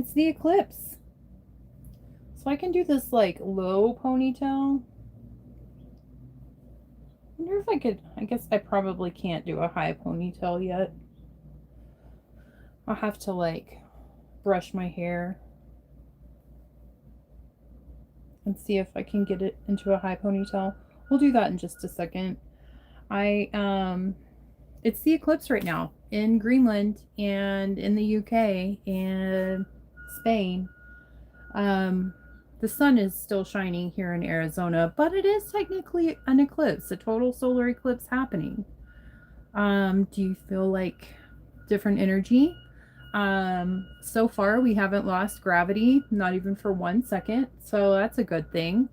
It's the eclipse. So I can do this like low ponytail. I wonder if I could, I guess I probably can't do a high ponytail yet. I'll have to like brush my hair and see if I can get it into a high ponytail. We'll do that in just a second. I it's the eclipse right now in Greenland and in the UK and Spain. Um the sun is still shining here in Arizona, but it is technically an eclipse, a total solar eclipse happening. Do you feel like different energy? So far we haven't lost gravity, not even for 1 second, so that's a good thing.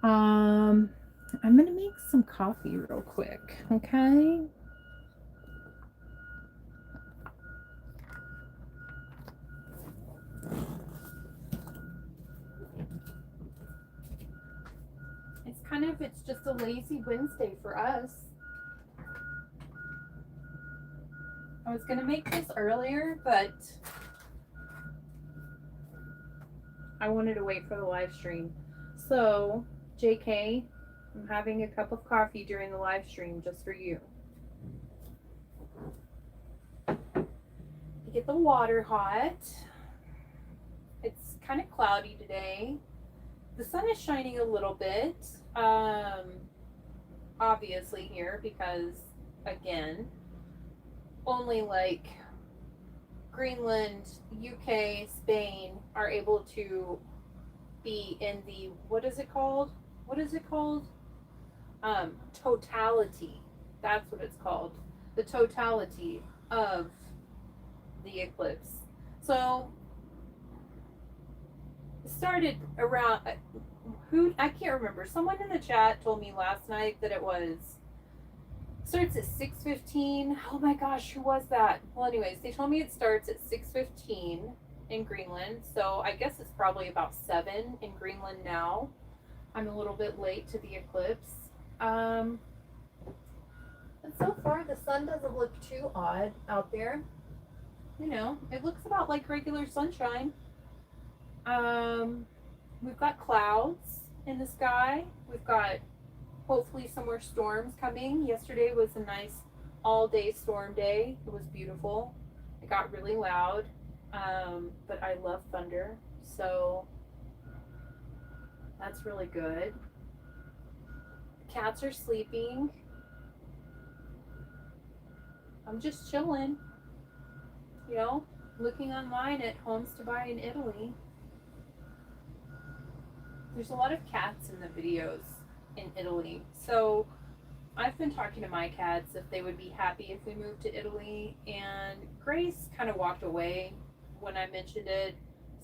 Um, I'm gonna make some coffee real quick, okay? It's just a lazy Wednesday for us. I was gonna make this earlier, but I wanted to wait for the live stream. So, JK, I'm having a cup of coffee during the live stream just for you. Get the water hot. It's kind of cloudy today. The sun is shining a little bit, obviously here because, again, only like Greenland, UK, Spain are able to be in the, what is it called? What is it called? Totality. That's what it's called. The totality of the eclipse. So it started around who I can't remember. Someone in the chat told me last night that it was starts at 6:15. Oh my gosh, who was that? Well, anyways, they told me it starts at 6:15 in Greenland. So I guess it's probably about 7 in Greenland now. I'm a little bit late to the eclipse. And so far the sun doesn't look too odd out there. You know, it looks about like regular sunshine. We've got clouds in the sky. We've got hopefully some more storms coming. Yesterday was a nice all day storm day. It was beautiful. It got really loud, but I love thunder, so that's really good. Cats are sleeping. I'm just chilling, you know, looking online at homes to buy in Italy. There's a lot of cats in the videos in Italy. So I've been talking to my cats if they would be happy if we moved to Italy, and Grace kind of walked away when I mentioned it.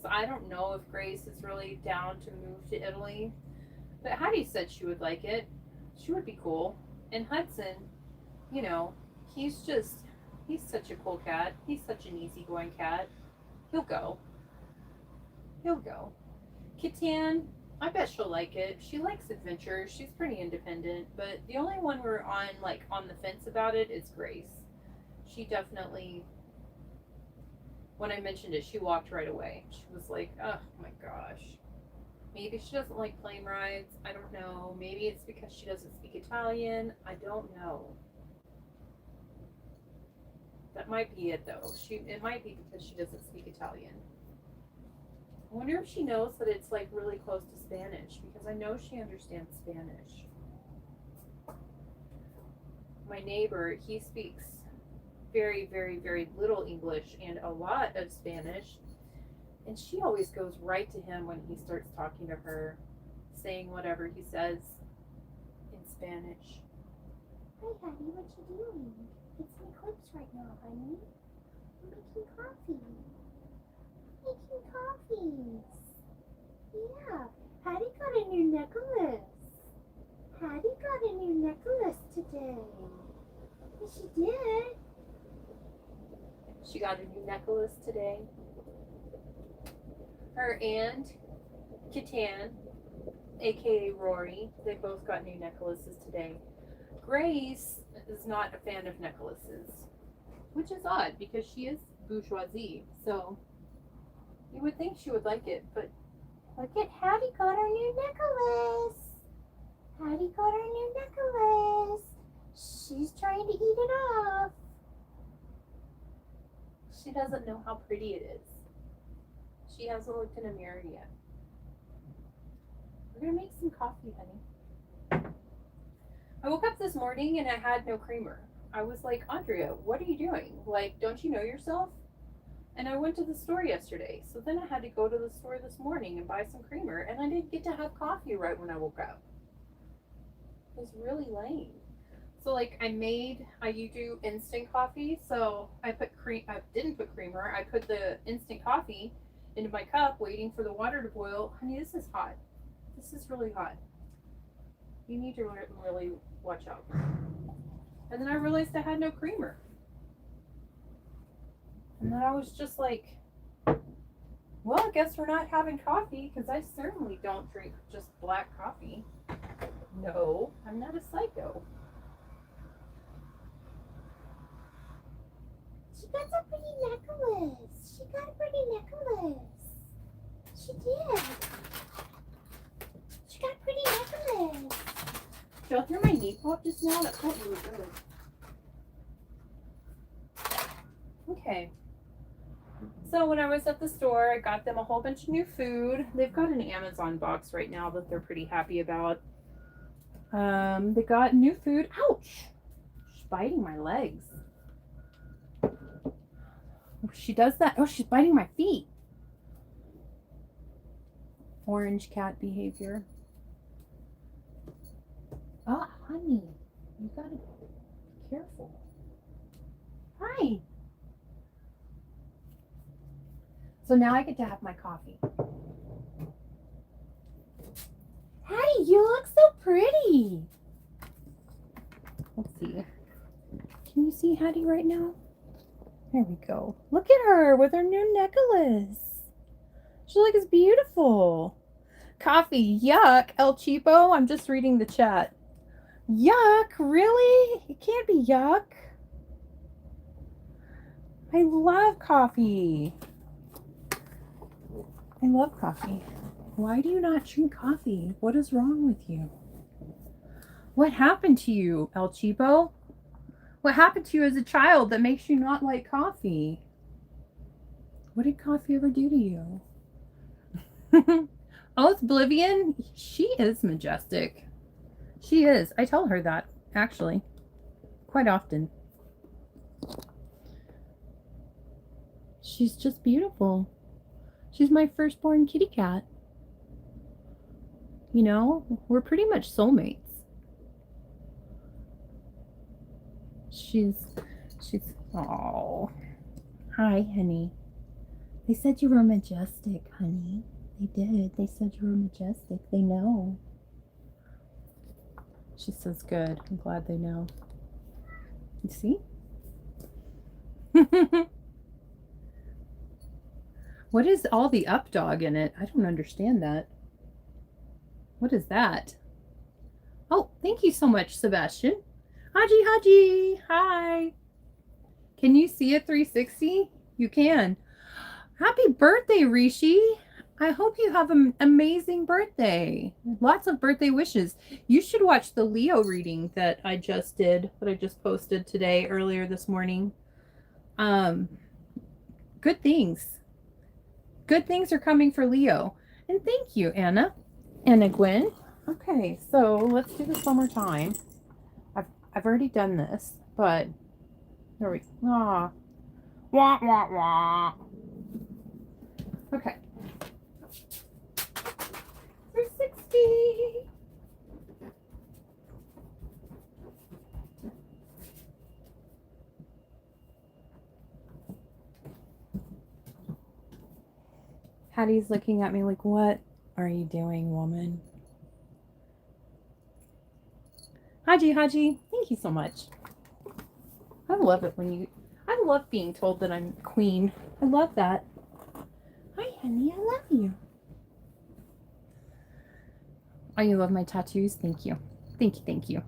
So I don't know if Grace is really down to move to Italy. But Hattie said she would like it. She would be cool. And Hudson, you know, he's such a cool cat. He's such an easygoing cat. He'll go. He'll go. Kitan, I bet she'll like it. She likes adventure. She's pretty independent, but the only one we're on the fence about it is Grace. She definitely, when I mentioned it, she walked right away. She was like, "Oh my gosh." Maybe she doesn't like plane rides. I don't know. Maybe it's because she doesn't speak Italian. I don't know. That might be it though. It might be because she doesn't speak Italian. I wonder if she knows that it's like really close to Spanish, because I know she understands Spanish. My neighbor, he speaks very, very, very little English and a lot of Spanish, and she always goes right to him when he starts talking to her, saying whatever he says in Spanish. Hi, honey, what you doing? It's an eclipse right now, honey. I'm making coffee. Making coffees. Yeah, Hattie got a new necklace. Hattie got a new necklace today. Yes, she did. She got a new necklace today. Her and Kitan, aka Rory, they both got new necklaces today. Grace is not a fan of necklaces, which is odd because she is bourgeoisie. So You would think she would like it, but Look at Hattie got her new necklace. Hattie got her new necklace. She's trying to eat it off. she doesn't know how pretty it is. She hasn't looked in a mirror yet. We're gonna make some coffee, honey. I woke up this morning and I had no creamer. I was like, Andrea, what are you doing? Like, don't you know yourself? And I went to the store yesterday. So then I had to go to the store this morning and buy some creamer. And I didn't get to have coffee right when I woke up. It was really lame. So like you do instant coffee. So I didn't put creamer. I put the instant coffee into my cup waiting for the water to boil. Honey, this is hot. This is really hot. You need to really watch out. And then I realized I had no creamer. And then I was just like, well, I guess we're not having coffee because I certainly don't drink just black coffee. No, I'm not a psycho. She got a pretty necklace. She got a pretty necklace. She did. She got a pretty necklace. Did y'all hear my knee pop just now? That felt really good. Okay. So when I was at the store, I got them a whole bunch of new food. They've got an Amazon box right now that they're pretty happy about. They got new food. Ouch! She's biting my legs. She does that. Oh, she's biting my feet. Orange cat behavior. Ah, honey, you gotta be careful. Hi. So now I get to have my coffee. Hattie, you look so pretty. Let's see. Can you see Hattie right now? There we go. Look at her with her new necklace. She looks beautiful. Coffee, yuck. El Cheapo, I'm just reading the chat. Yuck, really? It can't be yuck. I love coffee. I love coffee. Why do you not drink coffee? What is wrong with you? What happened to you, El Cheapo? What happened to you as a child that makes you not like coffee? What did coffee ever do to you? Oh, it's Oblivion? She is majestic. She is. I tell her that, actually, quite often. She's just beautiful. She's my firstborn kitty cat. You know, we're pretty much soulmates. She's, oh. Hi, honey. They said you were majestic, honey. They did. They said you were majestic. They know. She says, good. I'm glad they know. You see? What is all the up dog in it? I don't understand that. What is that? Oh, thank you so much, Sebastian. Haji, hi. Can you see a 360? You can. Happy birthday, Rishi. I hope you have an amazing birthday. Lots of birthday wishes. You should watch the Leo reading that I just did, that I just posted today, earlier this morning. Good things. Good things are coming for Leo. And thank you, Anna. Anna Gwen. Okay, so let's do this one more time. I've already done this, but there we go. Ah. Wah, wah, wah. Okay. 360. Hattie's looking at me like, what are you doing, woman? Haji, thank you so much. I love it I love being told that I'm queen. I love that. Hi, honey, I love you. Oh, you love my tattoos? Thank you. Thank you.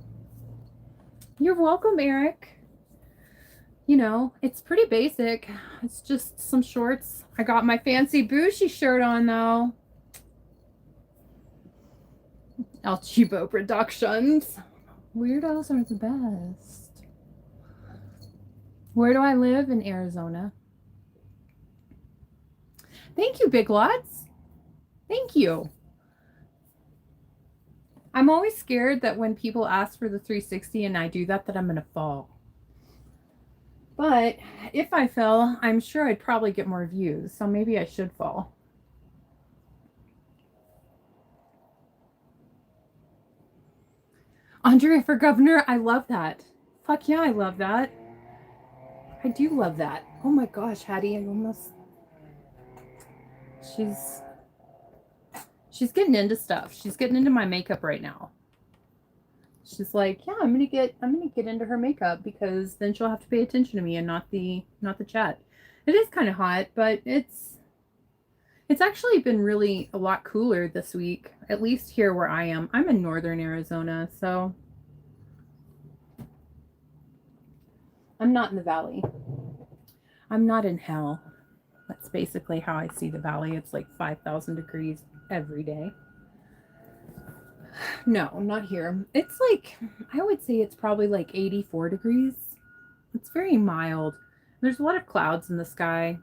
You're welcome, Eric. You know, it's pretty basic. It's just some shorts. I got my fancy Bougie shirt on though. El Cheapo Productions. Weirdos are the best. Where do I live? In Arizona. Thank you, Big Lots. Thank you. I'm always scared that when people ask for the 360 and I do that I'm going to fall. But if I fell, I'm sure I'd probably get more views. So maybe I should fall. Andrea for governor. I love that. Fuck yeah, I love that. I do love that. Oh my gosh, Hattie, I almost. She's getting into stuff. She's getting into my makeup right now. She's like, yeah, I'm gonna get into her makeup because then she'll have to pay attention to me and not the chat. It is kind of hot, but it's actually been really a lot cooler this week, at least here where I am. I'm in northern Arizona, so I'm not in the valley. I'm not in hell. That's basically how I see the valley. It's like 5,000 degrees every day. No, not here. It's like, I would say it's probably like 84 degrees. It's very mild. There's a lot of clouds in the sky.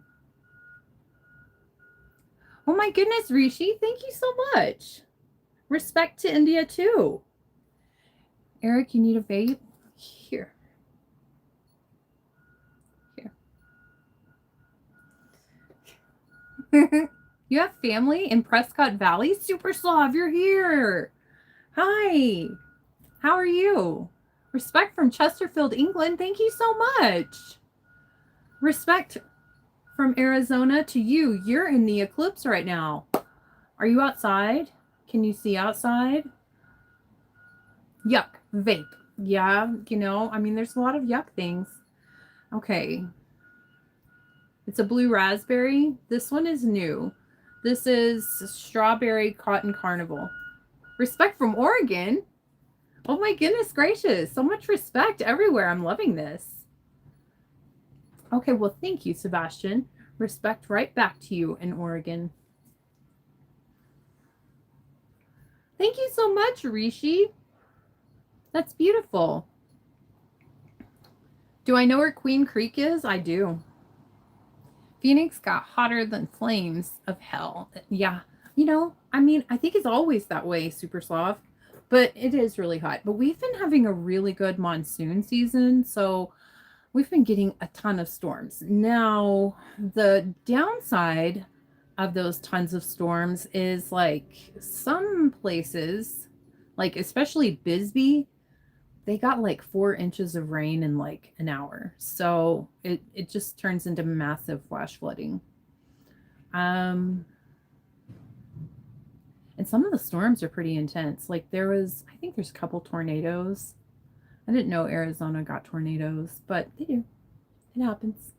Oh my goodness, Rishi, thank you so much. Respect to India too. Eric, you need a vape? Here. Here. You have family in Prescott Valley? Super Slav, you're here. Hi. How are you? Respect from Chesterfield, England. Thank you so much. Respect from Arizona to you. You're in the eclipse right now. Are you outside? Can you see outside? Yuck. Vape. Yeah, you know, I mean, there's a lot of yuck things. Okay. It's a blue raspberry. This one is new. This is strawberry cotton carnival. Respect from Oregon. Oh my goodness gracious. So much respect everywhere. I'm loving this. Okay, well, thank you, Sebastian. Respect right back to you in Oregon. Thank you so much, Rishi. That's beautiful. Do I know where Queen Creek is? I do. Phoenix got hotter than flames of hell. Yeah, you know, I mean, I think it's always that way, Super Slav, but it is really hot. But we've been having a really good monsoon season, so we've been getting a ton of storms. Now, the downside of those tons of storms is like some places, like especially Bisbee, they got like 4 inches of rain in like an hour. So it just turns into massive flash flooding. And some of the storms are pretty intense. Like I think there's a couple tornadoes. I didn't know Arizona got tornadoes, but they do. It happens.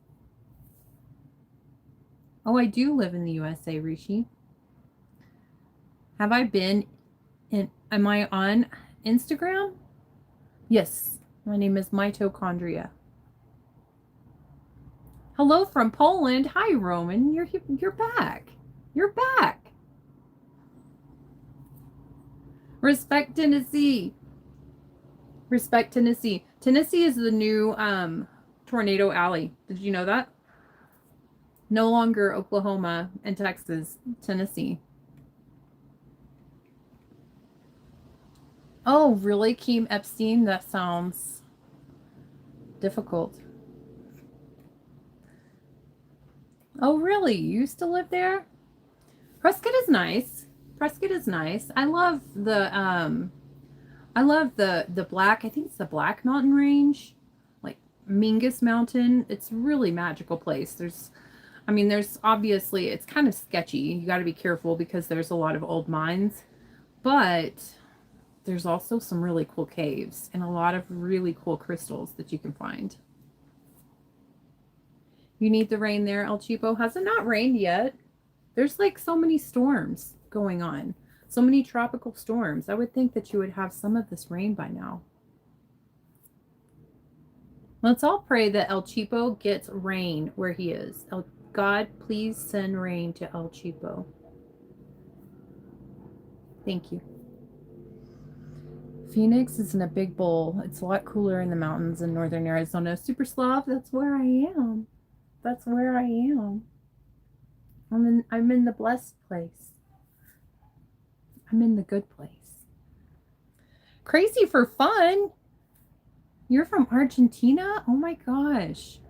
Oh, I do live in the USA, Rishi. Have I been am I on Instagram? Yes, my name is Mitochondria. Hello from Poland. Hi, Roman. You're back. You're back. Respect Tennessee. Respect Tennessee. Tennessee is the new tornado alley. Did you know that? No longer Oklahoma and Texas, Tennessee. Oh, really, Keem Epstein? That sounds difficult. Oh, really? You used to live there? Prescott is nice. Prescott is nice. I love the black, I think it's the Black Mountain Range, like Mingus Mountain. It's a really magical place. There's obviously it's kind of sketchy. You got to be careful because there's a lot of old mines, but there's also some really cool caves and a lot of really cool crystals that you can find. You need the rain there, El Cheapo. Has it not rained yet? There's like so many storms going on. So many tropical storms. I would think that you would have some of this rain by now. Let's all pray that El Cheapo gets rain where he is. God, please send rain to El Cheapo. Thank you. Phoenix is in a big bowl. It's a lot cooler in the mountains in northern Arizona. Super Slav, that's where I am. That's where I am. I'm in the blessed place. I'm in the good place. Crazy for fun. You're from Argentina? Oh my gosh.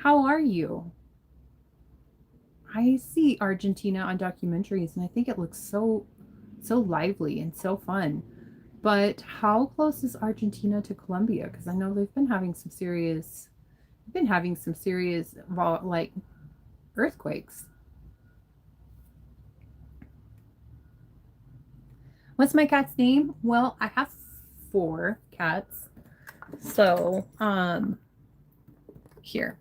How are you? I see Argentina on documentaries and I think it looks so lively and so fun. But how close is Argentina to Colombia? Because I know they've been having some serious like earthquakes. What's my cat's name? Well, I have 4 cats. So, here.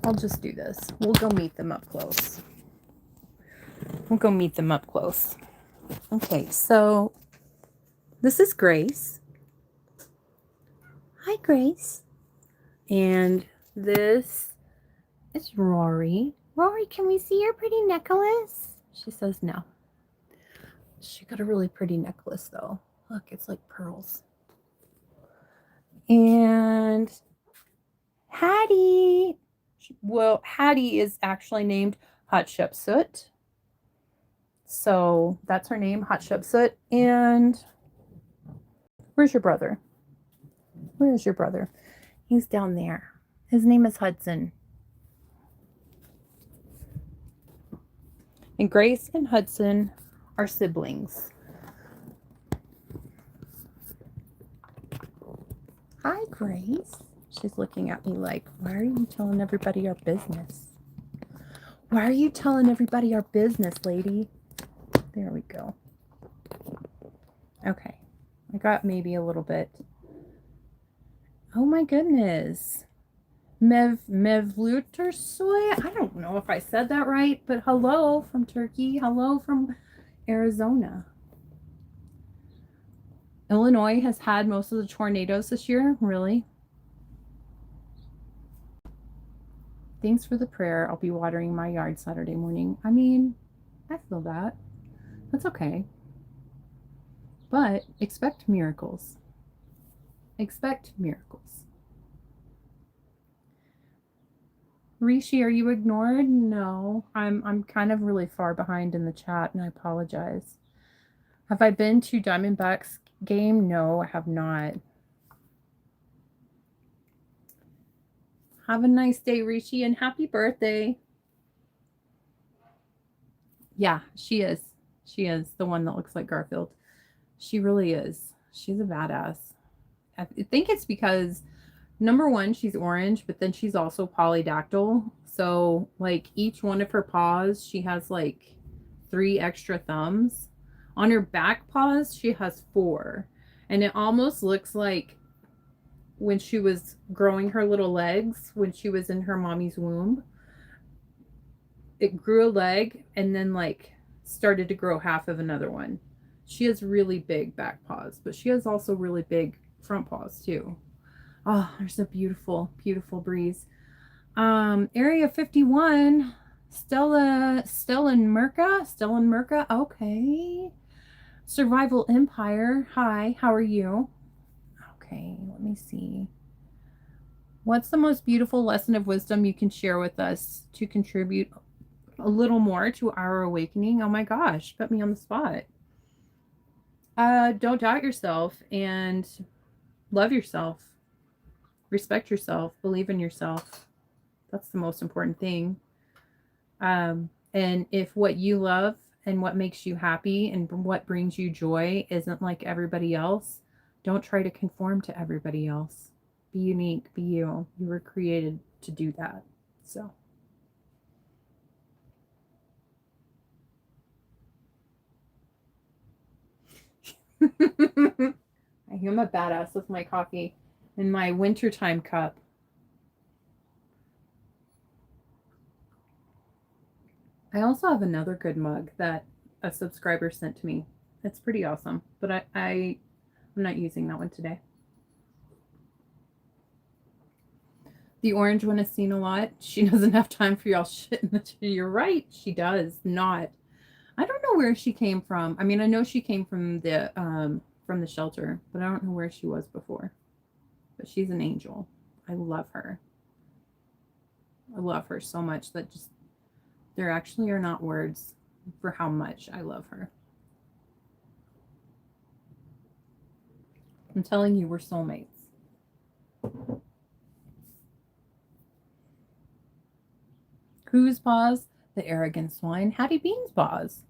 I'll just do this. We'll go meet them up close. Okay, so this is Grace. Hi, Grace. And this is Rory. Rory, can we see your pretty necklace? She says no. She got a really pretty necklace, though. Look, it's like pearls. And Hattie. Well, Hattie is actually named Hatshepsut. So that's her name, Hatshepsut. And where's your brother? Where's your brother? He's down there. His name is Hudson. And Grace and Hudson are siblings. Hi, Grace. She's looking at me like, why are you telling everybody our business? Why are you telling everybody our business, lady? There we go. Okay. I got maybe a little bit. Oh my goodness. Mevlutersoy? I don't know if I said that right, but hello from Turkey. Hello from Arizona. Illinois has had most of the tornadoes this year. Really? Thanks for the prayer. I'll be watering my yard Saturday morning. I mean, I feel that. That's okay. But expect miracles. Expect miracles. Rishi, are you ignored? No. I'm kind of really far behind in the chat and I apologize. Have I been to Diamondbacks game? No, I have not. Have a nice day, Rishi, and happy birthday. Yeah, she is. She is the one that looks like Garfield. She really is. She's a badass. I think it's because number one, she's orange, but then she's also polydactyl. So, like, each one of her paws, she has like 3 extra thumbs. On her back paws, she has 4. And it almost looks like when she was growing her little legs, when she was in her mommy's womb, it grew a leg and then like started to grow half of another one. She has really big back paws, but she has also really big front paws too. Oh, there's a beautiful, beautiful breeze. Area 51, Stellan Merca. Okay. Survival Empire. Hi, how are you? Okay, let me see. What's the most beautiful lesson of wisdom you can share with us to contribute a little more to our awakening? Oh my gosh, put me on the spot. Don't doubt yourself and love yourself. Respect yourself. Believe in yourself. That's the most important thing. And if what you love and what makes you happy and what brings you joy isn't like everybody else, don't try to conform to everybody else. Be unique. Be you. You were created to do that. So. I am a badass with my coffee in my wintertime cup. I also have another good mug that a subscriber sent to me. It's pretty awesome, but I'm not using that one today. The orange one is seen a lot. She doesn't have time for y'all shit in the tree. You're right. She does not. I don't know where she came from. I mean, I know she came from the shelter, but I don't know where she was before. But she's an angel. I love her. I love her so much that just there actually are not words for how much I love her. I'm telling you, we're soulmates. Whose paws? The arrogant swine. Hattie Bean's paws.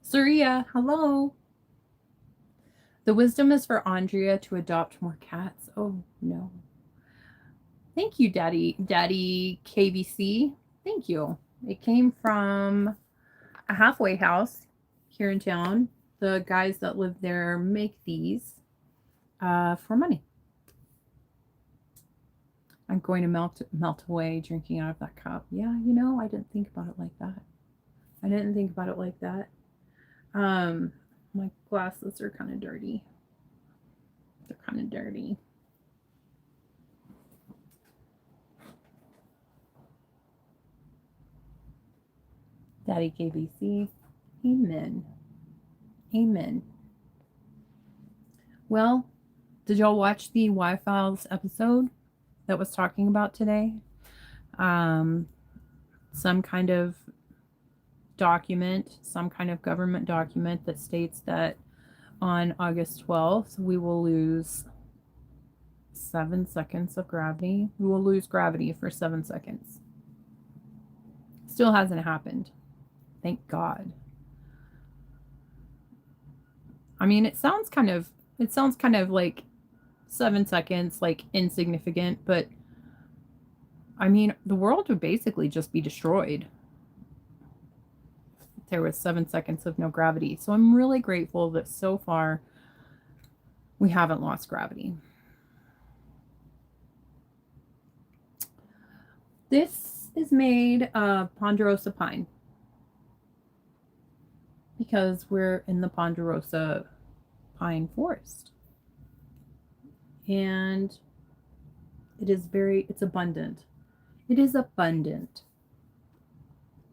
Surya, hello. The wisdom is for Andrea to adopt more cats. Oh no. Thank you, Daddy KBC. Thank you. It came from a halfway house here in town. The guys that live there make these for money. I'm going to melt away drinking out of that cup. Yeah, you know, I didn't think about it like that. My glasses are kind of dirty. They're kind of dirty. Daddy KBC. Amen. Amen. Well, did y'all watch the Y-Files episode that was talking about today? Some kind of document, some kind of government document that states that on August 12th, we will lose 7 seconds of gravity. We will lose gravity for 7 seconds. Still hasn't happened. Thank God. I mean, it sounds kind of like 7 seconds, like insignificant, but I mean, the world would basically just be destroyed if there was 7 seconds of no gravity. So I'm really grateful that so far we haven't lost gravity. This is made of ponderosa pine because we're in the ponderosa pine forest. And it's abundant. It is abundant.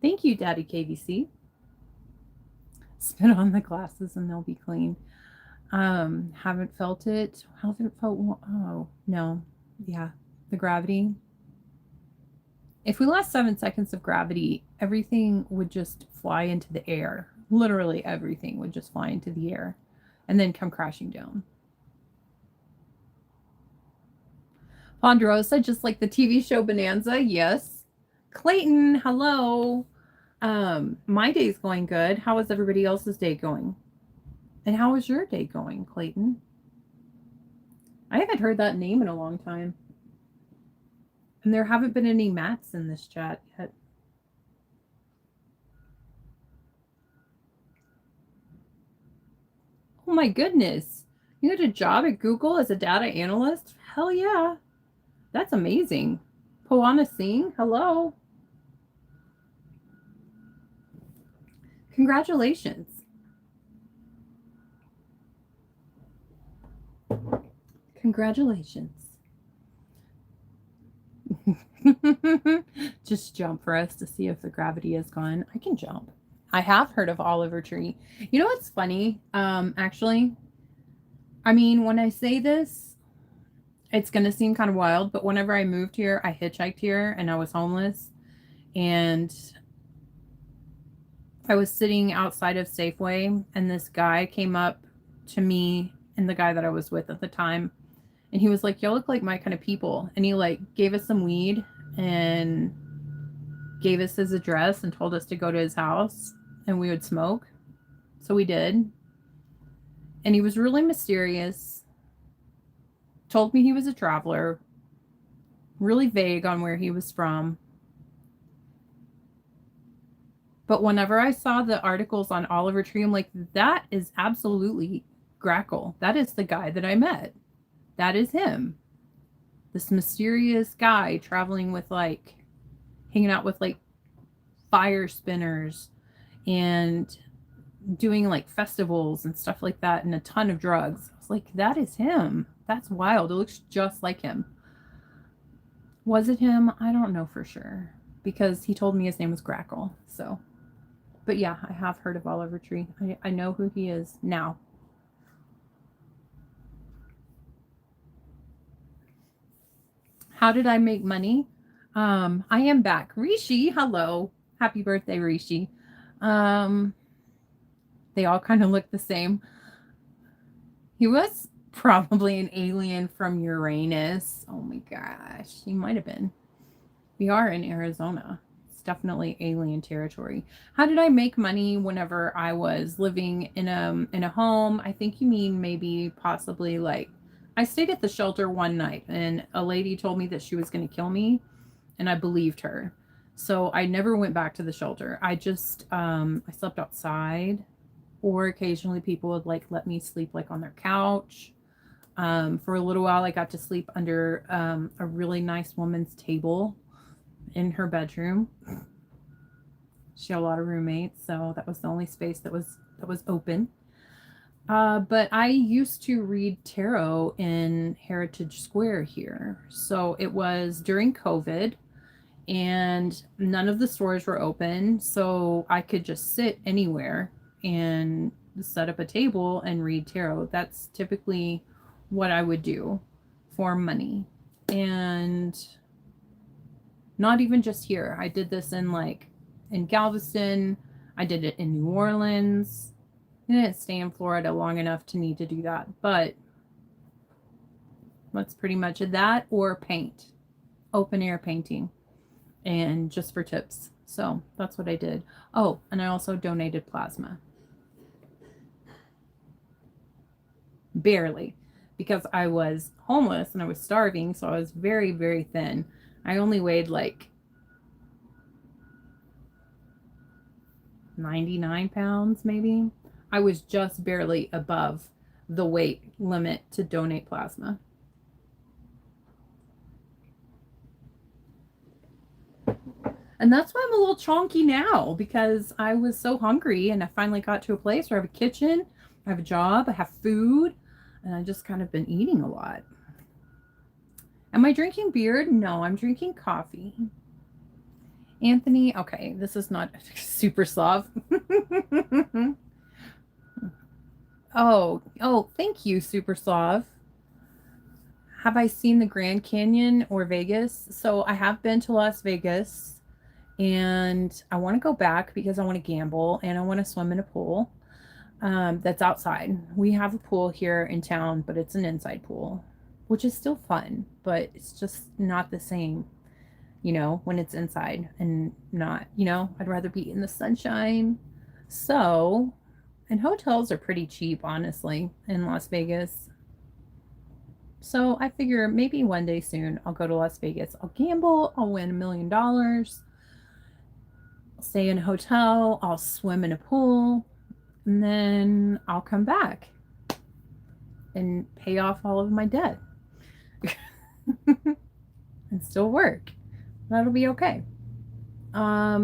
Thank you, Daddy KVC. Spit on the glasses and they'll be clean. Haven't felt it. Haven't felt, oh, no. Yeah, the gravity. If we lost 7 seconds of gravity, everything would just fly into the air. Literally everything would just fly into the air and then come crashing down. Ponderosa, just like the TV show Bonanza, yes. Clayton, hello. My day's going good. How is everybody else's day going? And how is your day going, Clayton? I haven't heard that name in a long time. And there haven't been any Matts in this chat yet. Oh my goodness. You had a job at Google as a data analyst? Hell yeah. That's amazing. Poana Singh, hello. Congratulations. Congratulations. Just jump for us to see if the gravity is gone. I can jump. I have heard of Oliver Tree. You know what's funny? Actually, I mean, when I say this, it's going to seem kind of wild, but whenever I moved here, I hitchhiked here and I was homeless. And I was sitting outside of Safeway and this guy came up to me and the guy that I was with at the time. And he was like, y'all look like my kind of people. And he like gave us some weed and gave us his address and told us to go to his house and we would smoke. So we did. And he was really mysterious. Told me he was a traveler. Really vague on where he was from. But whenever I saw the articles on Oliver Tree, I'm like, that is absolutely Grackle. That is the guy that I met. That is him. This mysterious guy traveling with like, hanging out with like fire spinners and doing like festivals and stuff like that and a ton of drugs. I was like, that is him. That's wild. It looks just like him. Was it him? I don't know for sure because he told me his name was Grackle. So, but yeah, I have heard of Oliver Tree. I know who he is now. How did I make money? I am back. Rishi, hello. Happy birthday, Rishi. Um, they all kind of look the same. He was probably an alien from Uranus. Oh my gosh, he might have been. We are in Arizona. It's definitely alien territory. How did I make money whenever I was living in a home? I think you mean maybe possibly like I stayed at the shelter one night and a lady told me that she was going to kill me and I believed her. So I never went back to the shelter. I just I slept outside or occasionally people would like let me sleep like on their couch. For a little while I got to sleep under a really nice woman's table in her bedroom. She had a lot of roommates, so that was the only space that was open. But I used to read tarot in Heritage Square here. So it was during COVID and none of the stores were open. So I could just sit anywhere and set up a table and read tarot. That's typically what I would do for money. And not even just here. I did this in Galveston. I did it in New Orleans. I didn't stay in Florida long enough to need to do that, but that's pretty much it. That or paint, open air painting, and just for tips. So that's what I did. Oh, and I also donated plasma. Barely, because I was homeless and I was starving, so I was very, very thin. I only weighed like 99 pounds, maybe. I was just barely above the weight limit to donate plasma. And that's why I'm a little chonky now because I was so hungry and I finally got to a place where I have a kitchen, I have a job, I have food, and I just kind of been eating a lot. Am I drinking beer? No, I'm drinking coffee. Anthony, okay, this is not super soft. Oh, thank you, Super Slav. Have I seen the Grand Canyon or Vegas? So I have been to Las Vegas and I want to go back because I want to gamble and I want to swim in a pool that's outside. We have a pool here in town, but it's an inside pool, which is still fun, but it's just not the same, when it's inside and not, I'd rather be in the sunshine. So, and hotels are pretty cheap, honestly, in Las Vegas. So I figure maybe one day soon I'll go to Las Vegas. I'll gamble, I'll win $1 million, I'll stay in a hotel, I'll swim in a pool, and then I'll come back and pay off all of my debt and still work. That'll be okay. I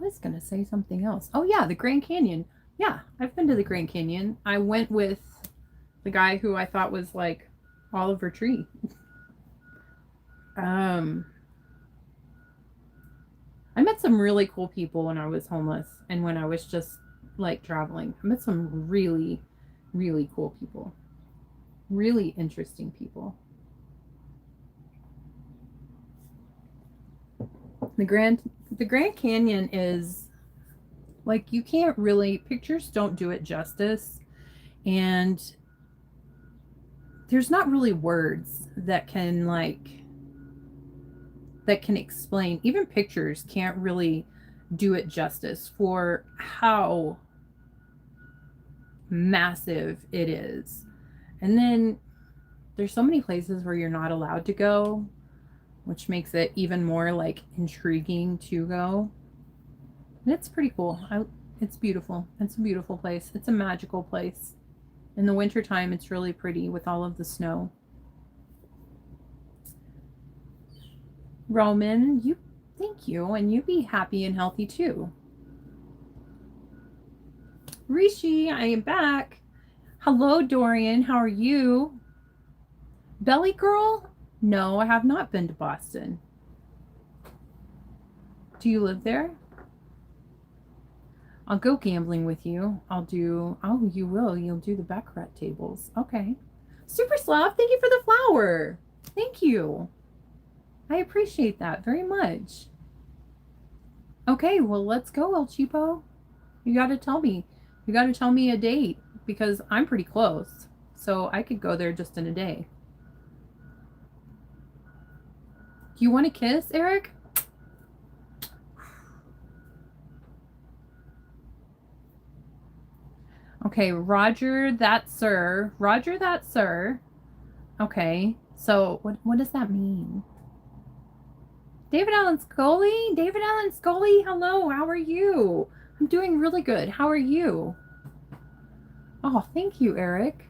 was gonna say something else. Oh yeah, the Grand Canyon. Yeah, I've been to the Grand Canyon. I went with the guy who I thought was like Oliver Tree. I met some really cool people when I was homeless and when I was just like traveling. I met some really, really cool people. Really interesting people. The Grand Canyon is like you can't really pictures don't do it justice and there's not really words that can explain. Even pictures can't really do it justice for how massive it is. And then there's so many places where you're not allowed to go, which makes it even more like intriguing to go. And it's pretty cool. It's beautiful. It's a beautiful place. It's a magical place. In the wintertime, it's really pretty with all of the snow. Roman, thank you, and you be happy and healthy too. Rishi, I am back. Hello, Dorian. How are you? Belly girl? No, I have not been to Boston. Do you live there? I'll go gambling with you. Oh, you will. You'll do the baccarat tables. Okay. Super Slav, thank you for the flower. Thank you. I appreciate that very much. Okay, well, let's go, El Cheapo. You got to tell me. You got to tell me a date because I'm pretty close. So I could go there just in a day. Do you want to kiss, Eric? Okay, Roger that, sir. Roger that, sir. Okay, so what does that mean? David Allen Scully? David Allen Scully, hello, how are you? I'm doing really good. How are you? Oh, thank you, Eric.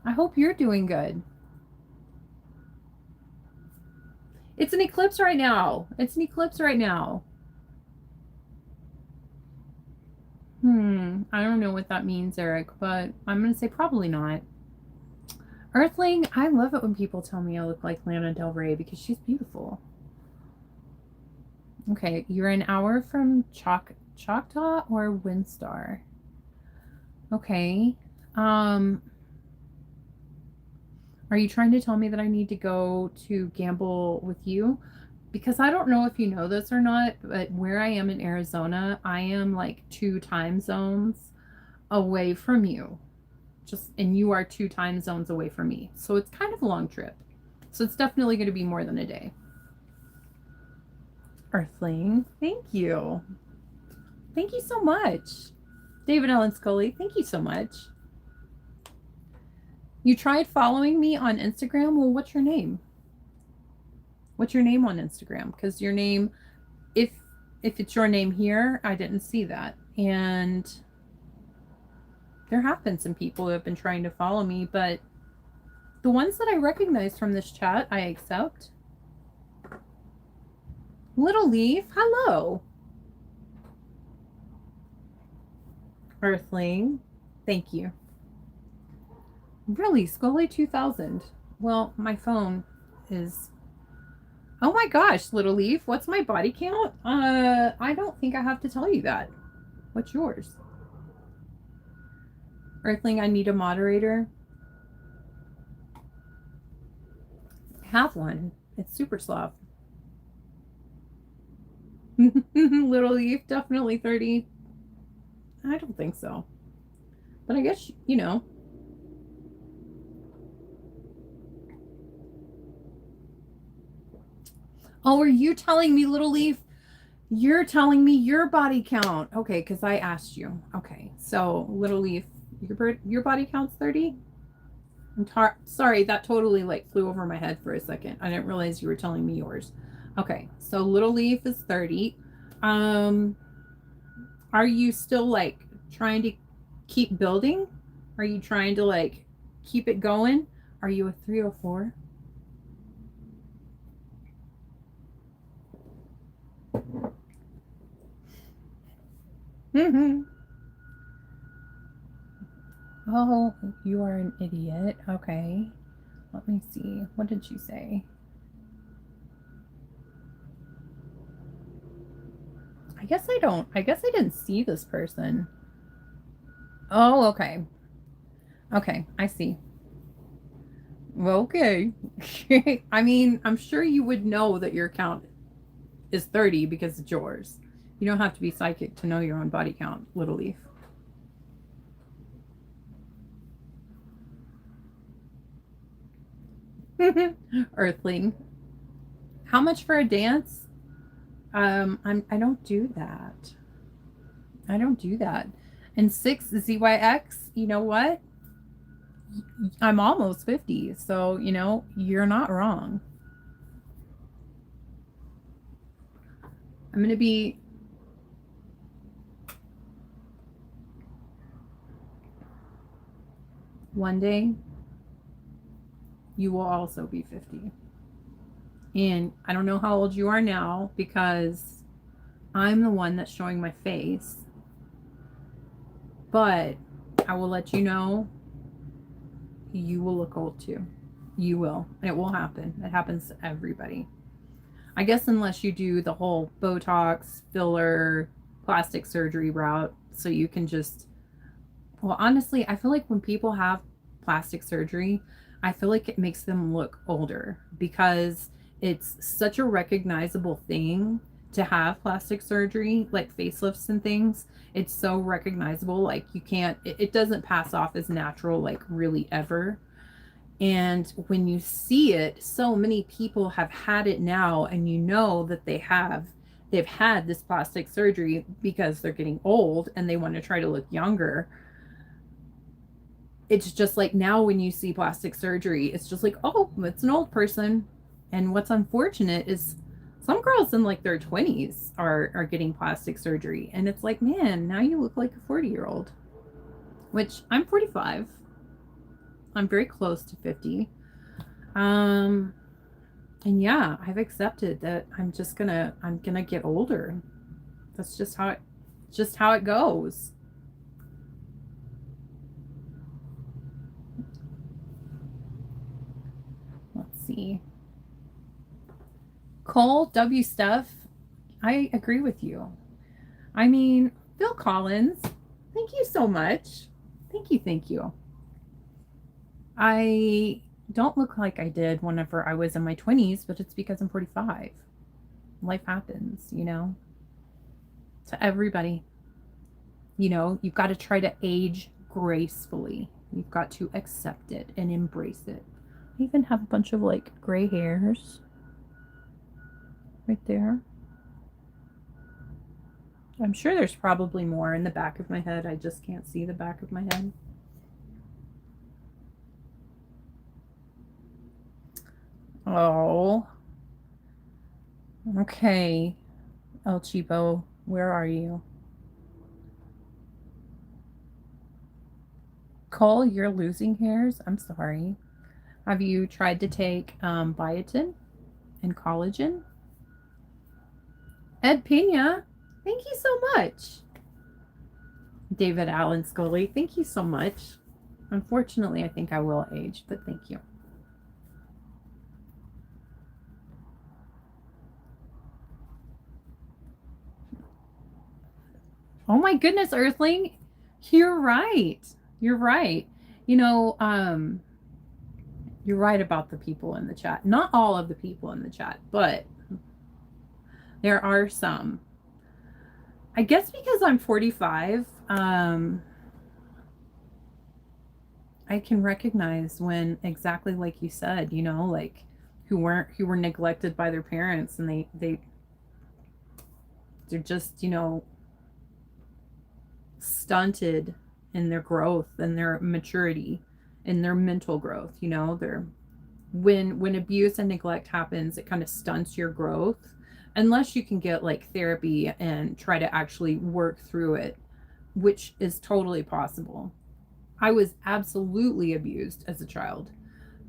I hope you're doing good. It's an eclipse right now. It's an eclipse right now. I don't know what that means, Eric, but I'm going to say probably not. Earthling, I love it when people tell me I look like Lana Del Rey because she's beautiful. Okay, you're an hour from Choctaw or Windstar. Okay. Are you trying to tell me that I need to go to gamble with you? Because I don't know if you know this or not, but where I am in Arizona, I am like 2 time zones away from you. And you are 2 time zones away from me. So it's kind of a long trip. So it's definitely going to be more than a day. Earthling, thank you. Thank you so much. David Allen Scully, thank you so much. You tried following me on Instagram? Well, what's your name? What's your name on Instagram? Because your name, if it's your name here, I didn't see that. And there have been some people who have been trying to follow me, but the ones that I recognize from this chat, I accept. Little Leaf, hello. Earthling, thank you. Really, Scully 2000. Well, my phone is... Oh my gosh, Little Leaf, what's my body count? I don't think I have to tell you that. What's yours? Earthling, I need a moderator. Have one. It's super soft. Little Leaf, definitely 30. I don't think so. But I guess, you know. Oh, are you telling me, Little Leaf? You're telling me your body count. Okay, because I asked you. Okay, so Little Leaf, your body count's 30? Sorry, that totally like flew over my head for a second. I didn't realize you were telling me yours. Okay, so Little Leaf is 30. Are you still like trying to keep building? Are you trying to like keep it going? Are you a 304? Mm-hmm. Oh, you are an idiot. Okay. Let me see. What did she say? I guess I didn't see this person. Oh, okay. Okay, I see. Okay. I mean, I'm sure you would know that your count is 30 because it's yours. You don't have to be psychic to know your own body count, Little Leaf. Earthling. How much for a dance? I don't do that. I don't do that. And 6 ZYX, you know what? I'm almost 50, so you know, you're not wrong. I'm gonna be one day you will also be 50. And I don't know how old you are now because I'm the one that's showing my face. But I will let you know you will look old too. You will. And it will happen. It happens to everybody. I guess unless you do the whole Botox, filler, plastic surgery route, so you can just, well, honestly, I feel like when people have plastic surgery, I feel like it makes them look older because it's such a recognizable thing to have plastic surgery, like facelifts and things. It's so recognizable. Like you can't, it doesn't pass off as natural, like really ever. And when you see it, so many people have had it now, and you know that they've had this plastic surgery because they're getting old and they want to try to look younger. It's just like now when you see plastic surgery, it's just like, oh, it's an old person. And what's unfortunate is some girls in like their 20s are getting plastic surgery. And it's like, man, now you look like a 40-year-old, which I'm 45. I'm very close to 50. Um, and yeah, I've accepted that I'm gonna get older. That's just how it goes. Let's see. Cole W. Stuff, I agree with you. I mean, Phil Collins, thank you so much. Thank you, thank you. I don't look like I did whenever I was in my 20s, but it's because I'm 45. Life happens, you know, to everybody. You know, you've got to try to age gracefully. You've got to accept it and embrace it. I even have a bunch of like gray hairs right there. I'm sure there's probably more in the back of my head. I just can't see the back of my head. Oh. Okay. El Cheapo, where are you? Cole, you're losing hairs? I'm sorry. Have you tried to take biotin and collagen? Ed Pena, thank you so much. David Allen Scully, thank you so much. Unfortunately, I think I will age, but thank you. Oh my goodness, Earthling. You're right. You're right. You know, you're right about the people in the chat. Not all of the people in the chat, but there are some. I guess because I'm 45, I can recognize when exactly like you said, you know, like who were neglected by their parents, and they're just, you know, stunted in their growth and their maturity and their mental growth, you know. They're when abuse and neglect happens, it kind of stunts your growth unless you can get like therapy and try to actually work through it, which is totally possible. I was absolutely abused as a child.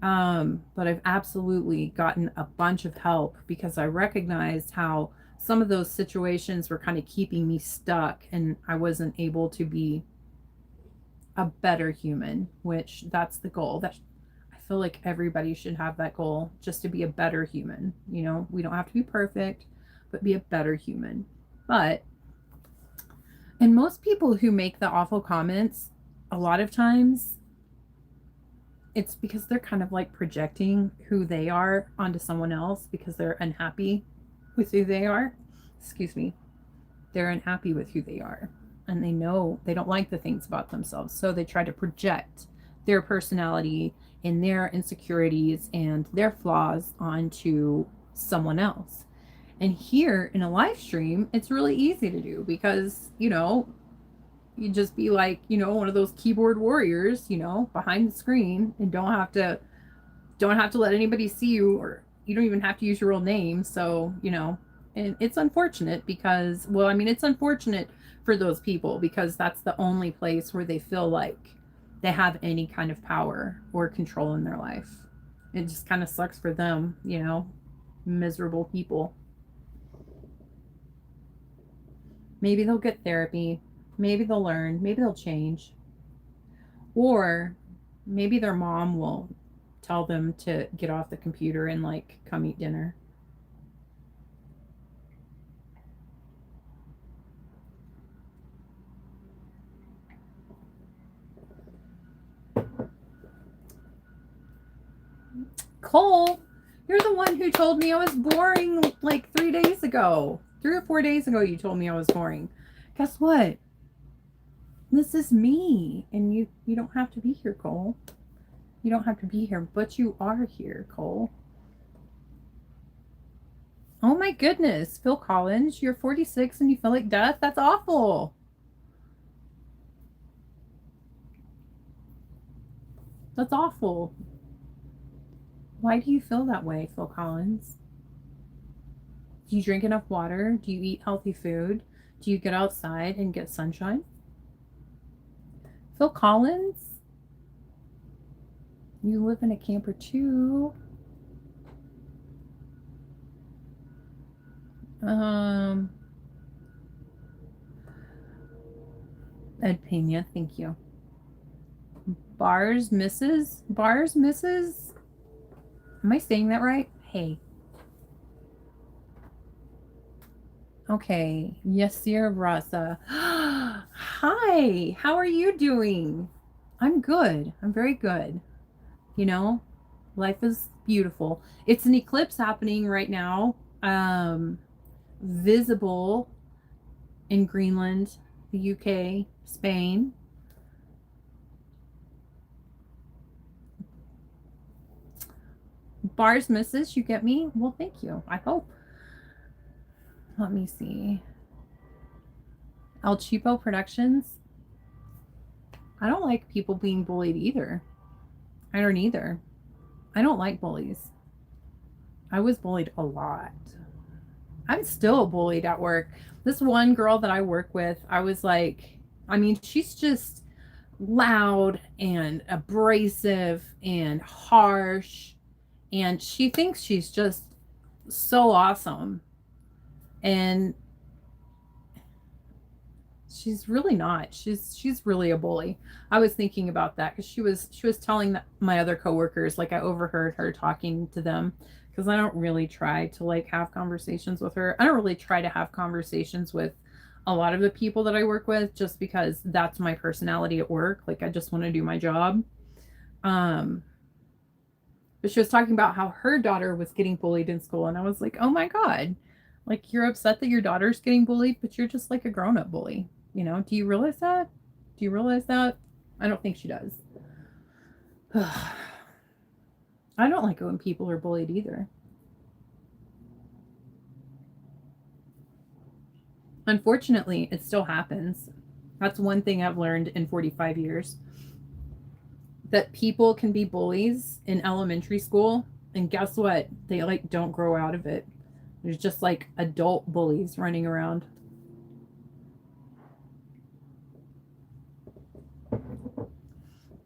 But I've absolutely gotten a bunch of help because I recognized how some of those situations were kind of keeping me stuck and I wasn't able to be a better human, which that's the goal. That I feel like everybody should have that goal, just to be a better human. You know, we don't have to be perfect, but be a better human. But and most people who make the awful comments, a lot of times it's because they're kind of like projecting who they are onto someone else because they're unhappy with who they are. Excuse me. They're unhappy with who they are. And they know they don't like the things about themselves. So they try to project their personality and their insecurities and their flaws onto someone else. And here in a live stream, it's really easy to do because, you know, you just be like, you know, one of those keyboard warriors, you know, behind the screen, and don't have to let anybody see you, or you don't even have to use your real name. So, you know, and it's unfortunate because, well, I mean, it's unfortunate for those people because that's the only place where they feel like they have any kind of power or control in their life. It just kind of sucks for them, you know, miserable people. Maybe they'll get therapy. Maybe they'll learn. Maybe they'll change. Or Maybe their mom will tell them to get off the computer and like come eat dinner. Cole, you're the one who told me I was boring like 3 days ago. 3 or 4 days ago, you told me I was boring. Guess what? This is me, and you don't have to be here, Cole. You don't have to be here, but you are here, Cole. Oh my goodness, Phil Collins, you're 46 and you feel like death? That's awful. That's awful. Why do you feel that way, Phil Collins? Do you drink enough water? Do you eat healthy food? Do you get outside and get sunshine? Phil Collins, you live in a camper too. Ed Pena, thank you. Bars Mrs. Bars Mrs. Am I saying that right? Hey. Okay. Yasir Raza. Hi. How are you doing? I'm good. I'm very good. You know, life is beautiful. It's an eclipse happening right now. Visible in Greenland, the UK, Spain. Bars misses, you get me? Well, thank you. I hope. Let me see. El Cheapo Productions. I don't like people being bullied either. I don't either. I don't like bullies. I was bullied a lot. I'm still bullied at work. This one girl that I work with, I was like, I mean, she's just loud and abrasive and harsh. And she thinks she's just so awesome. And she's really not. She's really a bully. I was thinking about that because she was telling my other coworkers, like I overheard her talking to them, because I don't really try to like have conversations with her. I don't really try to have conversations with a lot of the people that I work with, just because that's my personality at work. Like I just want to do my job. Um, but she was talking about how her daughter was getting bullied in school, and I was like, oh my god, like you're upset that your daughter's getting bullied, but you're just like a grown-up bully. You know, do you realize that? Do you realize that? I don't think she does. I don't like it when people are bullied either. Unfortunately, it still happens. That's one thing I've learned in 45 years, that people can be bullies in elementary school, and guess what? They like don't grow out of it. There's just like adult bullies running around.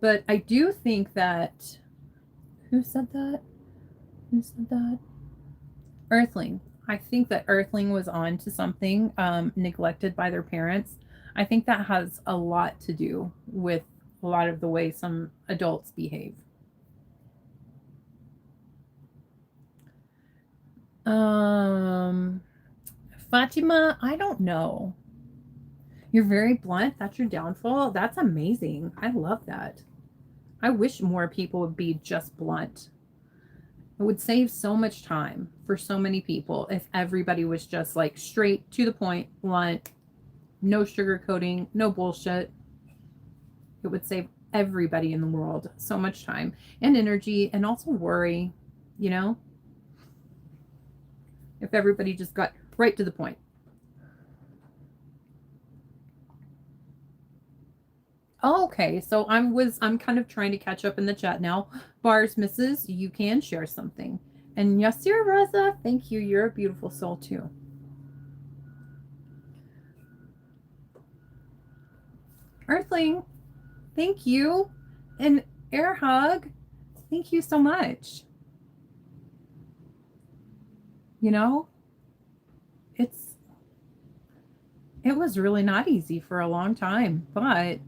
But I do think that, who said that? Who said that? Earthling. I think that Earthling was on to something, neglected by their parents. I think that has a lot to do with a lot of the way some adults behave. Um, Fatima, I don't know. You're very blunt. That's your downfall. That's amazing. I love that. I wish more people would be just blunt. It would save so much time for so many people if everybody was just like straight to the point, blunt, no sugarcoating, no bullshit. It would save everybody in the world so much time and energy and also worry, you know, if everybody just got right to the point. Oh, okay, so I'm kind of trying to catch up in the chat now. Bars misses, you can share something. And Yasir Raza, thank you. You're a beautiful soul too. Earthling, thank you. And air hug, thank you so much. You know, it's it was really not easy for a long time, but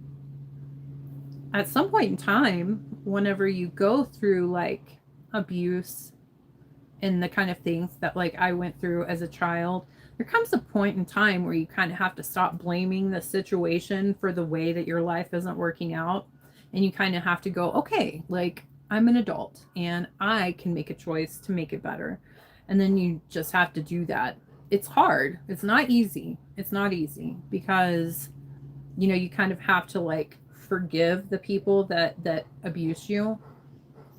at some point in time, whenever you go through like abuse and the kind of things that like I went through as a child, there comes a point in time where you kind of have to stop blaming the situation for the way that your life isn't working out. And you kind of have to go, okay, like I'm an adult and I can make a choice to make it better. And then you just have to do that. It's hard. It's not easy. It's not easy because, you know, you kind of have to like forgive the people that abuse you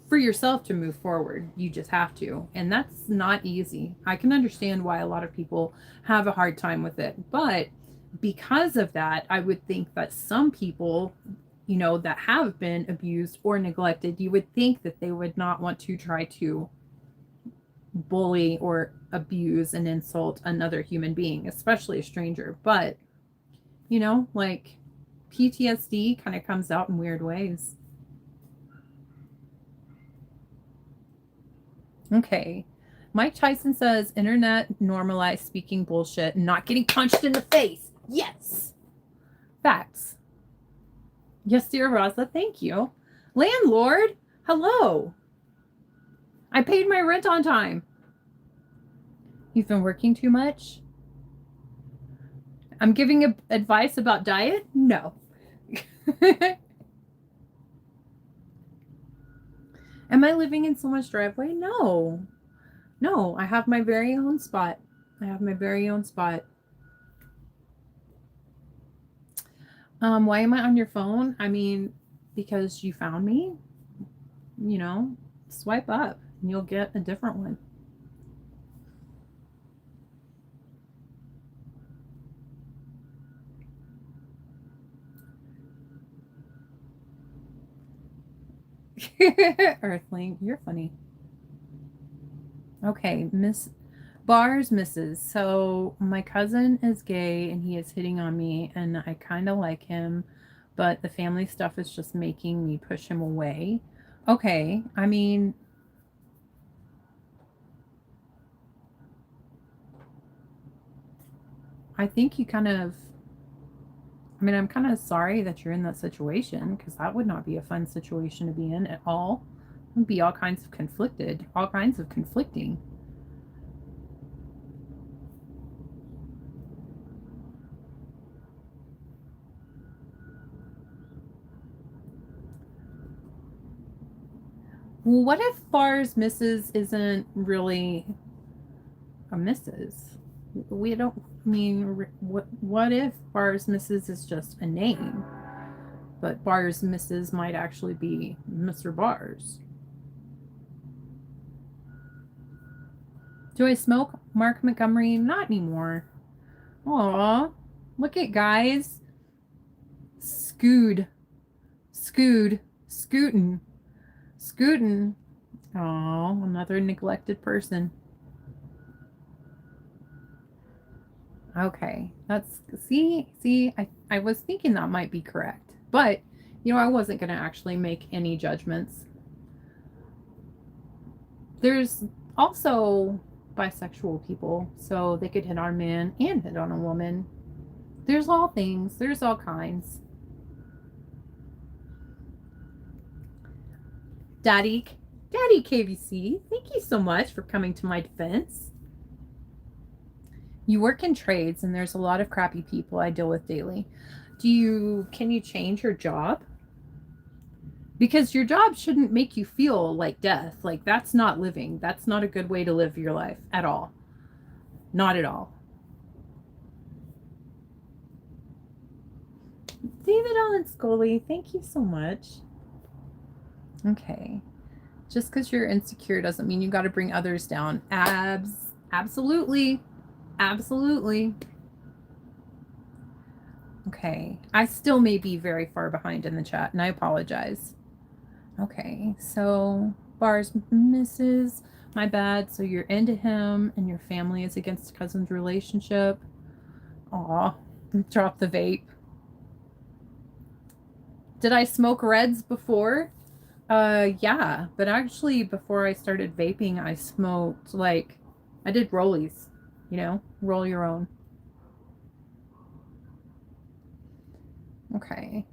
for yourself to move forward. You just have to. And that's not easy. I can understand why a lot of people have a hard time with it. But because of that, I would think that some people, you know, that have been abused or neglected, you would think that they would not want to try to bully or abuse and insult another human being, especially a stranger. But, you know, like PTSD kind of comes out in weird ways. Okay. Mike Tyson says internet normalized speaking bullshit and not getting punched in the face. Yes. Facts. Yes, dear Rosa, thank you. Landlord, hello. I paid my rent on time. You've been working too much? I'm giving advice about diet? No. Am I living in someone's driveway? No. No, I have my very own spot. I have my very own spot. Why am I on your phone? I mean, because you found me, you know, swipe up and you'll get a different one. Earthling, you're funny. Okay, Miss Bars misses. So my cousin is gay and he is hitting on me and I kind of like him, but the family stuff is just making me push him away. Okay, I mean, I think you kind of, I mean, I'm kind of sorry that you're in that situation because that would not be a fun situation to be in at all. It would be all kinds of conflicted, all kinds of conflicting. Well, what if Bars Mrs. isn't really a Mrs.? We don't, I mean, what if Bars Mrs. is just a name, but Bars Mrs. might actually be Mr. Bars? Do I smoke? Mark Montgomery? Not anymore. Aw, look at guys. Scood. Scootin'. Scootin'. Aw, another neglected person. Okay, that's, see, I was thinking that might be correct. But, you know, I wasn't going to actually make any judgments. There's also bisexual people, so they could hit on a man and hit on a woman. There's all things, there's all kinds. Daddy KBC, thank you so much for coming to my defense. You work in trades and there's a lot of crappy people I deal with daily. Can you change your job? Because your job shouldn't make you feel like death. Like that's not living. That's not a good way to live your life at all. Not at all. David Allen Scully, thank you so much. Okay. Just because you're insecure doesn't mean you got to bring others down. Absolutely. Absolutely. Okay. I still may be very far behind in the chat, and I apologize. Okay. So, Bars misses. My bad. So you're into him, and your family is against cousin's relationship. Aw. Drop the vape. Did I smoke Reds before? Yeah, but actually before I started vaping, I smoked like I did rollies, you know, roll your own. Okay.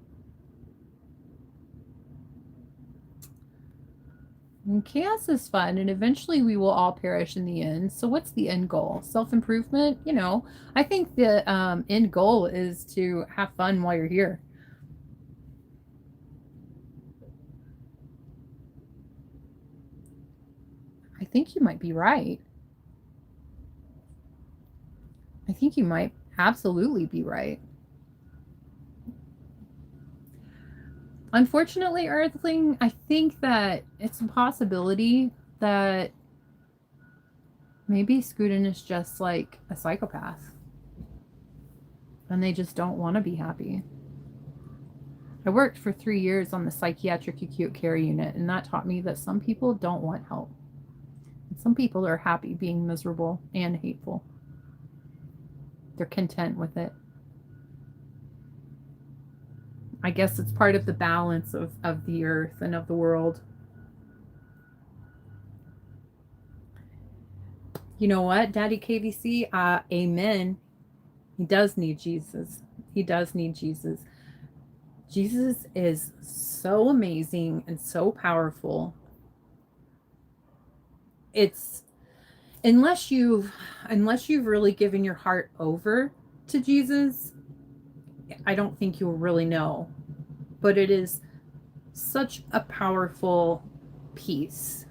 And chaos is fun, and eventually we will all perish in the end. So, what's the end goal? Self improvement? I think the end goal is to have fun while you're here. I think you might be right. I think you might absolutely be right. Unfortunately, Earthling, I think that it's a possibility that maybe Scootin is just like a psychopath and they just don't want to be happy. I worked for 3 years on the psychiatric acute care unit, and that taught me that some people don't want help. And some people are happy being miserable and hateful. They're content with it. I guess it's part of the balance of the earth and of the world. You know what, Daddy KVC? Amen. He does need Jesus. He does need Jesus. Jesus is so amazing and so powerful. It's unless you've really given your heart over to Jesus, I don't think you'll really know. But it is such a powerful peace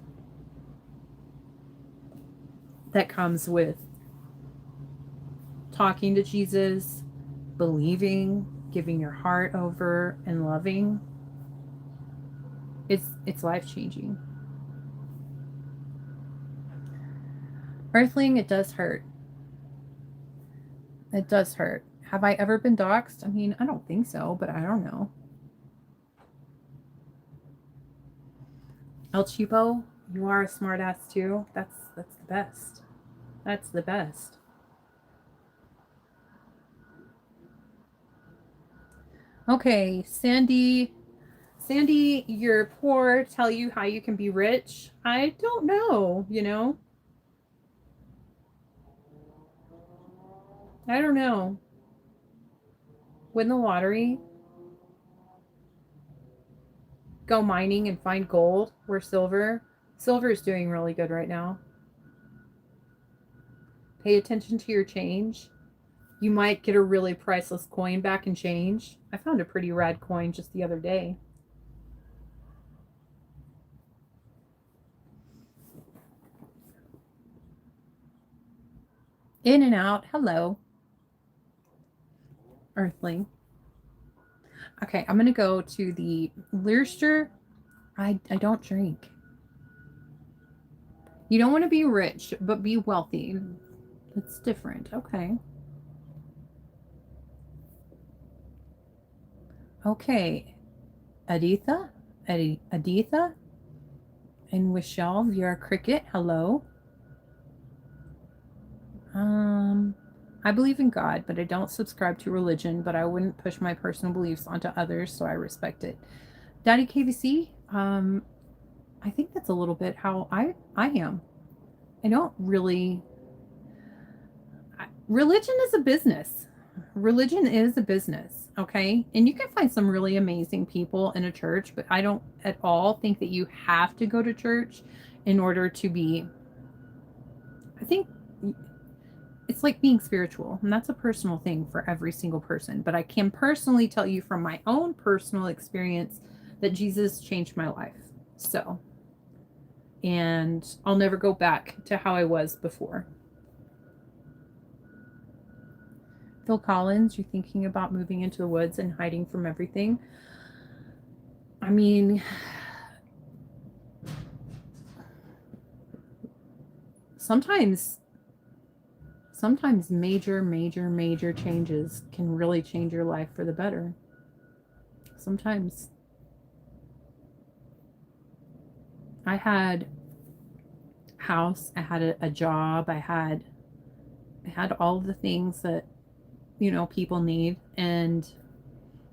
that comes with talking to Jesus, believing, giving your heart over, and loving. It's life-changing. Earthling, it does hurt. It does hurt. Have I ever been doxxed? I mean, I don't think so, but I don't know. El Cheapo, you are a smartass too. That's the best. That's the best. Okay, Sandy, you're poor. Tell you how you can be rich. I don't know, I don't know. Win the lottery. Go mining and find gold or silver. Silver is doing really good right now. Pay attention to your change. You might get a really priceless coin back in change. I found a pretty rad coin just the other day. In and out. Hello. Earthling. Okay, I'm going to go to the Learster. I don't drink. You don't want to be rich, but be wealthy. It's different. Okay. Okay. Aditha? Aditha? And Wishal, you're a cricket. Hello. I believe in God, but I don't subscribe to religion, but I wouldn't push my personal beliefs onto others, so I respect it. Daddy KVC, I think that's a little bit how I am. I don't really. Religion is a business. Religion is a business, okay? And you can find some really amazing people in a church, but I don't at all think that you have to go to church in order to be. I think it's like being spiritual, and that's a personal thing for every single person. But I can personally tell you from my own personal experience that Jesus changed my life. So, and I'll never go back to how I was before. Phil Collins, you're thinking about moving into the woods and hiding from everything. I mean, sometimes major changes can really change your life for the better. Sometimes. I had a house, I had a job, I had all the things that people need, and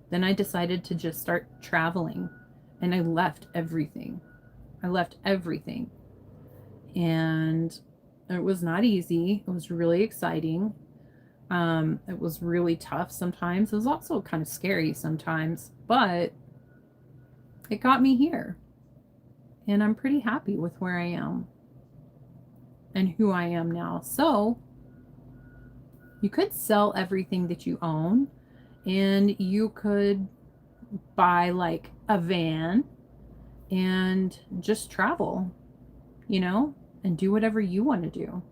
then I decided to just start traveling, and I left everything. And it was not easy. It was really exciting. It was really tough sometimes. It was also kind of scary sometimes, but it got me here. And I'm pretty happy with where I am and who I am now. So you could sell everything that you own and you could buy like a van and just travel, you know, and do whatever you want to do.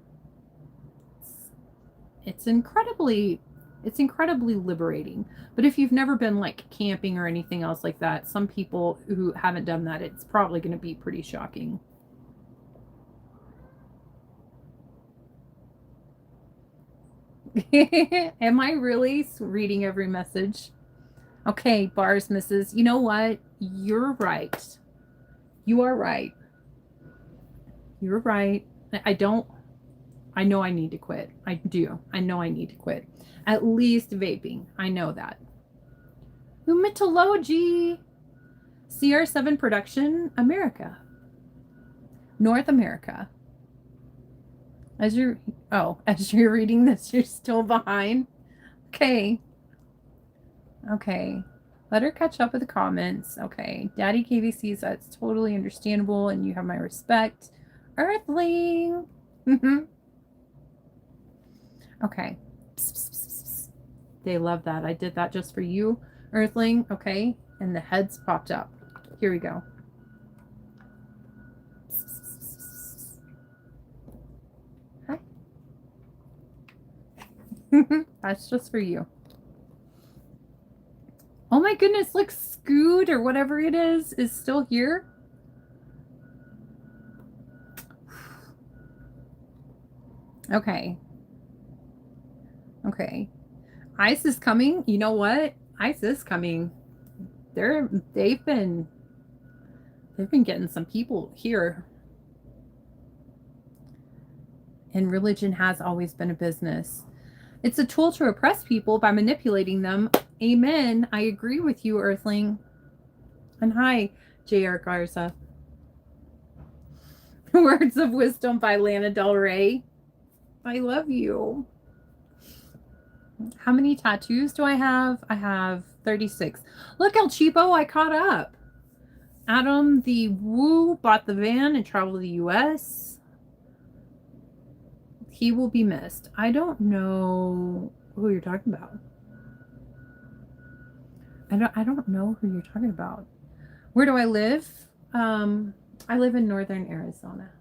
It's incredibly liberating. But if you've never been like camping or anything else like that, some people who haven't done that, it's probably going to be pretty shocking. Am I really reading every message? Okay, bars, misses. You know what? You're right. You are right. You're right. I know I need to quit. I do. I know I need to quit. At least vaping. I know that. Mythology. CR7 production, America. North America. As you're reading this, you're still behind. Okay. Let her catch up with the comments. Okay. Daddy KVCs, that's totally understandable, and you have my respect. Earthling. Okay. Psst, psst, psst, psst. They love that. I did that just for you, Earthling. Okay. And the heads popped up. Here we go. Hi. That's just for you. Oh my goodness, look, Scoot or whatever it is still here. Okay. Okay. Ice is coming. You know what? Ice is coming. They've been getting some people here. And religion has always been a business. It's a tool to oppress people by manipulating them. Amen. I agree with you, Earthling. And hi, J.R. Garza. Words of Wisdom by Lana Del Rey. I love you. How many tattoos do I have? I have 36. Look, El Cheapo, I caught up. Adam the Woo bought the van and traveled to the U.S. He will be missed. I don't know who you're talking about. I don't know who you're talking about. Where do I live? I live in northern Arizona.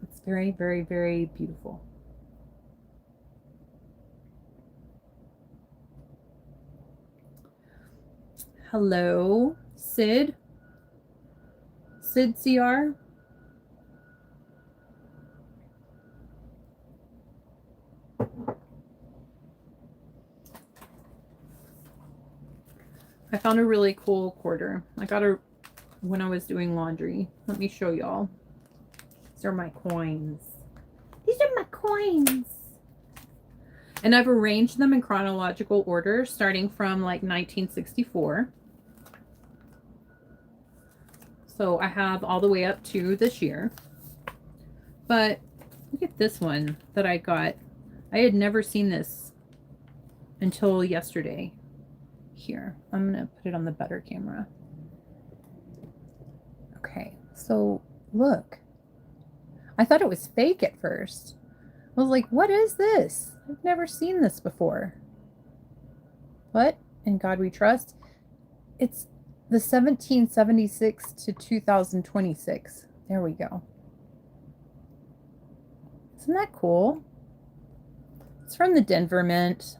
It's very, very, very beautiful. Hello, Sid. Sid CR. I found a really cool quarter. I got her when I was doing laundry. Let me show y'all. These are my coins. And I've arranged them in chronological order, starting from like 1964. So I have all the way up to this year. But look at this one that I got. I had never seen this until yesterday. Here, I'm going to put it on the better camera. Okay, so look. I thought it was fake at first. I was like, what is this? I've never seen this before. But in God we trust. It's the 1776 to 2026. There we go. Isn't that cool? It's from the Denver Mint.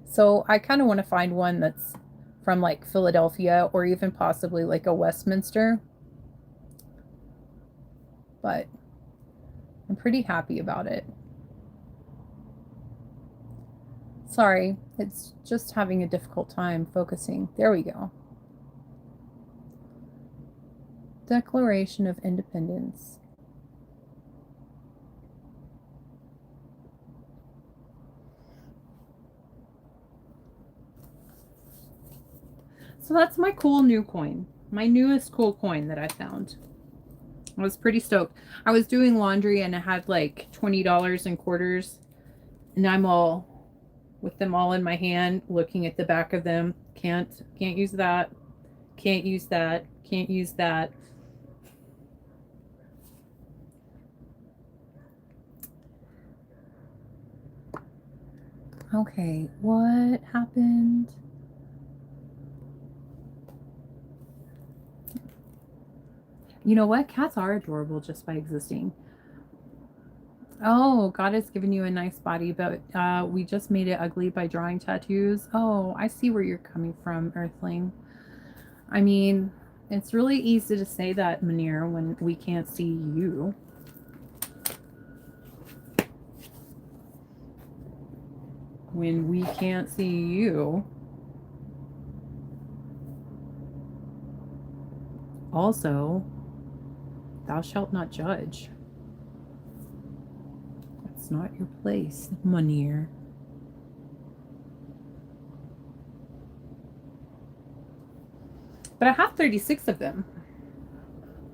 So I kind of want to find one that's from like Philadelphia or even possibly like a Westminster. But I'm pretty happy about it. Sorry, it's just having a difficult time focusing. There we go. Declaration of Independence. So that's my cool new coin. My newest cool coin that I found. I was pretty stoked. I was doing laundry and I had like $20 in quarters, and I'm all with them all in my hand, looking at the back of them. Can't use that. Can't use that. Can't use that. Okay, what happened? You know what? Cats are adorable just by existing. Oh, God has given you a nice body, but we just made it ugly by drawing tattoos. Oh, I see where you're coming from, Earthling. I mean, it's really easy to say that, Munir, when we can't see you. When we can't see you. Also, thou shalt not judge. That's not your place, Munir. But I have 36 of them.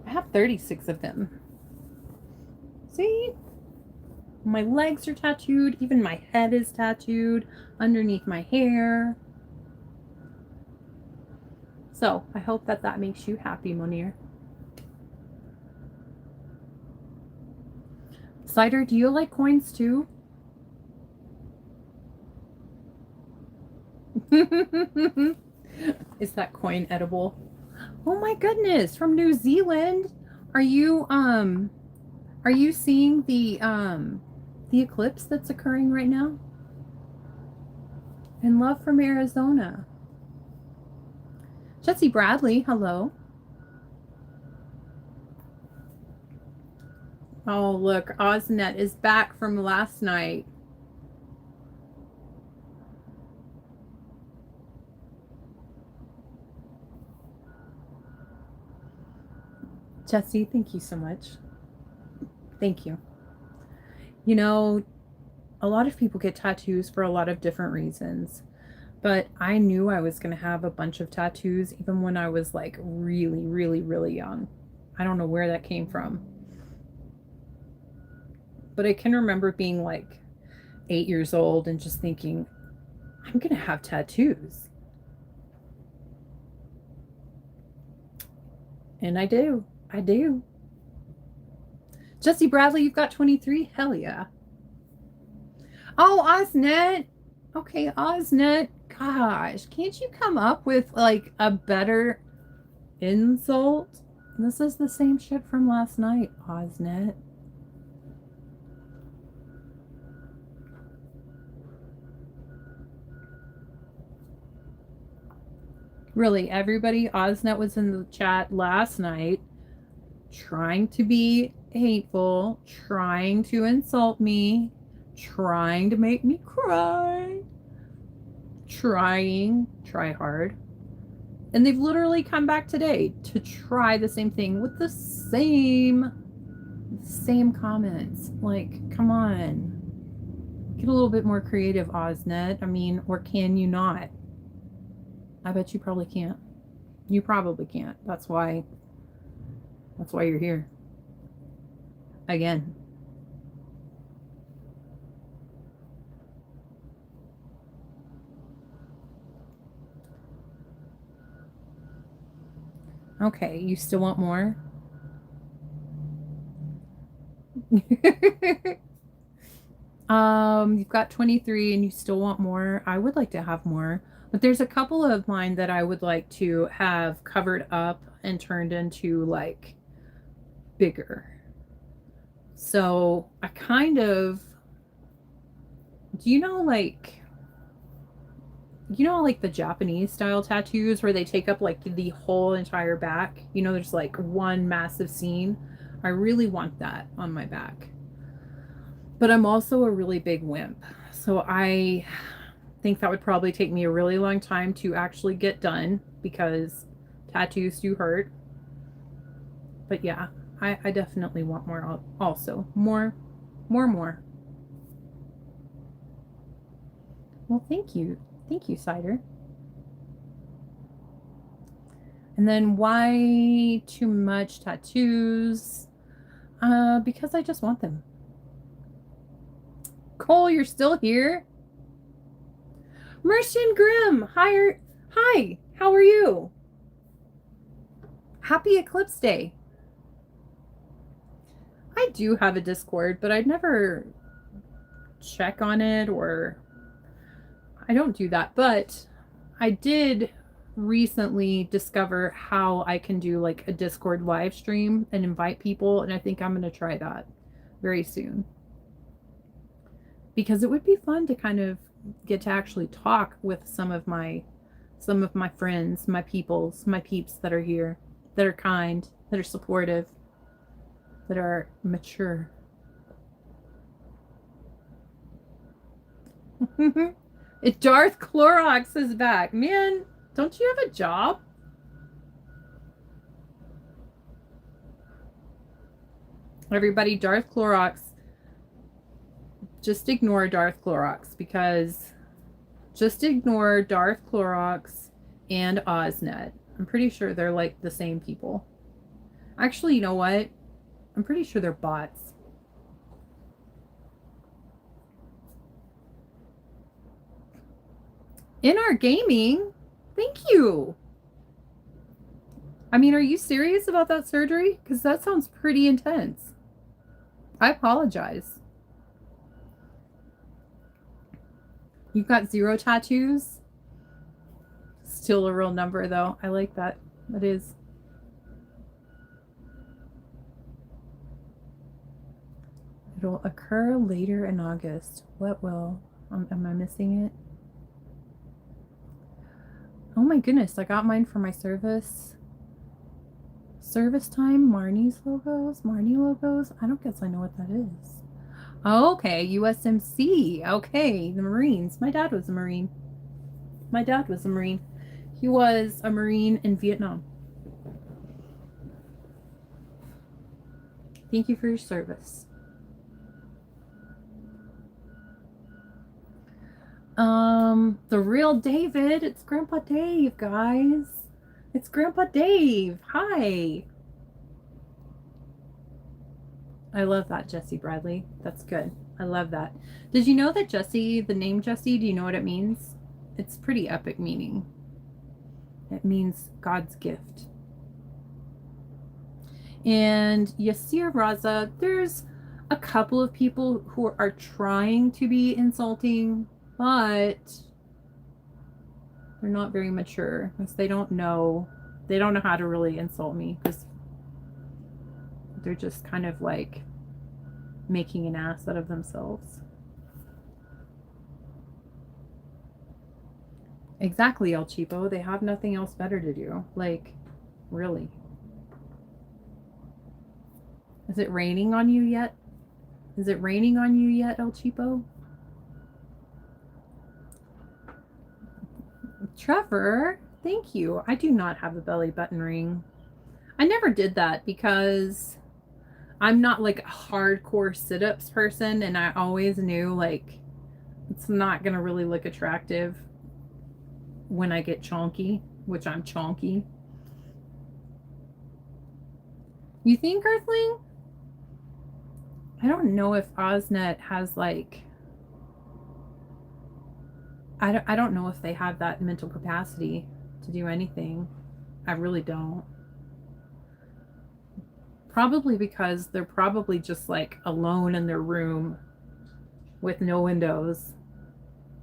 I have 36 of them. See? My legs are tattooed. Even my head is tattooed underneath my hair. So I hope that that makes you happy, Munir. Cider, do you like coins too? Is that coin edible? Oh my goodness, from New Zealand. Are you seeing the eclipse that's occurring right now? And love from Arizona. Jesse Bradley, hello. Oh, look, Oznet is back from last night. Jesse, thank you so much. Thank you. You know, a lot of people get tattoos for a lot of different reasons, but I knew I was going to have a bunch of tattoos even when I was like really, really, really young. I don't know where that came from. But I can remember being like 8 years old and just thinking, I'm going to have tattoos. And I do. I do. Jesse Bradley, you've got 23? Hell yeah. Oh, Oznet. Okay, Oznet. Gosh, can't you come up with like a better insult? This is the same shit from last night, Oznet. Really, everybody, Oznet was in the chat last night trying to be hateful, trying to insult me, trying to make me cry, try hard. And they've literally come back today to try the same thing with the same comments. Like, come on. Get a little bit more creative, Oznet. I mean, or can you not? I bet you probably can't. You probably can't. That's why you're here. Again. Okay, you still want more? You've got 23 and you still want more. I would like to have more, but there's a couple of mine that I would like to have covered up and turned into like bigger. So I kind of, do you know like the Japanese style tattoos where they take up like the whole entire back? You know, there's like one massive scene. I really want that on my back. But I'm also a really big wimp. So I think that would probably take me a really long time to actually get done because tattoos do hurt. But yeah, I definitely want more also. More. Well, thank you. Thank you, Cider. And then why too much tattoos? Because I just want them. Cole, you're still here? Mercian Grimm, hi, how are you? Happy Eclipse Day. I do have a Discord, but I'd never check on it, or I don't do that. But I did recently discover how I can do like a Discord live stream and invite people, and I think I'm going to try that very soon. Because it would be fun to kind of get to actually talk with some of my friends, my peeps that are here, that are kind, that are supportive, that are mature. Darth Clorox is back. Man, don't you have a job? Everybody, Darth Clorox. Just ignore Darth Clorox, because just ignore Darth Clorox and Oznet. I'm pretty sure they're like the same people. Actually, you know what? I'm pretty sure they're bots. In our gaming, thank you. I mean, are you serious about that surgery? Because that sounds pretty intense. I apologize. You've got 0 tattoos? Still a real number, though. I like that. It is. It'll occur later in August. What will? Am I missing it? Oh my goodness, I got mine for my service. Service time, Marnie logos. I don't guess I know what that is. Oh, okay, USMC. Okay, the Marines. My dad was a Marine. He was a Marine in Vietnam. Thank you for your service. The real David. It's Grandpa Dave, guys. It's Grandpa Dave. Hi. I love that, Jesse Bradley. That's good. I love that. Did you know that Jesse, the name Jesse, do you know what it means? It's pretty epic meaning. It means God's gift. And Yasir Raza, there's a couple of people who are trying to be insulting, but they're not very mature, because they don't know how to really insult me, because they're just kind of like making an ass out of themselves. Exactly, El Cheapo. They have nothing else better to do. Like, really. Is it raining on you yet? El Cheapo? Trevor, thank you. I do not have a belly button ring. I never did that because I'm not like a hardcore sit-ups person, and I always knew like it's not gonna really look attractive when I get chonky, which I'm chonky. You think, Earthling? I don't know if Oznet has like, I don't know if they have that mental capacity to do anything. I really don't. Probably because they're probably just like alone in their room with no windows,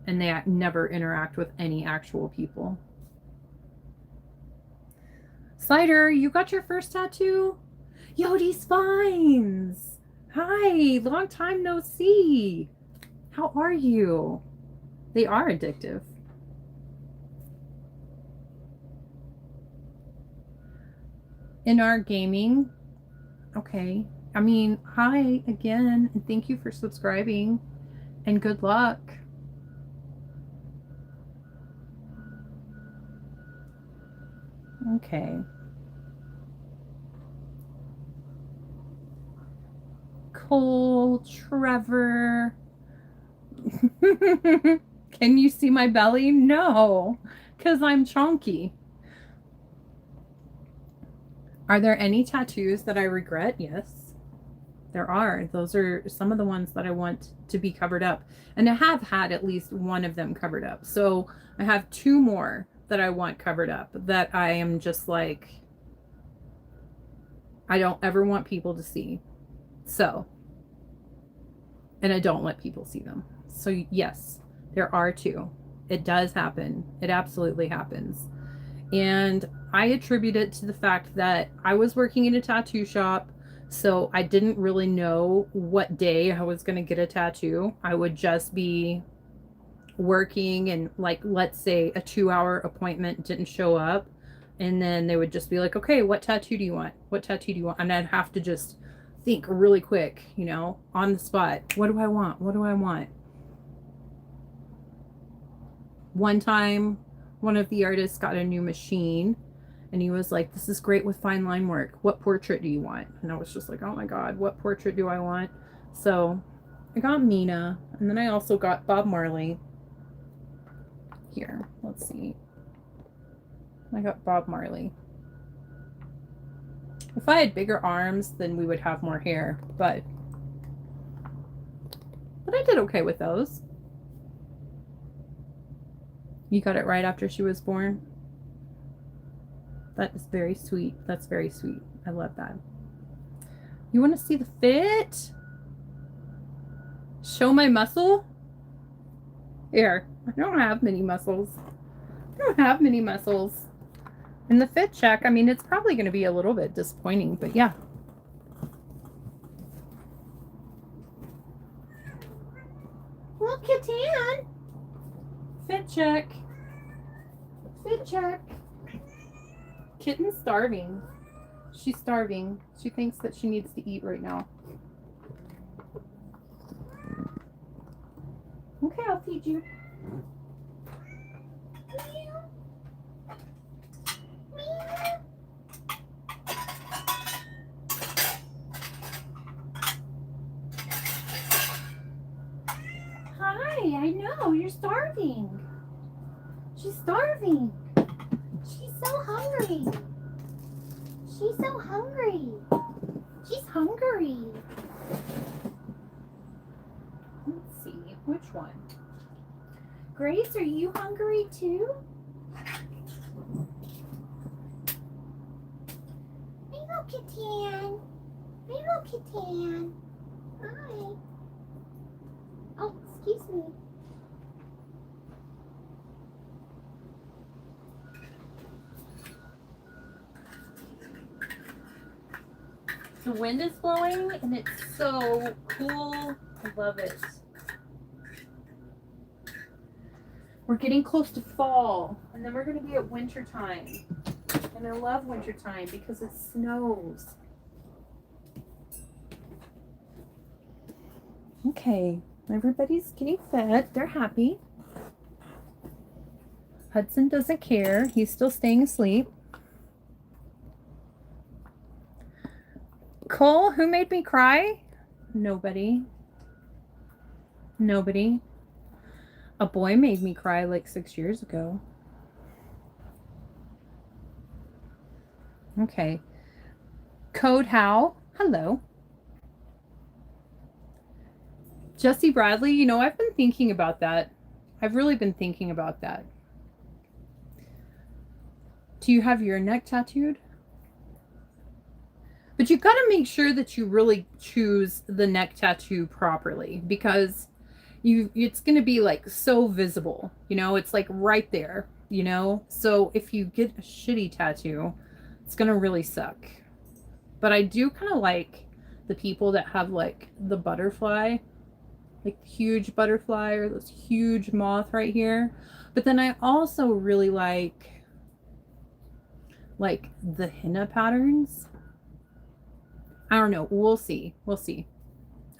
and they never interact with any actual people. Cider, you got your first tattoo? Yodi Spines! Hi, long time no see. How are you? They are addictive. In our gaming, okay. I mean, hi again, and thank you for subscribing, and good luck. Okay. Cole, Trevor. Can you see my belly? No, because I'm chonky. Are there any tattoos that I regret? Yes. There are. Those are some of the ones that I want to be covered up. And I have had at least one of them covered up. So I have two more that I want covered up that I am just like, I don't ever want people to see. So, and I don't let people see them. So, yes, there are two. It does happen. It absolutely happens. And I attribute it to the fact that I was working in a tattoo shop. So I didn't really know what day I was going to get a tattoo. I would just be working, and like, let's say a 2-hour appointment didn't show up. And then they would just be like, okay, what tattoo do you want? What tattoo do you want? And I'd have to just think really quick, you know, on the spot. What do I want? What do I want? One time, one of the artists got a new machine and he was like, this is great with fine line work. What portrait do you want? And I was just like, oh my God, what portrait do I want? So I got Mina, and then I also got Bob Marley. Here, let's see. I got Bob Marley. If I had bigger arms, then we would have more hair, but I did okay with those. You got it right after she was born? That is very sweet. That's very sweet. I love that. You want to see the fit? Show my muscle? Here, I don't have many muscles. I don't have many muscles. In the fit check, I mean, it's probably going to be a little bit disappointing, but yeah. Look, Catan. Fit check. Fit check. Kitten's starving. She's starving. She thinks that she needs to eat right now. Okay, I'll feed you. Hi, I know, you're starving. She's starving. She's so hungry. She's so hungry. She's hungry. Let's see, which one? Grace, are you hungry too? Hello, Catan. Hello, Catan. Hi. Oh, excuse me. The wind is blowing and it's so cool. I love it. We're getting close to fall, and then we're going to be at winter time. And I love winter time because it snows. Okay, everybody's getting fed. They're happy. Hudson doesn't care. He's still staying asleep. Cole, who made me cry? Nobody. Nobody. A boy made me cry like 6 years ago. Okay. Code How. Hello. Jesse Bradley, you know, I've been thinking about that. I've really been thinking about that. Do you have your neck tattooed? But you got to make sure that you really choose the neck tattoo properly, because it's going to be like so visible, you know, it's like right there, you know. So if you get a shitty tattoo, it's going to really suck. But I do kind of like the people that have like the butterfly, like huge butterfly, or this huge moth right here. But then I also really like the henna patterns. I don't know. We'll see. We'll see.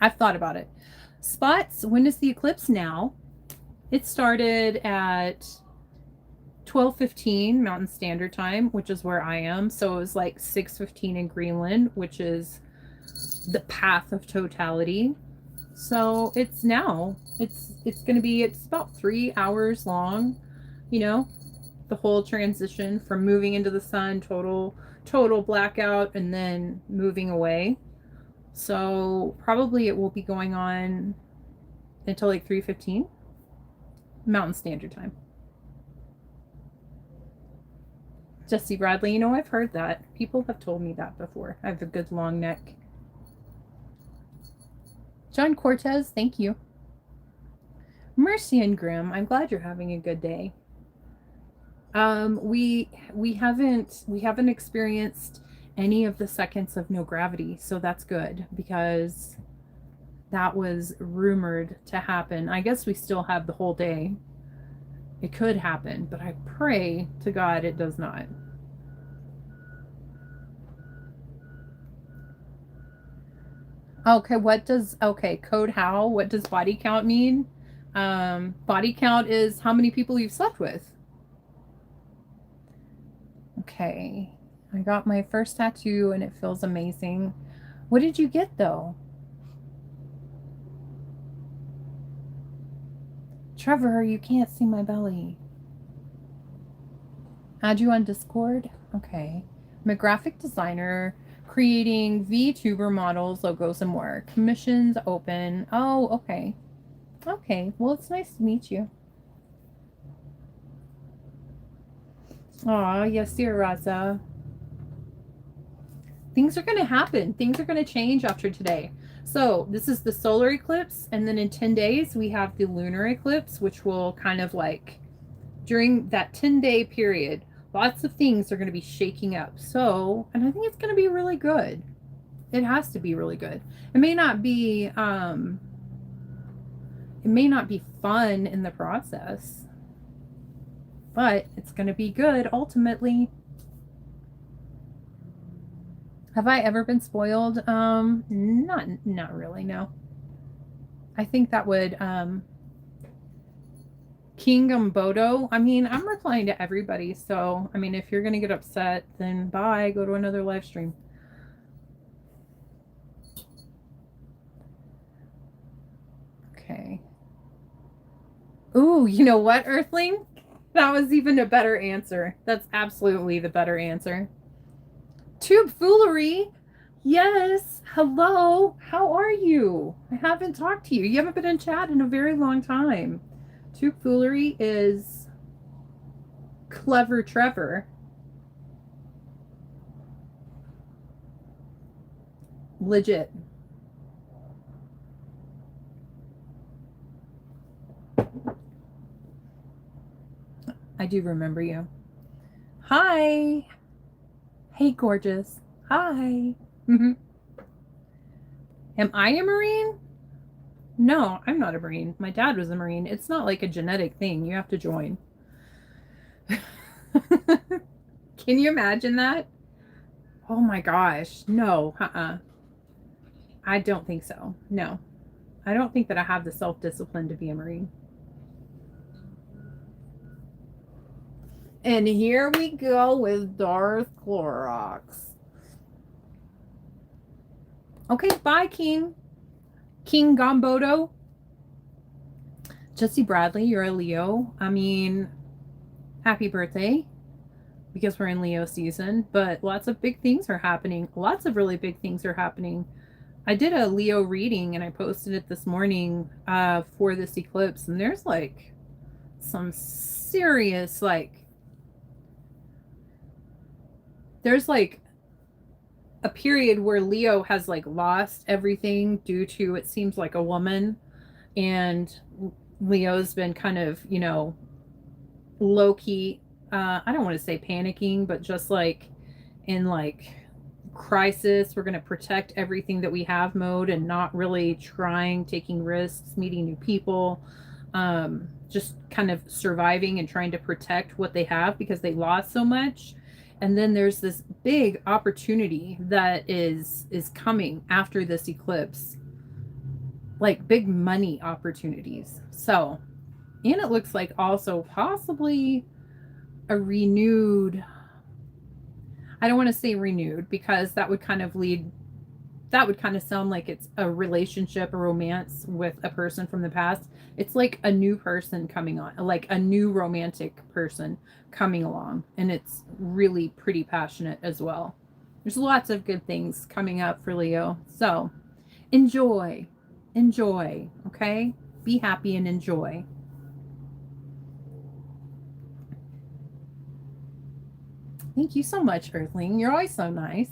I've thought about it. Spots, when is the eclipse now? It started at 12:15 Mountain Standard Time, which is where I am. So it was like 6:15 in Greenland, which is the path of totality. So it's now. It's going to be, it's about 3 hours long, you know, the whole transition from moving into the sun, total blackout, and then moving away. So probably it will be going on until like 3:15 Mountain Standard Time. Jesse Bradley, I've heard that. People have told me that before. I have a good long neck. John Cortez, thank you. Mercy and Grim, I'm glad you're having a good day. We haven't experienced any of the seconds of no gravity, so that's good because that was rumored to happen. I guess we still have the whole day. It could happen, but I pray to God it does not. Okay, code how? What does body count mean? Body count is how many people you've slept with. Okay. I got my first tattoo and it feels amazing. What did you get though? Trevor, you can't see my belly. Add you on Discord? Okay. I'm a graphic designer creating VTuber models, logos, and more. Commissions open. Oh, okay. Okay. Well, it's nice to meet you. Aw, yes, dear Raza. Things are going to happen. Things are going to change after today. So this is the solar eclipse, and then in 10 days we have the lunar eclipse, which will kind of like during that 10-day period, lots of things are going to be shaking up. So, and I think it's going to be really good. It has to be really good. It may not be fun in the process, but it's going to be good ultimately. Have I ever been spoiled? Not really, no. I think that would King Gumbodo. I mean, I'm replying to everybody, so I mean, if you're gonna get upset, then bye. Go to another live stream. Okay. Ooh, you know what, Earthling? That was even a better answer. That's absolutely the better answer. Tube Foolery. Yes. Hello. How are you? I haven't talked to you. You haven't been in chat in a very long time. Tube Foolery is Clever Trevor. Legit. I do remember you. Hi. Hey, gorgeous. Hi. Mm-hmm. Am I a Marine? No, I'm not a Marine. My dad was a Marine. It's not like a genetic thing. You have to join. Can you imagine that? Oh my gosh. No. I don't think so. No. I don't think that I have the self-discipline to be a Marine. And here we go with Darth Clorox. Okay, bye, King. King Gombodo. Jesse Bradley, you're a Leo. I mean, happy birthday. Because we're in Leo season, but lots of big things are happening. Lots of really big things are happening. I did a Leo reading and I posted it this morning for this eclipse, and there's like some serious there's like a period where Leo has like lost everything due to, it seems like, a woman, and Leo's been kind of, low key, I don't want to say panicking, but just like in like crisis, we're going to protect everything that we have mode and not really taking risks, meeting new people, just kind of surviving and trying to protect what they have because they lost so much. And then there's this big opportunity that is coming after this eclipse, like big money opportunities. So, and it looks like also possibly a renewed, I don't want to say renewed because that would kind of sound like it's a relationship, a romance with a person from the past. It's like a new person coming on, like a new romantic person coming along, and it's really pretty passionate as well. There's lots of good things coming up for Leo. So Enjoy. Enjoy. Okay? Be happy and enjoy. Thank you so much, Earthling. You're always so nice.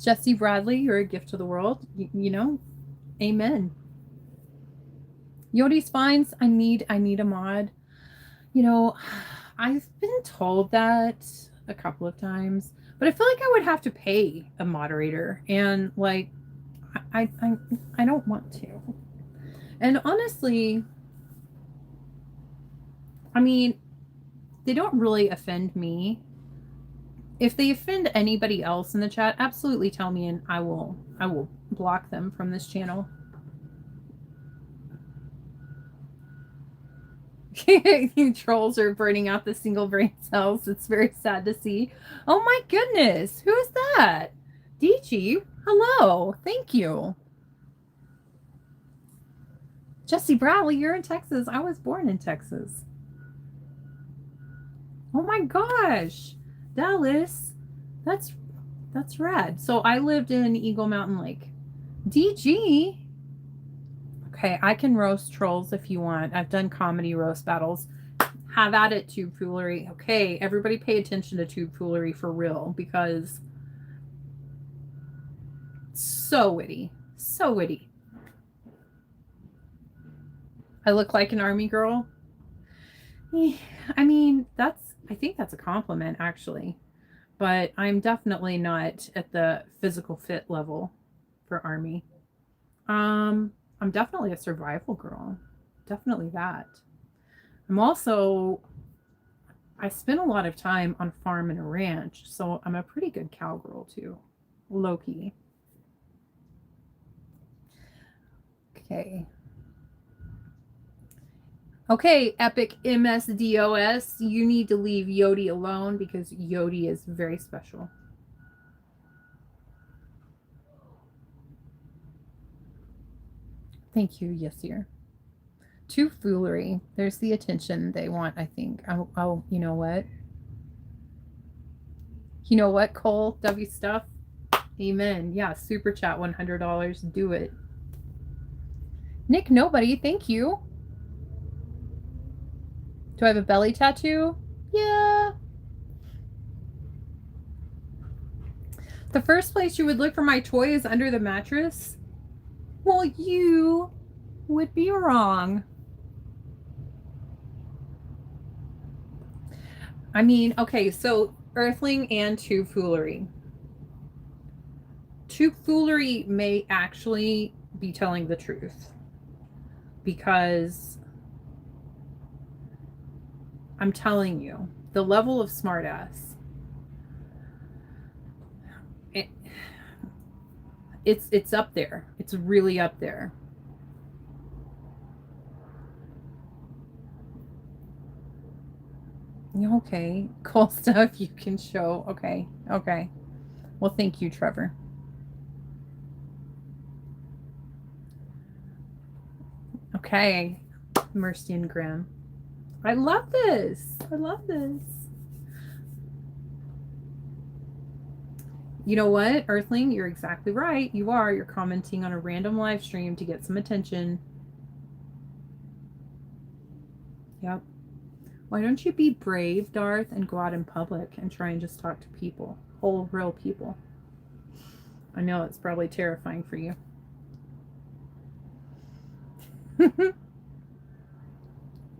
Jesse Bradley, you're a gift to the world. You know, amen. Yodi's Finds, I need a mod. You know, I've been told that a couple of times, but I feel like I would have to pay a moderator, and like, I don't want to. And honestly, I mean, they don't really offend me. If they offend anybody else in the chat, absolutely tell me, and I will block them from this channel. You trolls are burning out the single brain cells. It's very sad to see. Oh my goodness, who is that? DG, hello, thank you. Jesse Bradley, you're in Texas. I was born in Texas. Oh my gosh, Dallas, that's rad. So I lived in Eagle Mountain Lake. DG. Okay, I can roast trolls if you want. I've done comedy roast battles. Have at it, Tube Foolery. Okay, everybody pay attention to Tube Foolery for real, because so witty. So witty. I look like an army girl. I mean, I think that's a compliment, actually. But I'm definitely not at the physical fit level for army. I'm definitely a survival girl. Definitely that. I spent a lot of time on a farm and a ranch, so I'm a pretty good cowgirl too. Low-key. Okay. Okay, Epic MSDOS, you need to leave Yodi alone because Yodi is very special. Thank you, Yasir. Too foolery. There's the attention they want, I think. Oh, you know what? You know what, Cole? W stuff? Amen. Yeah, super chat $100. Do it. Nick Nobody, thank you. Do I have a belly tattoo? Yeah. The first place you would look for my toy is under the mattress? Well, you would be wrong. I mean, okay, so Earthling and Tube Foolery. Tube Foolery may actually be telling the truth, because I'm telling you, the level of smartass, it's up there. It's really up there. Okay, cool stuff you can show. Okay. Well, thank you, Trevor. Okay, Mercy and Graham. I love this. You know what, Earthling? You're exactly right. You're commenting on a random live stream to get some attention. Yep. Why don't you be brave, Darth, and go out in public and try and just talk to people, whole, real people? I know it's probably terrifying for you.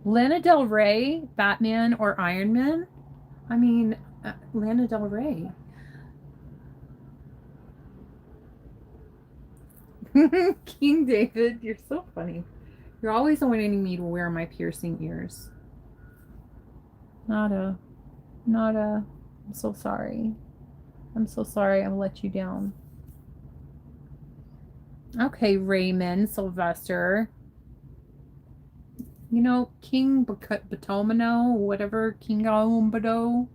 Lana Del Rey, Batman, or Iron Man? I mean, Lana Del Rey. King David, you're so funny. You're always wanting me to wear my piercing ears. Nada. I'm so sorry. I'll let you down. Okay, Raymond Sylvester. You know, King Batomino, whatever, King Alumbado.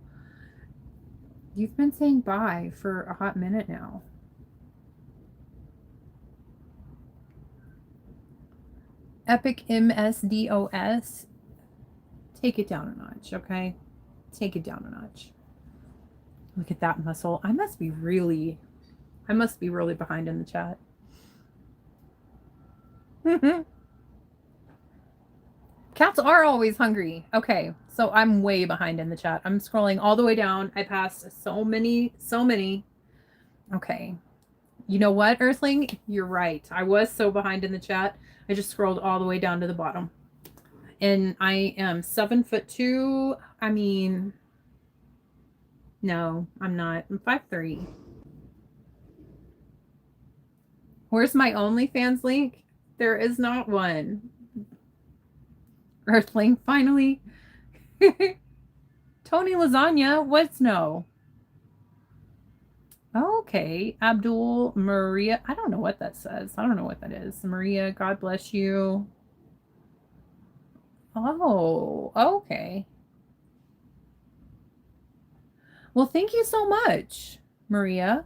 You've been saying bye for a hot minute now. Epic MSDOS. Take it down a notch, okay? Take it down a notch. Look at that muscle. I must be really I must be really behind in the chat. Cats are always hungry. Okay, so I'm way behind in the chat. I'm scrolling all the way down. I passed so many. Okay. You know what, Earthling? You're right. I was so behind in the chat. I just scrolled all the way down to the bottom. And I am 7'2". I mean, no, I'm not. I'm 5'3". Where's my OnlyFans link? There is not one. Earthling, finally. Tony Lasagna, what's no? Okay, Abdul, Maria. I don't know what that says. I don't know what that is. Maria, God bless you. Oh, okay. Well, thank you so much, Maria.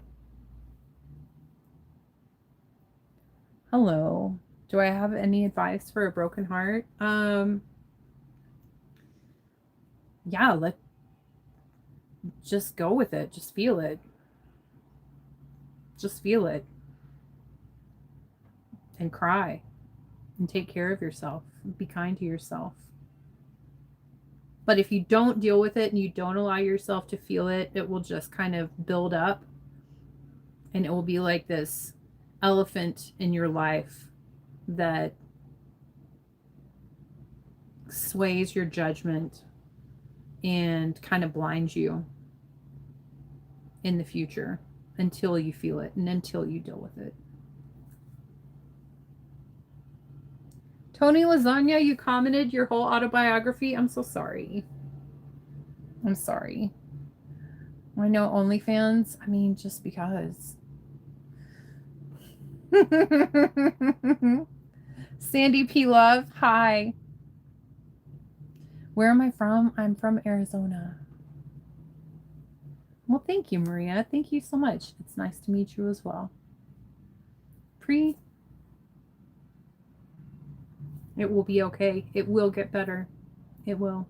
Hello. Do I have any advice for a broken heart? Yeah, just go with it. Just feel it. Just feel it. And cry. And take care of yourself. Be kind to yourself. But if you don't deal with it and you don't allow yourself to feel it, it will just kind of build up. And it will be like this elephant in your life that sways your judgment and kind of blinds you in the future until you feel it and until you deal with it. Tony Lasagna, you commented your whole autobiography. I'm so sorry. I'm sorry. I know OnlyFans. I mean, just because. Sandy P. Love, hi. Where am I from? I'm from Arizona. Well, thank you, Maria. Thank you so much. It's nice to meet you as well. It will be okay. It will get better. It will.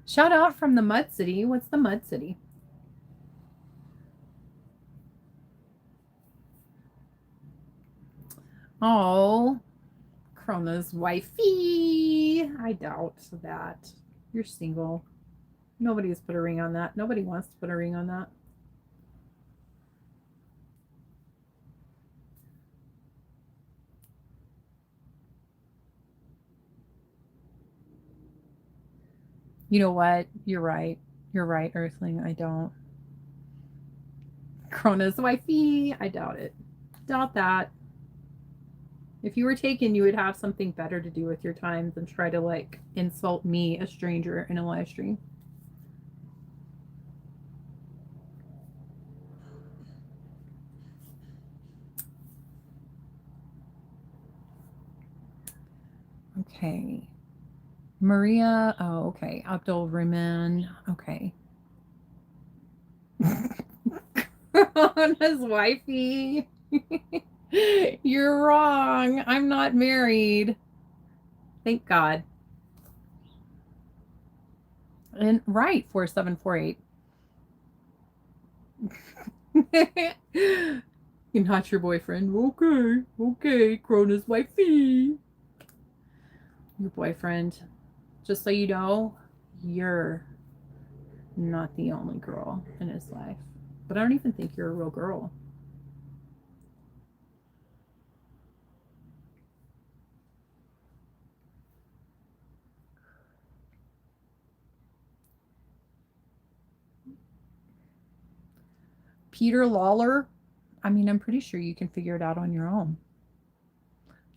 Shout out from the Mud City. What's the Mud City? Oh, Krona's wifey. I doubt that. You're single. Nobody's put a ring on that. Nobody wants to put a ring on that. You know what? You're right. You're right, Earthling. I don't. Krona's wifey. I doubt it. Doubt that. If you were taken, you would have something better to do with your time than try to like insult me, a stranger, in a live stream. Okay. Maria. Oh, okay. Abdul Rahman. Okay. His wifey. You're wrong. I'm not married. Thank God. And right, 4748. You're not your boyfriend. Okay. Okay. Krona's wifey. Your boyfriend. Just so you know, you're not the only girl in his life. But I don't even think you're a real girl. Peter Lawler, I mean, I'm pretty sure you can figure it out on your own.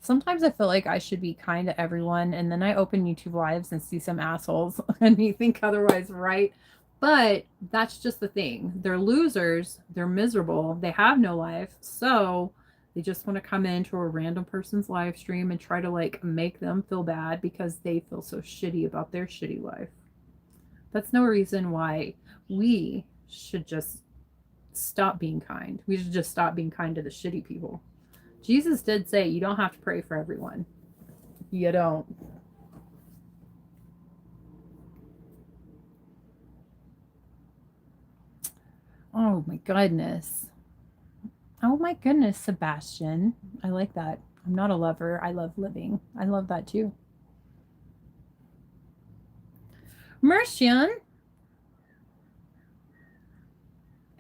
Sometimes I feel like I should be kind to everyone, and then I open YouTube lives and see some assholes and you think otherwise, right? But that's just the thing. They're losers, they're miserable, they have no life, so they just want to come into a random person's live stream and try to like make them feel bad because they feel so shitty about their shitty life. That's no reason why we should just stop being kind. We should just stop being kind to the shitty people. Jesus did say you don't have to pray for everyone. You don't. Oh my goodness. Oh my goodness, Sebastian. I like that. I'm not a lover. I love living. I love that too. Mercian.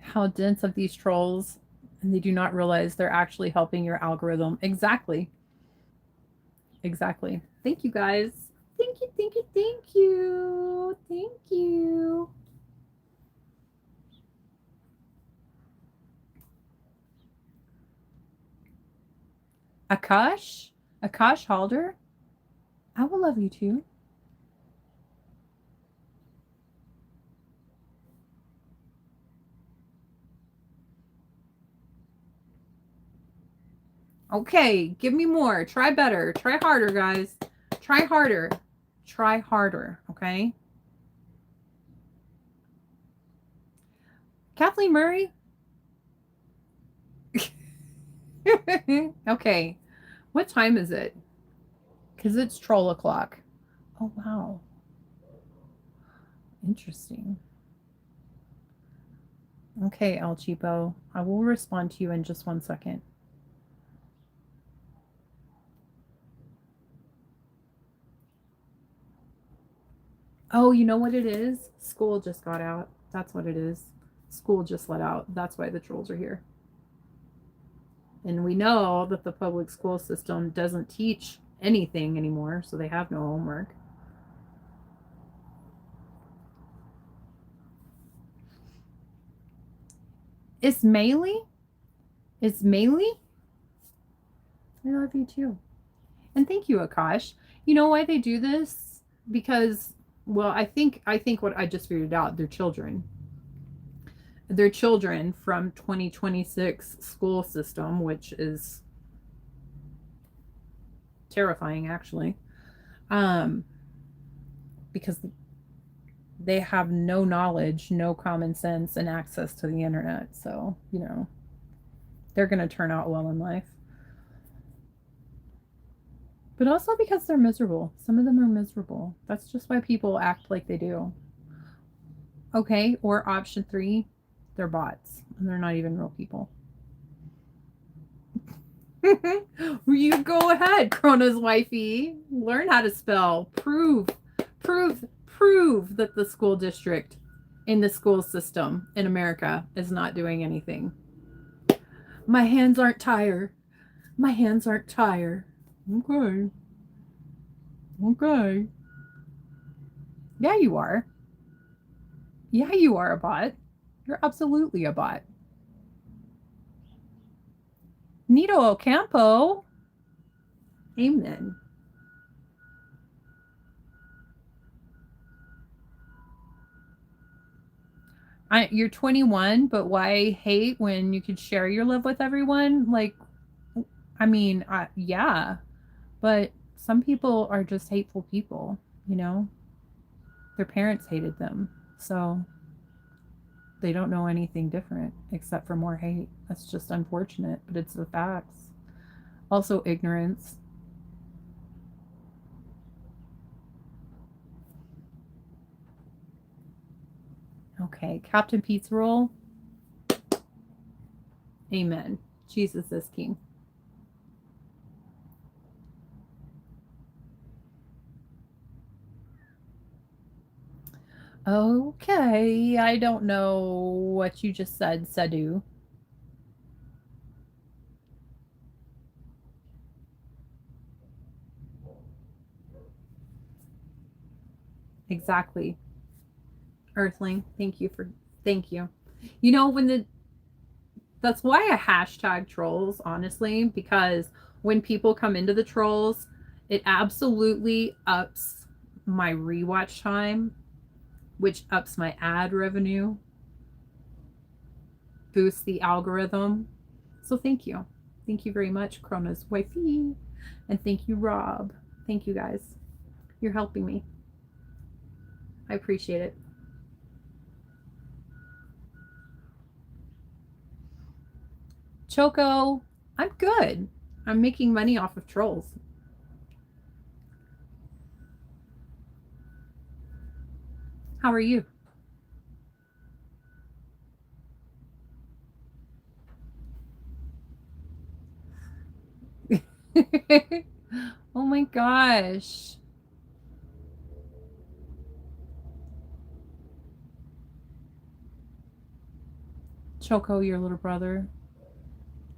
How dense of these trolls, and they do not realize they're actually helping your algorithm. Exactly. Exactly. Thank you guys. Thank you, thank you, thank you. Thank you. Akash? Akash Halder? I will love you too. Okay, give me more. Try better. Try harder, guys. Try harder. Try harder, okay? Kathleen Murray? Okay. What time is it? Because it's troll o'clock. Oh, wow. Interesting. Okay, El Cheapo. I will respond to you in just 1 second. Oh, you know what it is? School just got out. That's what it is. School just let out. That's why the trolls are here. And we know that the public school system doesn't teach anything anymore, so they have no homework. Ismaili? Ismaili? I love you too. And thank you, Akash. You know why they do this? Because, well, I think what I just figured out, they're children. They're children from 2026 school system, which is terrifying actually. Because they have no knowledge, no common sense, and access to the internet. So, they're going to turn out well in life. But also because they're miserable. Some of them are miserable. That's just why people act like they do. Okay, or option 3, they're bots and they're not even real people. You go ahead, Krona's wifey. Learn how to spell. Prove that the school district in the school system in America is not doing anything. My hands aren't tired. My hands aren't tired. Okay. Okay. Yeah, you are. Yeah, you are a bot. You're absolutely a bot. Nito Ocampo. Amen. You're 21, but why hate when you could share your love with everyone? Like, I mean, yeah, but some people are just hateful people, you know? Their parents hated them, so they don't know anything different except for more hate. That's just unfortunate, but it's the facts. Also, ignorance. Okay, Captain Pizza Roll. Amen. Jesus is King. Okay, I don't know what you just said, Sadu. Exactly. Earthling, thank you. You know, that's why I hashtag trolls, honestly, because when people come into the trolls, it absolutely ups my rewatch time, which ups my ad revenue, boosts the algorithm. So thank you. Thank you very much, Krona's wifey. And thank you, Rob. Thank you guys. You're helping me. I appreciate it. Choco, I'm good. I'm making money off of trolls. How are you? gosh. Choco, your little brother.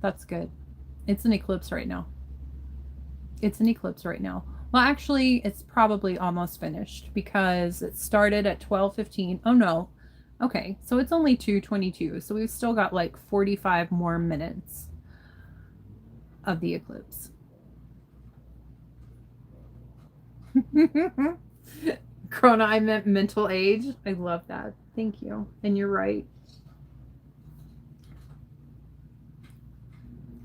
That's good. It's an eclipse right now. It's an eclipse right now. Well, actually, it's probably almost finished because it started at 12:15. Oh no. Okay, so it's only 2:22. So we've still got like 45 more minutes of the eclipse. Corona, I meant mental age. I love that. Thank you. And you're right.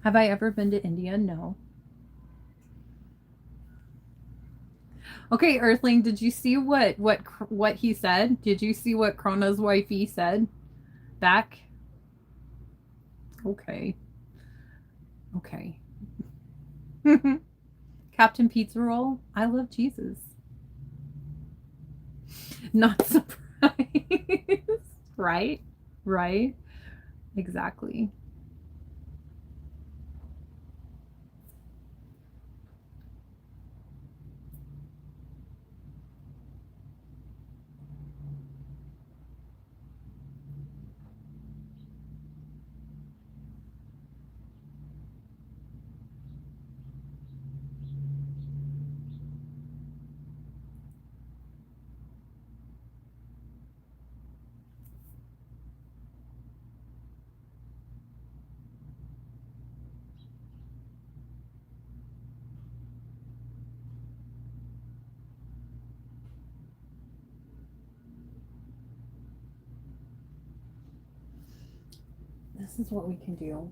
Have I ever been to India? No. Okay, Earthling, did you see what he said? Did you see what Krona's wifey said back? Okay. Okay. Captain Pizza Roll, I love Jesus. Not surprised. Right? Right? Exactly. This is what we can do.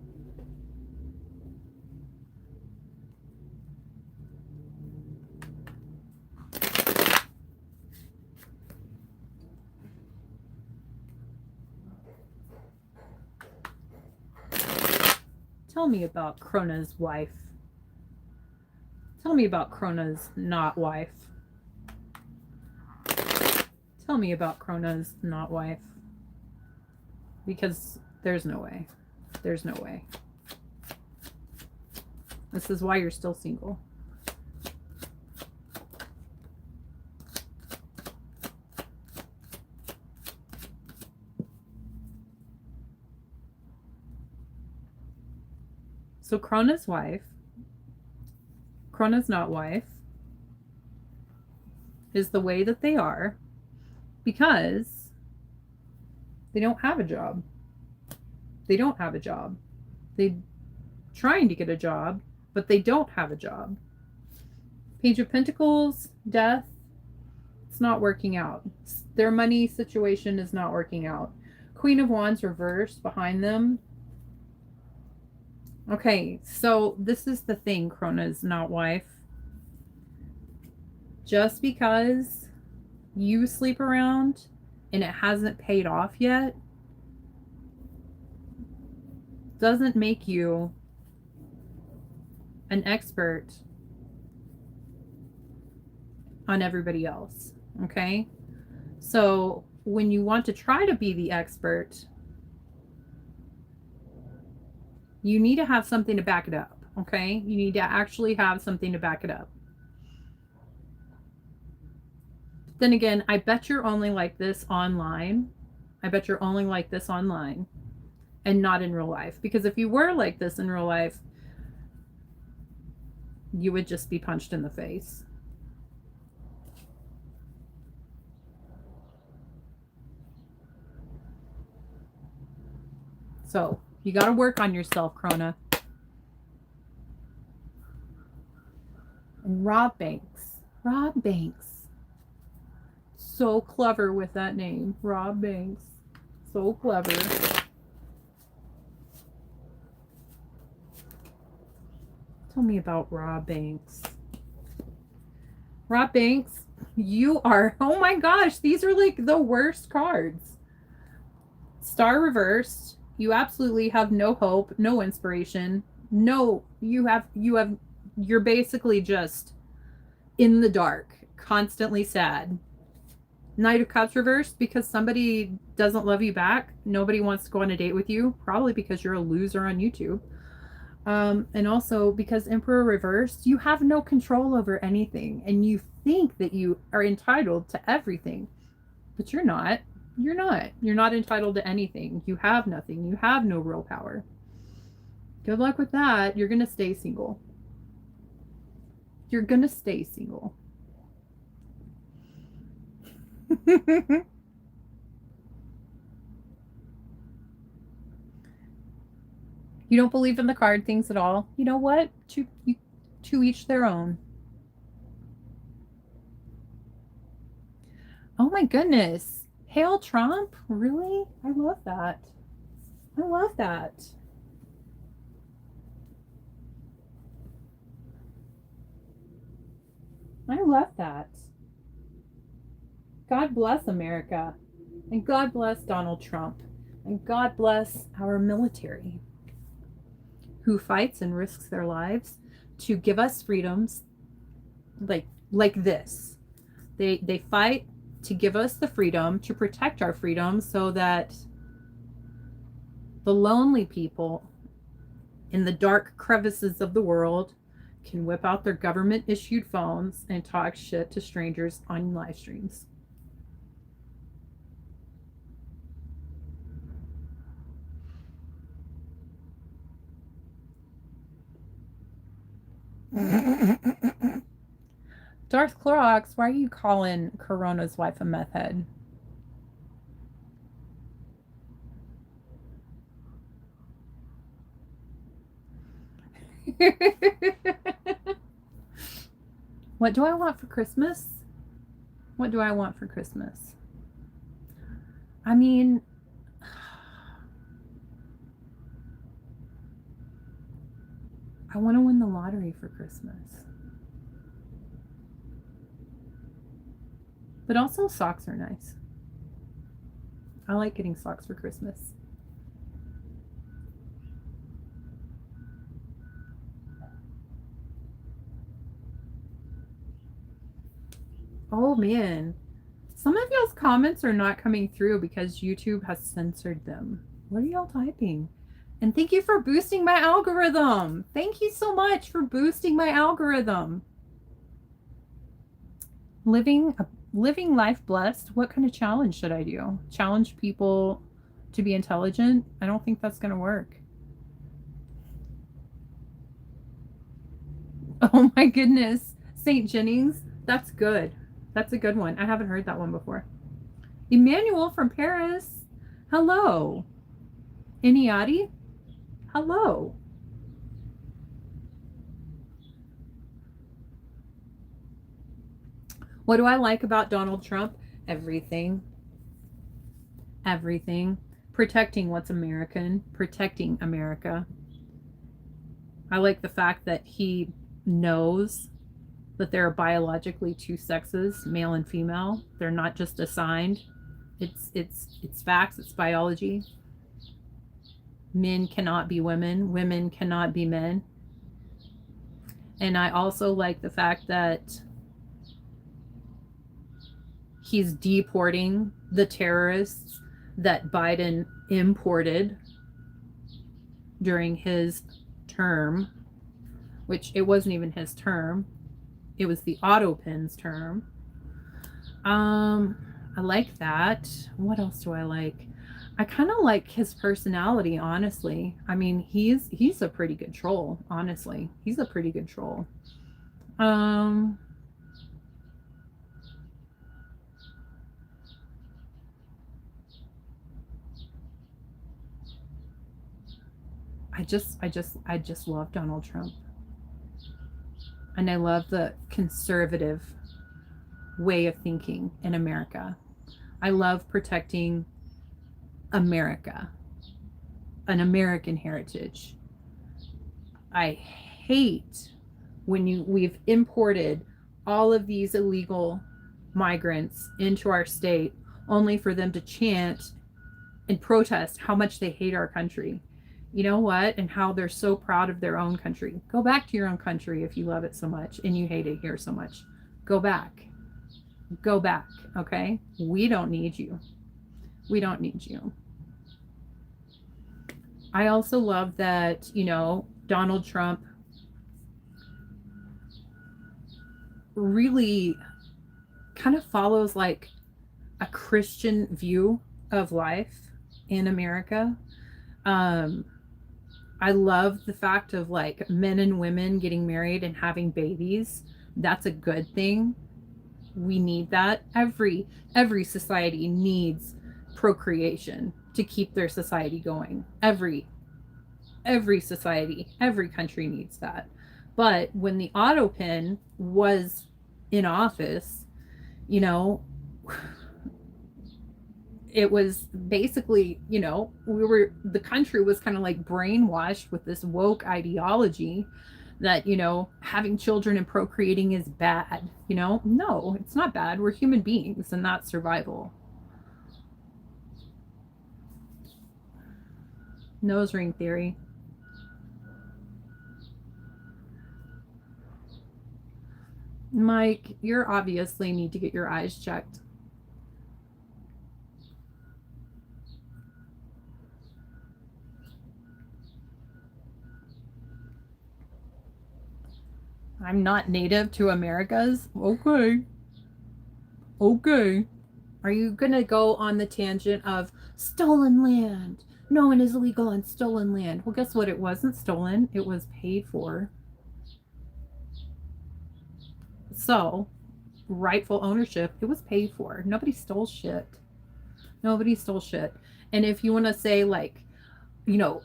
Tell me about Krona's wife. Tell me about Krona's not wife. Tell me about Krona's not wife. Because there's no way. There's no way. This is why you're still single. So Krona's wife, Krona's not wife, is the way that they are because they don't have a job. They don't have a job. They're trying to get a job, but they don't have a job. Page of Pentacles, death, it's not working out. Their money situation is not working out. Queen of Wands reversed behind them. Okay, so this is the thing, Krona's not wife. Just because you sleep around and it hasn't paid off yet doesn't make you an expert on everybody else, okay? So when you want to try to be the expert, you need to have something to back it up, okay? You need to actually have something to back it up. Then again, I bet you're only like this online. I bet you're only like this online and not in real life. Because if you were like this in real life, you would just be punched in the face. So you got to work on yourself, Krona. And Rob Banks. Rob Banks. So clever with that name. Rob Banks. So clever. Tell me about Rob Banks. Rob Banks, you are, oh my gosh, these are like the worst cards. Star reversed. You absolutely have no hope, no inspiration. No, you're basically just in the dark, constantly sad. Knight of Cups reversed because somebody doesn't love you back. Nobody wants to go on a date with you, probably because you're a loser on YouTube. And also because Emperor reversed, you have no control over anything, and you think that you are entitled to everything, but you're not. You're not. You're not entitled to anything. You have nothing. You have no real power. Good luck with that. You're going to stay single. You're going to stay single. You don't believe in the card things at all? You know what? To each their own. Oh my goodness. Hail Trump? Really? I love that. I love that. I love that. God bless America. And God bless Donald Trump. And God bless our military who fights and risks their lives to give us freedoms like this. They fight to give us the freedom, to protect our freedom so that the lonely people in the dark crevices of the world can whip out their government issued phones and talk shit to strangers on live streams. Darth Clorox, why are you calling Corona's wife a meth head? What do I want for Christmas? What do I want for Christmas? I mean, I want to win the lottery for Christmas. But also, socks are nice. I like getting socks for Christmas. Oh man. Some of y'all's comments are not coming through because YouTube has censored them. What are y'all typing? And thank you for boosting my algorithm. Thank you so much for boosting my algorithm. Living life blessed. What kind of challenge should I do? Challenge people to be intelligent? I don't think that's going to work. Oh my goodness. St. Jennings. That's good. That's a good one. I haven't heard that one before. Emmanuel from Paris. Hello. Iniati. Hello. What do I like about Donald Trump? Everything. Everything. Protecting what's American. Protecting America. I like the fact that he knows that there are biologically two sexes, male and female. They're not just assigned. It's facts, it's biology. Men cannot be women, women cannot be men. And I also like the fact that he's deporting the terrorists that Biden imported during his term, which it wasn't even his term. It was the Autopin's term. I like that. What else do I like? I kind of like his personality, honestly. I mean, he's a pretty good troll, honestly. He's a pretty good troll. I just love Donald Trump. And I love the conservative way of thinking in America. I love protecting America, an American heritage. I hate when we've imported all of these illegal migrants into our state only for them to chant and protest how much they hate our country. You know what? And how they're so proud of their own country. Go back to your own country if you love it so much and you hate it here so much. Go back. Go back, okay? We don't need you. We don't need you. I also love that, Donald Trump really kind of follows like a Christian view of life in America. Um, I love the fact of like men and women getting married and having babies. That's a good thing. We need that. Every society needs procreation to keep their society going. Every society, every country needs that. But when the auto pen was in office, you know, it was basically, the country was kind of like brainwashed with this woke ideology that, having children and procreating is bad. No, it's not bad. We're human beings and not survival. Nose ring theory. Mike, you obviously need to get your eyes checked. I'm not native to Americas. Okay. Okay. Are you going to go on the tangent of stolen land? No one is illegal on stolen land. Well, guess what? It wasn't stolen, it was paid for. So, rightful ownership, it was paid for. Nobody stole shit. Nobody stole shit. And if you want to say, like, you know,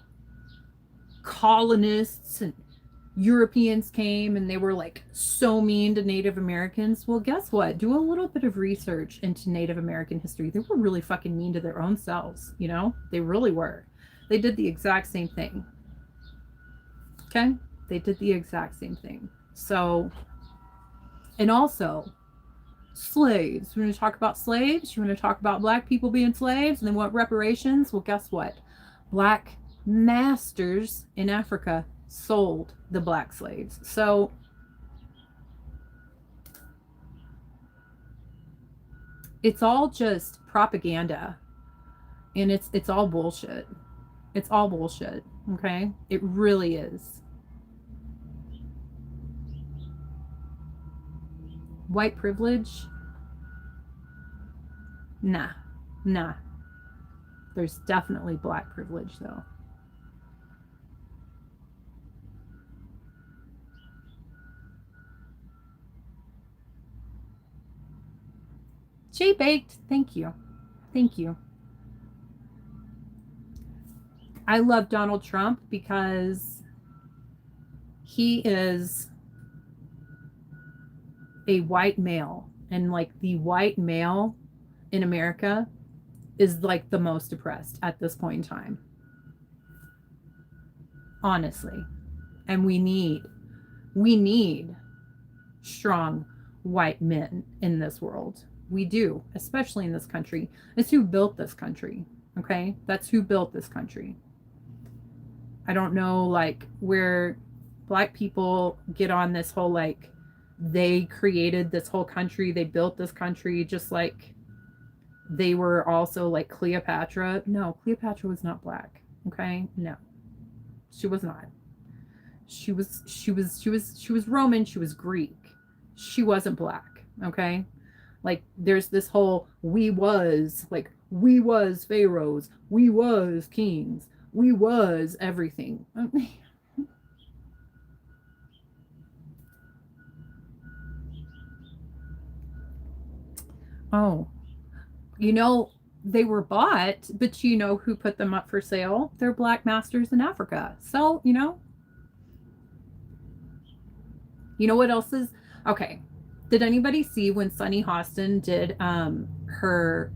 colonists and Europeans came and they were like so mean to Native Americans. Well, guess what? Do a little bit of research into Native American history. They were really fucking mean to their own selves, They really were. They did the exact same thing. Okay? They did the exact same thing. So, and also, slaves. We're going to talk about slaves. You want to talk about black people being slaves and they want reparations? Well, guess what? Black masters in Africa sold the black slaves. So it's all just propaganda and it's all bullshit. It's all bullshit, okay? It really is. White privilege? Nah. There's definitely black privilege though. Jay Baked, thank you. Thank you. I love Donald Trump because he is a white male. And like the white male in America is like the most oppressed at this point in time. Honestly. And we need strong white men in this world. We do, especially in this country. It's who built this country. Okay? That's who built this country. I don't know like where black people get on this whole like they created this whole country, they built this country just like they were also like Cleopatra. No, Cleopatra was not black. Okay? No. She was not. She was Roman, she was Greek. She wasn't black, okay? Like there's this whole we was pharaohs, we was kings, we was everything. Oh, they were bought, but who put them up for sale? They're black masters in Africa. So, what else is okay? Did anybody see when Sunny Hostin did her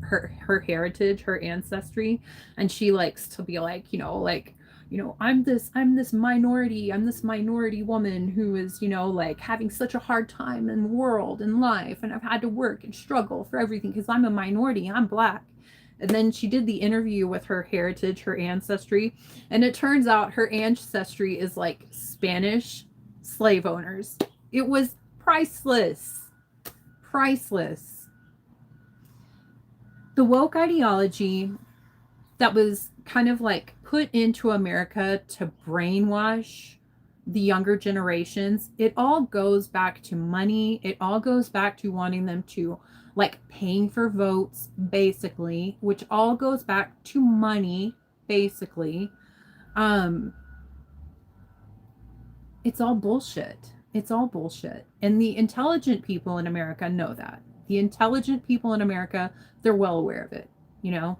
heritage, her ancestry, and she likes to be like, I'm this minority woman who is, like having such a hard time in the world and life, and I've had to work and struggle for everything because I'm a minority, I'm black. And then she did the interview with her heritage, her ancestry, and it turns out her ancestry is like Spanish slave owners. It was priceless. Priceless. The woke ideology that was kind of like put into America to brainwash the younger generations, it all goes back to money. It all goes back to wanting them to like paying for votes, basically, which all goes back to money, basically. Um, it's all bullshit. It's all bullshit. And the intelligent people in America know that. The intelligent people in America, they're well aware of it, you know?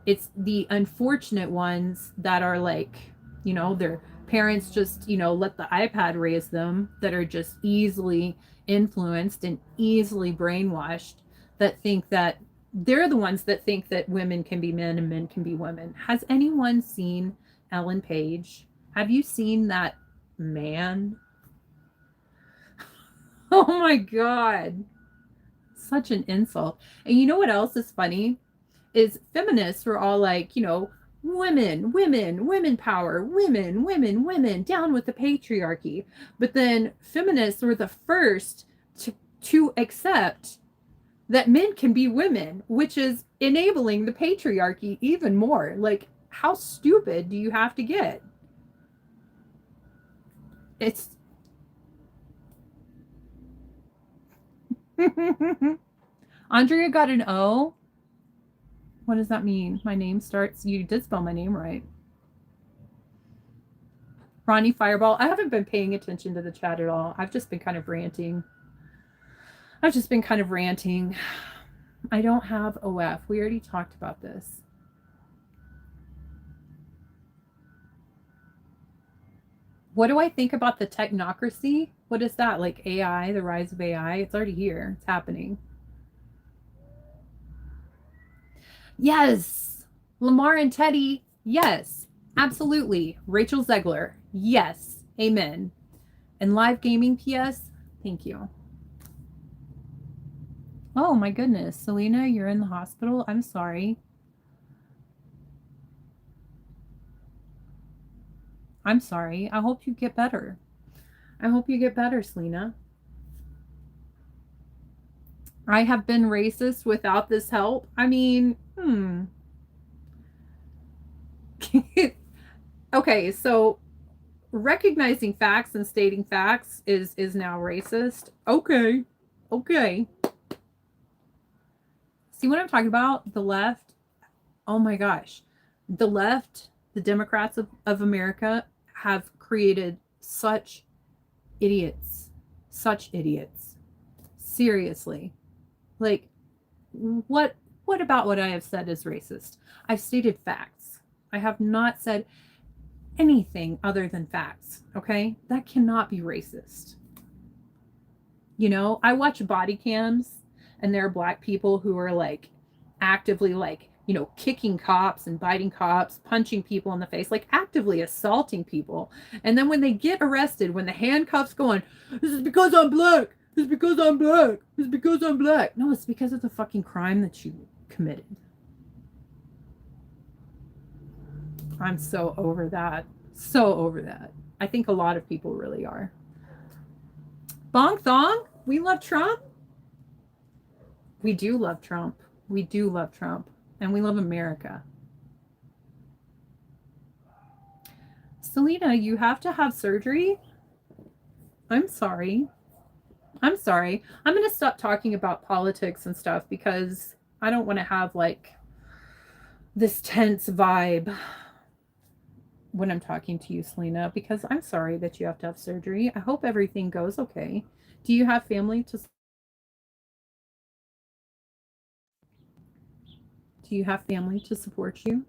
It's the unfortunate ones that are like, their parents just, let the iPad raise them, that are just easily influenced and easily brainwashed, that think that they're the ones that think that women can be men and men can be women. Has anyone seen Ellen Page? Have you seen that man? Oh my God. Such an insult. And you know what else is funny? Is feminists were all like, women, women, women power, women, women, women, down with the patriarchy. But then feminists were the first to accept that men can be women, which is enabling the patriarchy even more. Like, how stupid do you have to get? It's Andrea got an O. What does that mean? My name starts. You did spell my name right. Ronnie Fireball. I haven't been paying attention to the chat at all. I've just been kind of ranting. I don't have OF. We already talked about this. What do I think about the technocracy? What is that? Like AI, the rise of AI? It's already here. It's happening. Yes. Lamar and Teddy. Yes. Absolutely. Rachel Zegler. Yes. Amen. And live gaming PS. Thank you. Oh my goodness. Selena, you're in the hospital. I'm sorry. I'm sorry. I hope you get better. Selena. I have been racist without this help. I mean, Okay, so recognizing facts and stating facts is now racist. Okay. See what I'm talking about? The left. Oh my gosh. The left, the Democrats of America have created such idiots. Such idiots. Seriously. Like, what about what I have said is racist? I've stated facts. I have not said anything other than facts. Okay? That cannot be racist. I watch body cams, and there are black people who are like actively like, kicking cops and biting cops, punching people in the face, like actively assaulting people. And then when they get arrested, when the handcuffs go on, this is because I'm black. It's because I'm black. It's because I'm black. No, it's because of the fucking crime that you committed. I'm so over that. So over that. I think a lot of people really are. Bong Thong? We love Trump? We do love Trump. We do love Trump. And we love America. Selena, you have to have surgery? I'm sorry. I'm going to stop talking about politics and stuff because I don't want to have like this tense vibe when I'm talking to you, Selena, because I'm sorry that you have to have surgery. I hope everything goes okay. Do you have family to support you?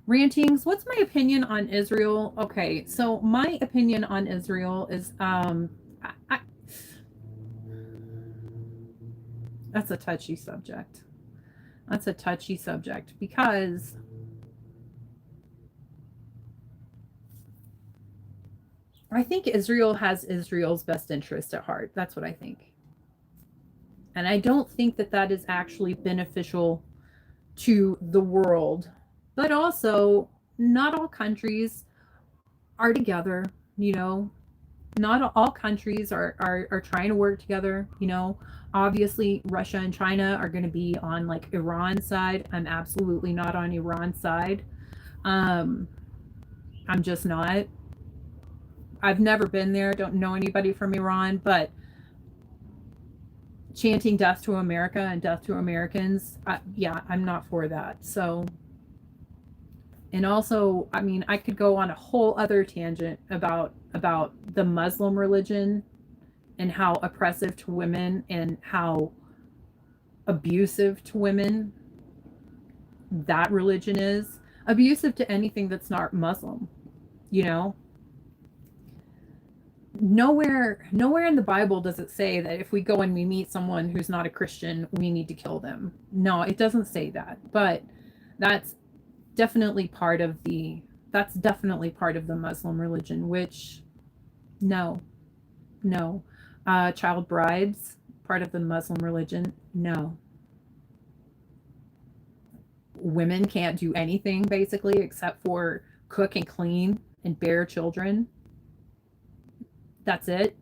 Rantings. What's my opinion on Israel? Okay, so my opinion on Israel is that's a touchy subject. Because I think Israel has Israel's best interest at heart. That's what I think. And I don't think that that is actually beneficial to the world. But also, not all countries are together, not all countries are trying to work together, Obviously, Russia and China are going to be on like Iran's side. I'm absolutely not on Iran's side. I'm just not. I've never been there, don't know anybody from Iran, but chanting death to America and death to Americans, yeah, I'm not for that. So, and also, I mean, I could go on a whole other tangent about the Muslim religion and how oppressive to women and how abusive to women that religion is. Abusive to anything that's not Muslim, you know? Nowhere in the Bible does it say that if we go and we meet someone who's not a Christian, we need to kill them. No, it doesn't say that. But that's definitely part of the Muslim religion, which no, no. Child brides, part of the Muslim religion, no. Women can't do anything basically except for cook and clean and bear children. That's it.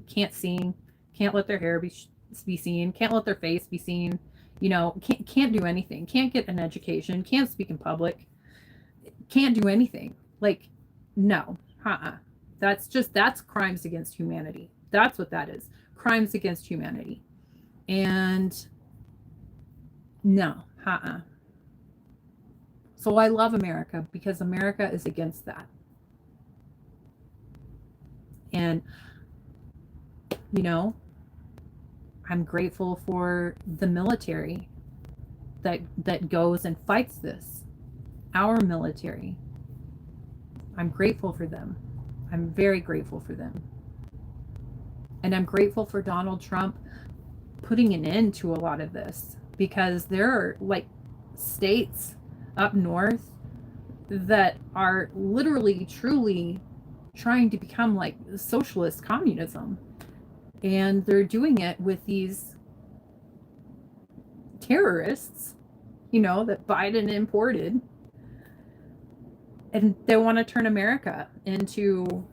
Can't sing, can't let their hair be seen, can't let their face be seen. You know, can't do anything, can't get an education, can't speak in public, can't do anything. Like, no, that's crimes against humanity. That's what that is. Crimes against humanity. And no, So I love America because America is against that. And you know, I'm grateful for the military that goes and fights this. Our military. I'm grateful for them. I'm very grateful for them. And I'm grateful for Donald Trump putting an end to a lot of this because there are like states up north that are literally, truly trying to become like socialist communism. And they're doing it with these terrorists, you know, that Biden imported. And they want to turn America into,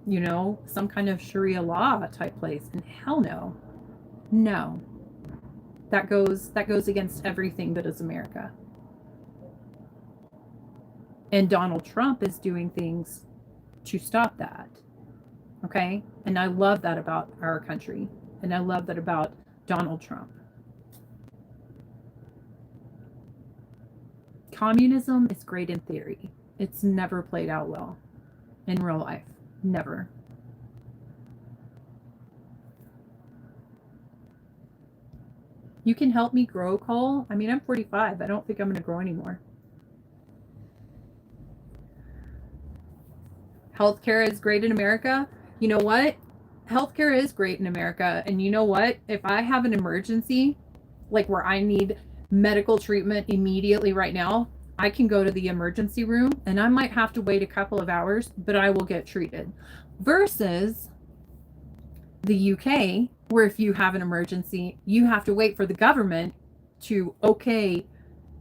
you know, some kind of Sharia law type place. And hell no. No. That goes against everything that is America. And Donald Trump is doing things to stop that. Okay? And I love that about our country. And I love that about Donald Trump. Communism is great in theory. It's never played out well in real life. Never. You can help me grow, Cole. I mean, I'm 45. I don't think I'm going to grow anymore. Healthcare is great in America. You know what? Healthcare is great in America. And you know what? If I have an emergency, like where I need medical treatment immediately right now, I can go to the emergency room and I might have to wait a couple of hours, but I will get treated. Versus the UK, where if you have an emergency, you have to wait for the government to okay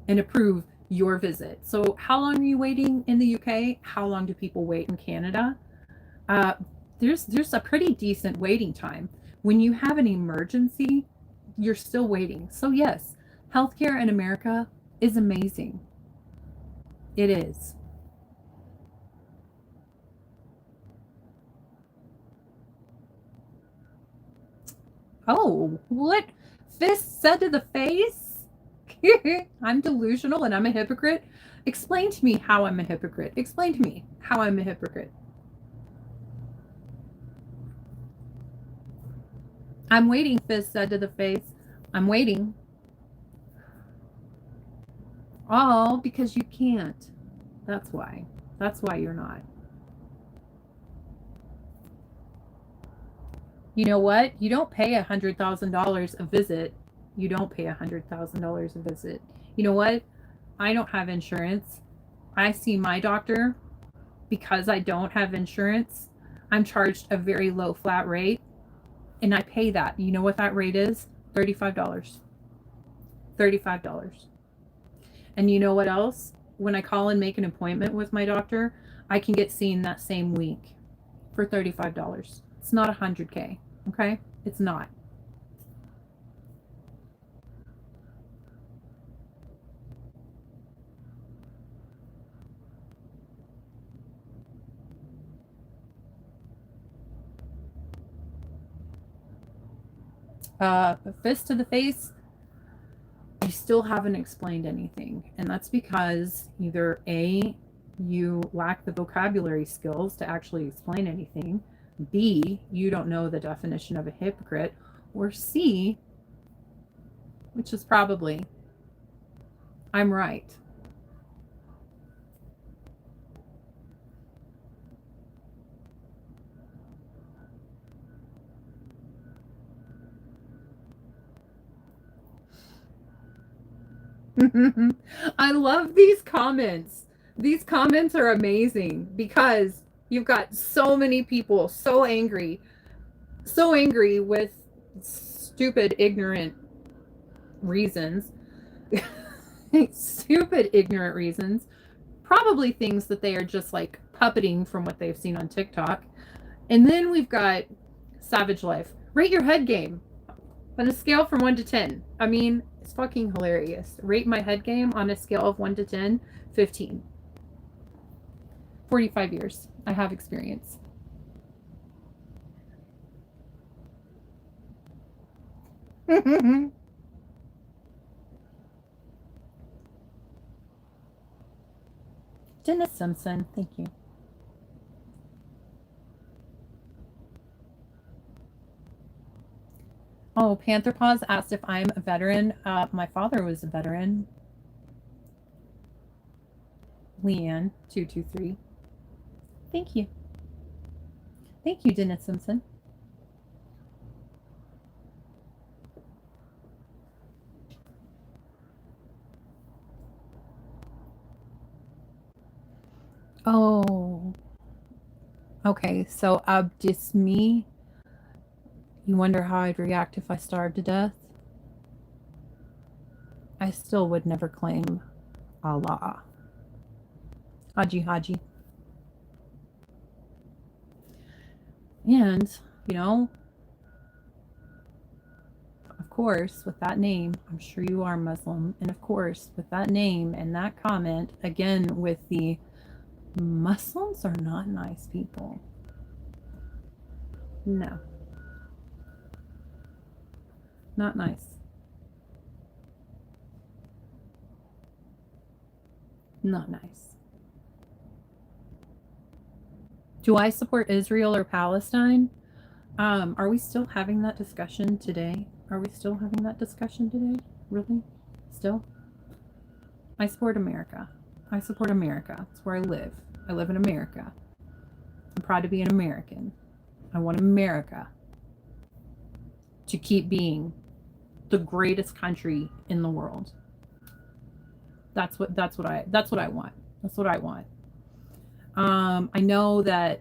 and approve your visit. So how long are you waiting in the UK? How long do people wait in Canada? There's a pretty decent waiting time. When you have an emergency, you're still waiting. So yes, healthcare in America is amazing. It is. Oh, what? Fist said to the face? I'm delusional and I'm a hypocrite. Explain to me how I'm a hypocrite. Explain to me how I'm a hypocrite. I'm waiting, Fist said to the face. I'm waiting. All because you can't. That's why. That's why you're not. You know what? You don't pay $100,000 a visit. You don't pay $100,000 a visit. You know what? I don't have insurance. I see my doctor because I don't have insurance. I'm charged a very low flat rate and I pay that. You know what that rate is? $35. $35. And you know what else? When I call and make an appointment with my doctor, I can get seen that same week for $35. It's not $100K, okay? It's not. a fist to the face, you still haven't explained anything. And that's because either A, you lack the vocabulary skills to actually explain anything, B, you don't know the definition of a hypocrite, or C, which is probably, I'm right. I love these comments. These comments are amazing because you've got so many people so angry with stupid, ignorant reasons. Stupid, ignorant reasons. Probably things that they are just like puppeting from what they've seen on TikTok. And then we've got Savage Life. Rate your head game on a scale from 1 to 10. I mean, it's fucking hilarious. Rate my head game on a scale of 1 to 10, 15. 45 years. I have experience. Dennis Simpson, thank you. Oh, Panther Paws asked if I'm a veteran. My father was a veteran. Leanne, 223. Thank you. Thank you, Dennis Simpson. Oh. Okay, so Abdismi, you wonder how I'd react if I starved to death? I still would never claim Allah. Haji Haji. And, you know, of course, with that name, I'm sure you are Muslim. And of course, with that name and that comment, again, with the Muslims are not nice people. No. Not nice. Not nice. Do I support Israel or Palestine? Are we still having that discussion today? Are we still having that discussion today? Really? Still? I support America. I support America. It's where I live. I live in America. I'm proud to be an American. I want America to keep being the greatest country in the world. That's what I want. That's what I want. I know that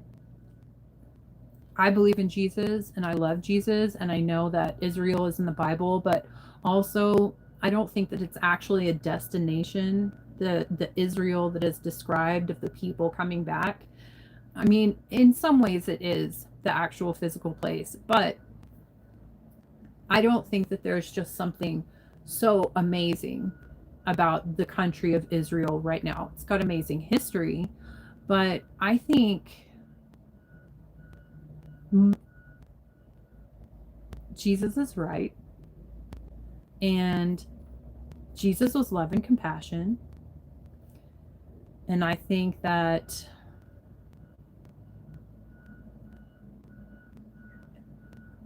I believe in Jesus and I love Jesus and I know that Israel is in the Bible, but also I don't think that it's actually a destination, the Israel that is described of the people coming back. I mean, in some ways it is the actual physical place, but I don't think that there's just something so amazing about the country of Israel right now. It's got amazing history, but I think Jesus is right. And Jesus was love and compassion. And I think that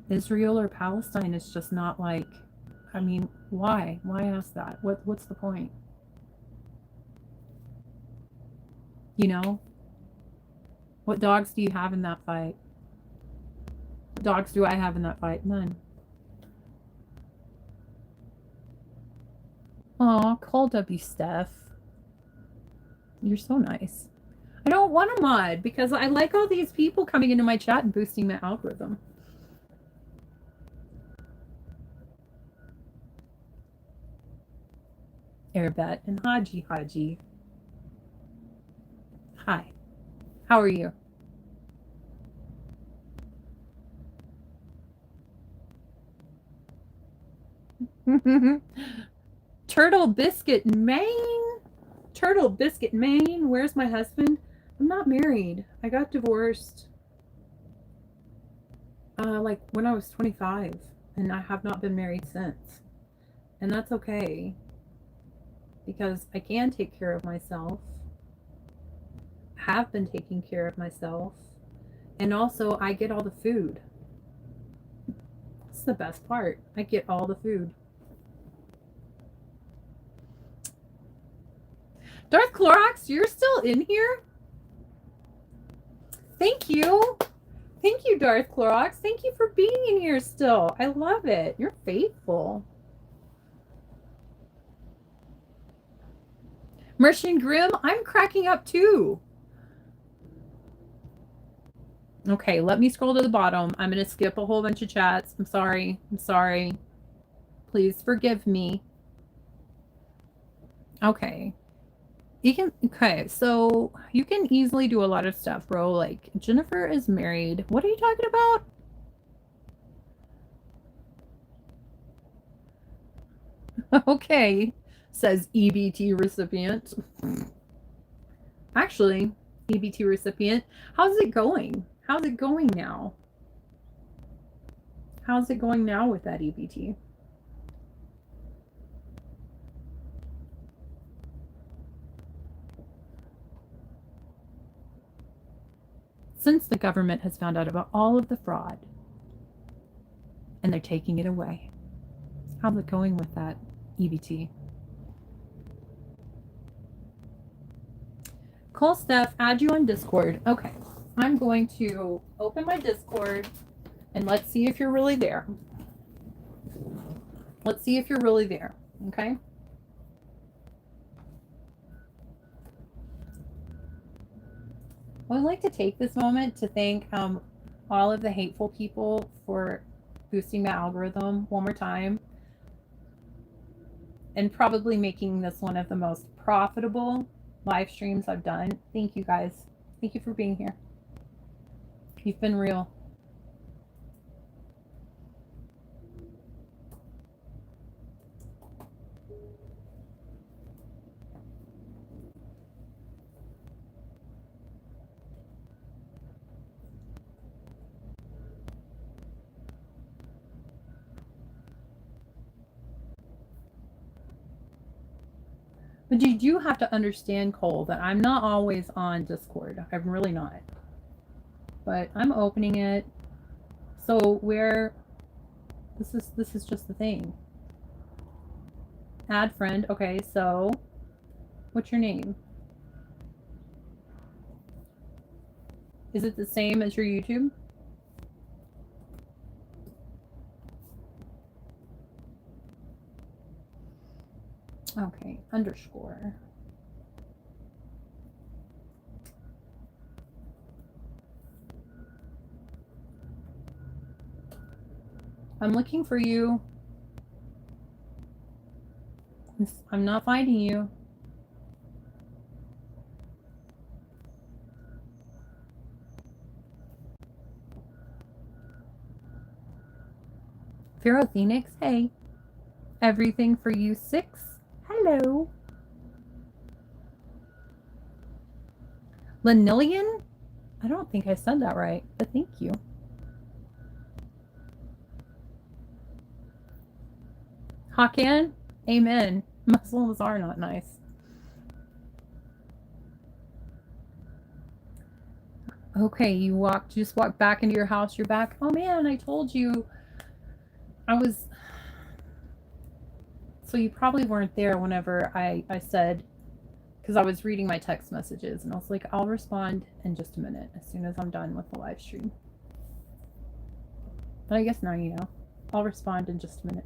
Israel or Palestine is just not like, I mean, why? Why ask that? What's the point? You know? What dogs do you have in that fight? What dogs do I have in that fight? None. Aw, call W Steph. You're so nice. I don't want a mod because I like all these people coming into my chat and boosting my algorithm. Airbet and Haji Haji. Hi. How are you? Turtle Biscuit, Maine. Turtle Biscuit, Maine. Where's my husband? I'm not married. I got divorced like when I was 25. and I have not been married since. And that's okay because I can take care of myself, have been taking care of myself, and also I get all the food. It's the best part. I get all the food. Darth Clorox, you're still in here? Thank you. Thank you, Darth Clorox. Thank you for being in here still. I love it. You're faithful. Mercian Grimm, I'm cracking up too. Okay, let me scroll to the bottom. I'm going to skip a whole bunch of chats. I'm sorry. I'm sorry. Please forgive me. Okay. Okay, so you can easily do a lot of stuff, bro. Like, Jennifer is married. What are you talking about? Okay, says EBT recipient. Actually, EBT recipient, how's it going? How's it going now? How's it going now with that EBT? Since the government has found out about all of the fraud and they're taking it away, how's it going with that EBT? Cole Steph, add you on Discord. Okay, I'm going to open my Discord and let's see if you're really there. Let's see if you're really there, okay? Well, I'd like to take this moment to thank all of the hateful people for boosting my algorithm one more time and probably making this one of the most profitable live streams I've done. Thank you guys. Thank you for being here. You've been real. But you do have to understand, Cole, that I'm not always on Discord. I'm really not. But I'm opening it. So where this is just the thing. Add friend. Okay, so what's your name? Is it the same as your YouTube? Okay, underscore. I'm looking for you. I'm not finding you. Pharaoh Phoenix, hey. Everything for you 6. Hello. Lenillian? I don't think I said that right, but thank you. Hakan? Amen. Muslims are not nice. Okay, you just walked back into your house, you're back. Oh man, I told you. So you probably weren't there whenever I said, because I was reading my text messages and I was like, I'll respond in just a minute as soon as I'm done with the live stream. But I guess now you know. I'll respond in just a minute.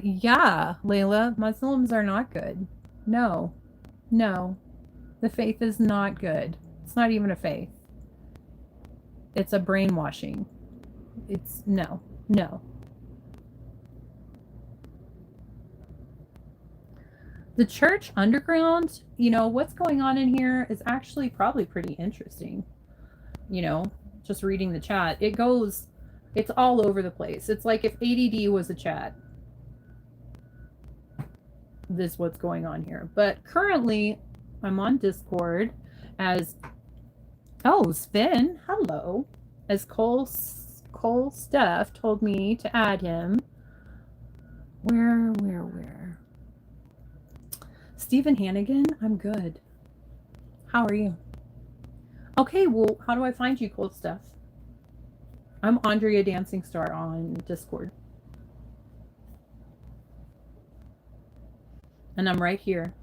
Yeah, Layla, Muslims are not good. No. The faith is not good. It's not even a faith. It's a brainwashing. It's no. The church underground, what's going on in here is actually probably pretty interesting. Just reading the chat, it's all over the place. It's like if ADD was a chat. This is what's going on here. But currently, I'm on Discord as Oh, Sven, hello. As Cole Steph told me to add him. Where? Stephen Hannigan, I'm good. How are you? Okay, well, how do I find you, Cole Steph? I'm Andrea Dancing Star on Discord. And I'm right here.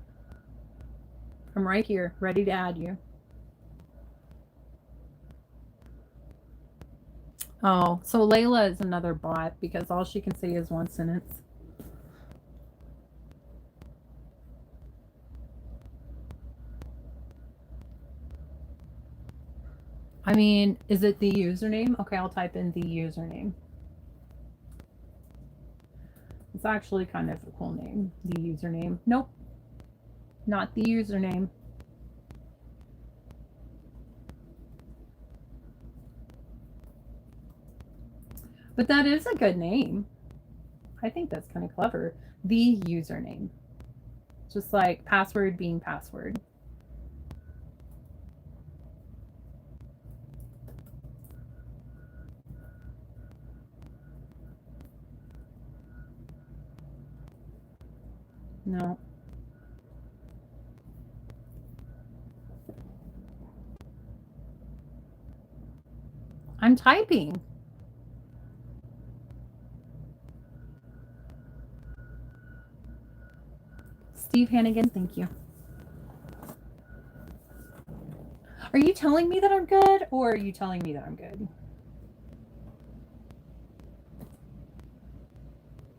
I'm right here, ready to add you. Oh, so Layla is another bot because all she can say is one sentence. I mean, is it the username? Okay, I'll type in the username. It's actually kind of a cool name, the username. Nope, not the username. But that is a good name. I think that's kind of clever. The username. Just like password being password. No. I'm typing. Steve Hannigan, thank you. Are you telling me that I'm good or are you telling me that I'm good?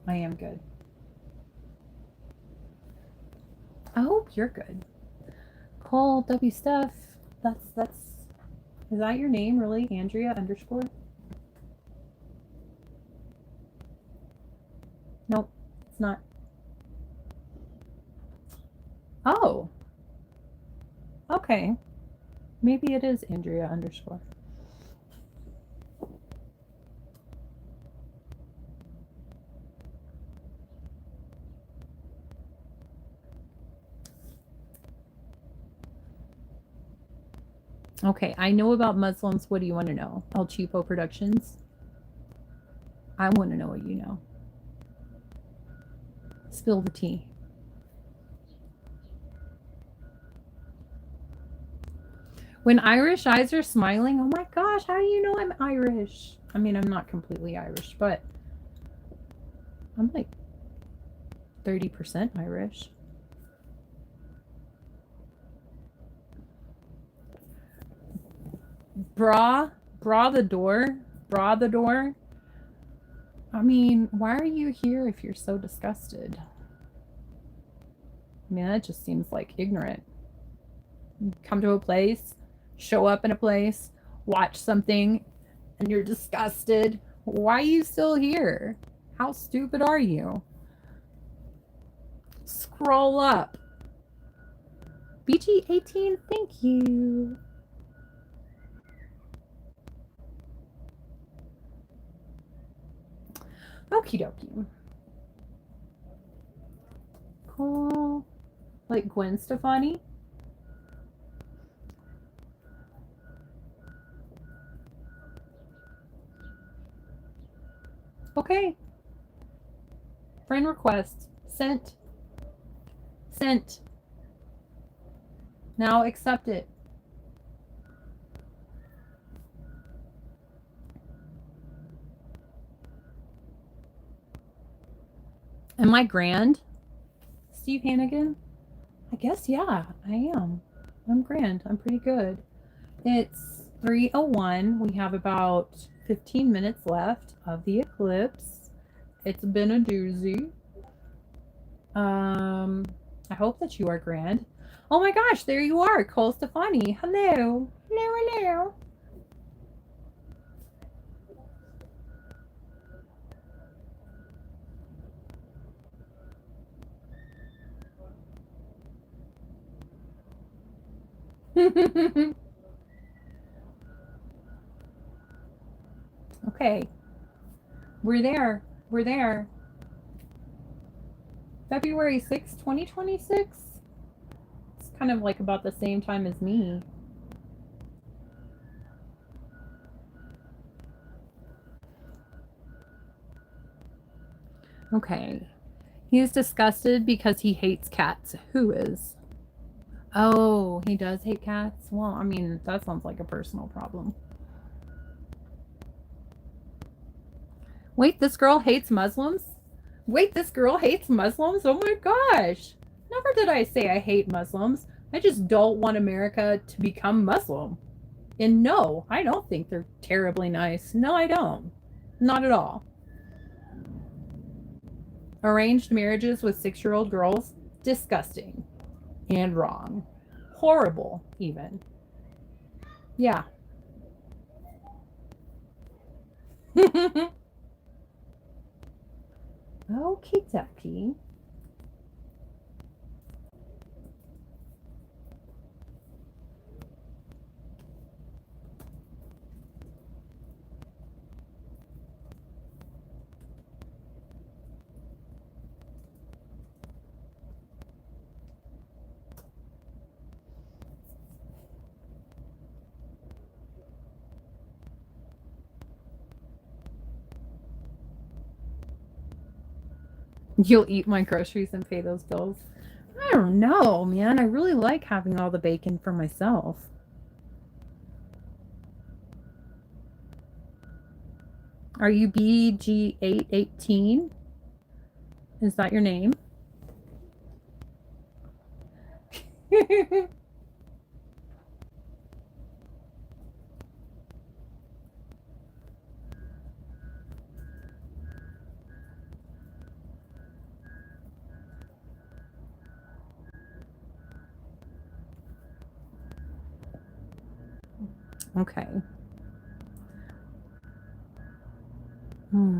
I am good. I hope you're good. Cole W. Steph. That's is that your name really? Andrea underscore? Nope, it's not. Oh. Okay. Maybe it is Andrea underscore. Okay, I know about Muslims. What do you want to know? El Cheapo Productions? I want to know what you know. Spill the tea. When Irish eyes are smiling, oh my gosh, how do you know I'm Irish? I mean, I'm not completely Irish, but I'm like 30% Irish. Bra the door. I mean, why are you here if you're so disgusted? I mean, that just seems like ignorant. You come to a place, show up in a place, watch something, and you're disgusted. Why are you still here? How stupid are you? Scroll up. BG18, thank you. Okie dokie. Cool. Like Gwen Stefani? Okay. Friend request. Sent. Sent. Now accept it. Am I grand? Steve Hannigan? I guess, yeah, I am. I'm grand. I'm pretty good. It's 3:01. We have about 15 minutes left of the eclipse. It's been a doozy. I hope that you are grand. Oh my gosh, there you are, Cole Stefani. Hello. Hello. Okay. We're there. February 6th, 2026. It's kind of like about the same time as me. Okay. He is disgusted because he hates cats. Who is? Oh, he does hate cats? Well, I mean, that sounds like a personal problem. Wait, this girl hates Muslims? Wait, this girl hates Muslims? Oh my gosh. Never did I say I hate Muslims. I just don't want America to become Muslim. And no, I don't think they're terribly nice. No, I don't. Not at all. Arranged marriages with 6-year-old girls? Disgusting. And wrong. Horrible, even. Yeah. Okie dokie. You'll eat my groceries and pay those bills. I don't know, man. I really like having all the bacon for myself. Are you BG818? Is that your name? Okay. Hmm.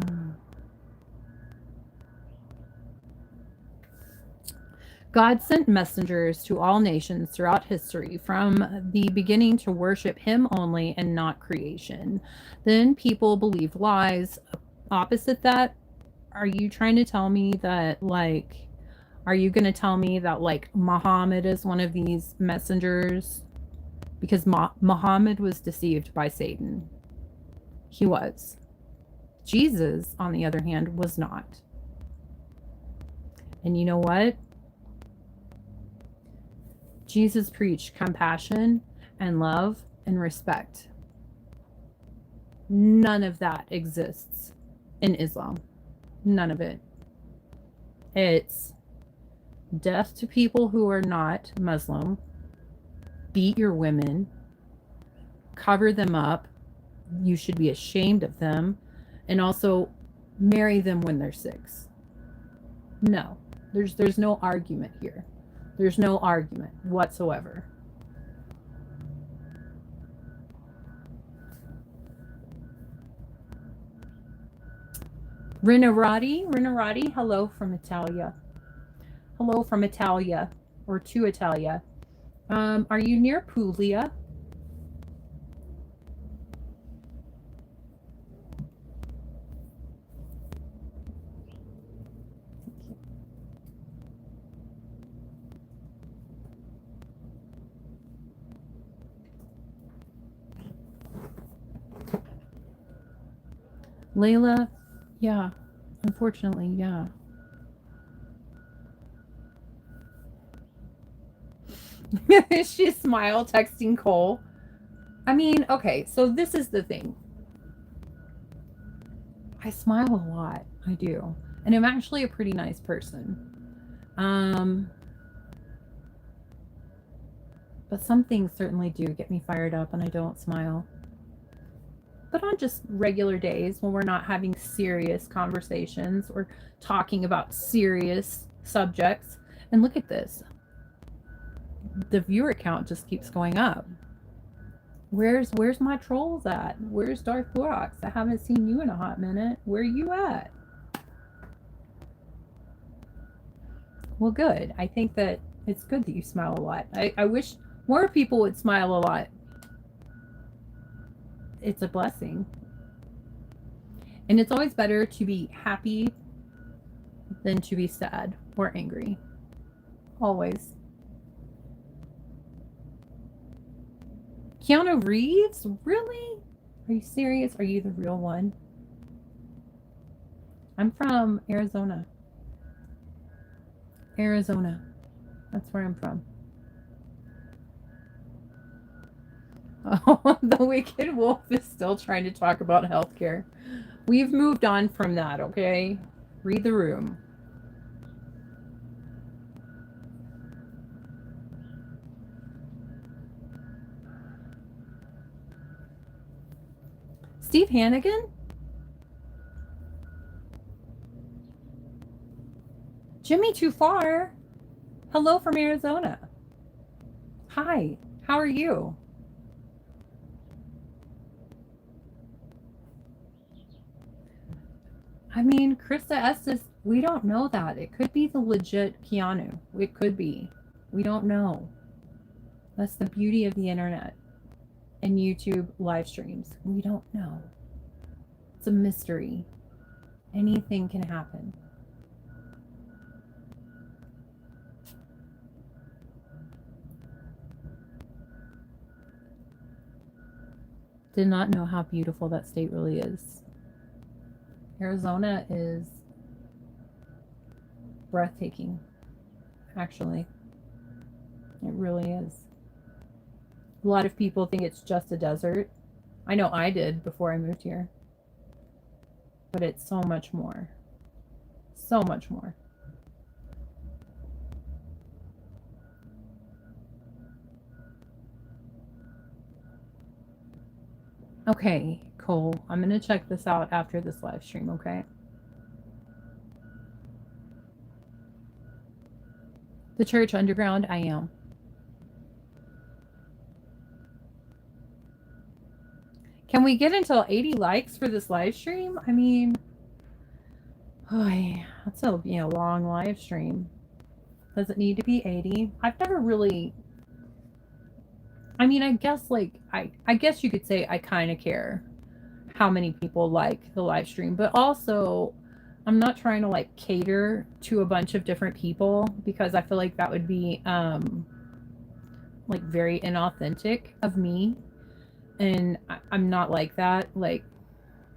God sent messengers to all nations throughout history from the beginning to worship him only and not creation. Then people believed lies. Opposite that, are you trying to tell me that, like, are you going to tell me that, like, Muhammad is one of these messengers? Because Muhammad was deceived by Satan. He was. Jesus, on the other hand, was not. And you know what? Jesus preached compassion and love and respect. None of that exists in Islam. None of it. It's death to people who are not Muslim, beat your women, cover them up. You should be ashamed of them, and also marry them when they're 6. No, there's no argument here. There's no argument whatsoever. Rinarati, hello from Italia. Hello from Italia, or to Italia. Are you near Puglia? Layla, yeah, unfortunately, yeah. She smiled texting Cole. I mean, okay, so this is the thing. I smile a lot. I do. And I'm actually a pretty nice person. But some things certainly do get me fired up and I don't smile. But on just regular days when we're not having serious conversations or talking about serious subjects. And look at this. The viewer count just keeps going up. Where's my trolls at? Where's Darth Borax? I haven't seen you in a hot minute. Where are you at? Well, good. I think that it's good that you smile a lot. I wish more people would smile a lot. It's a blessing. And it's always better to be happy than to be sad or angry. Always. Keanu Reeves? Really? Are you serious? Are you the real one? I'm from Arizona. Arizona. That's where I'm from. Oh, the wicked wolf is still trying to talk about healthcare. We've moved on from that, okay? Read the room. Steve Hannigan? Jimmy Too Far? Hello from Arizona. Hi, how are you? I mean, Krista Estes, we don't know that. It could be the legit Keanu. It could be. We don't know. That's the beauty of the internet and YouTube live streams. We don't know. It's a mystery. Anything can happen. Did not know how beautiful that state really is. Arizona is breathtaking, actually. It really is. A lot of people think it's just a desert. I know I did before I moved here. But it's so much more. So much more. Okay, Cole, I'm going to check this out after this live stream, okay? The church underground, I am. Can we get until 80 likes for this live stream? I mean, that's a long live stream. Does it need to be 80? I've never really. I mean, I guess I guess you could say I kind of care how many people like the live stream, but also I'm not trying to like cater to a bunch of different people because I feel like that would be like very inauthentic of me, and I'm not like that. Like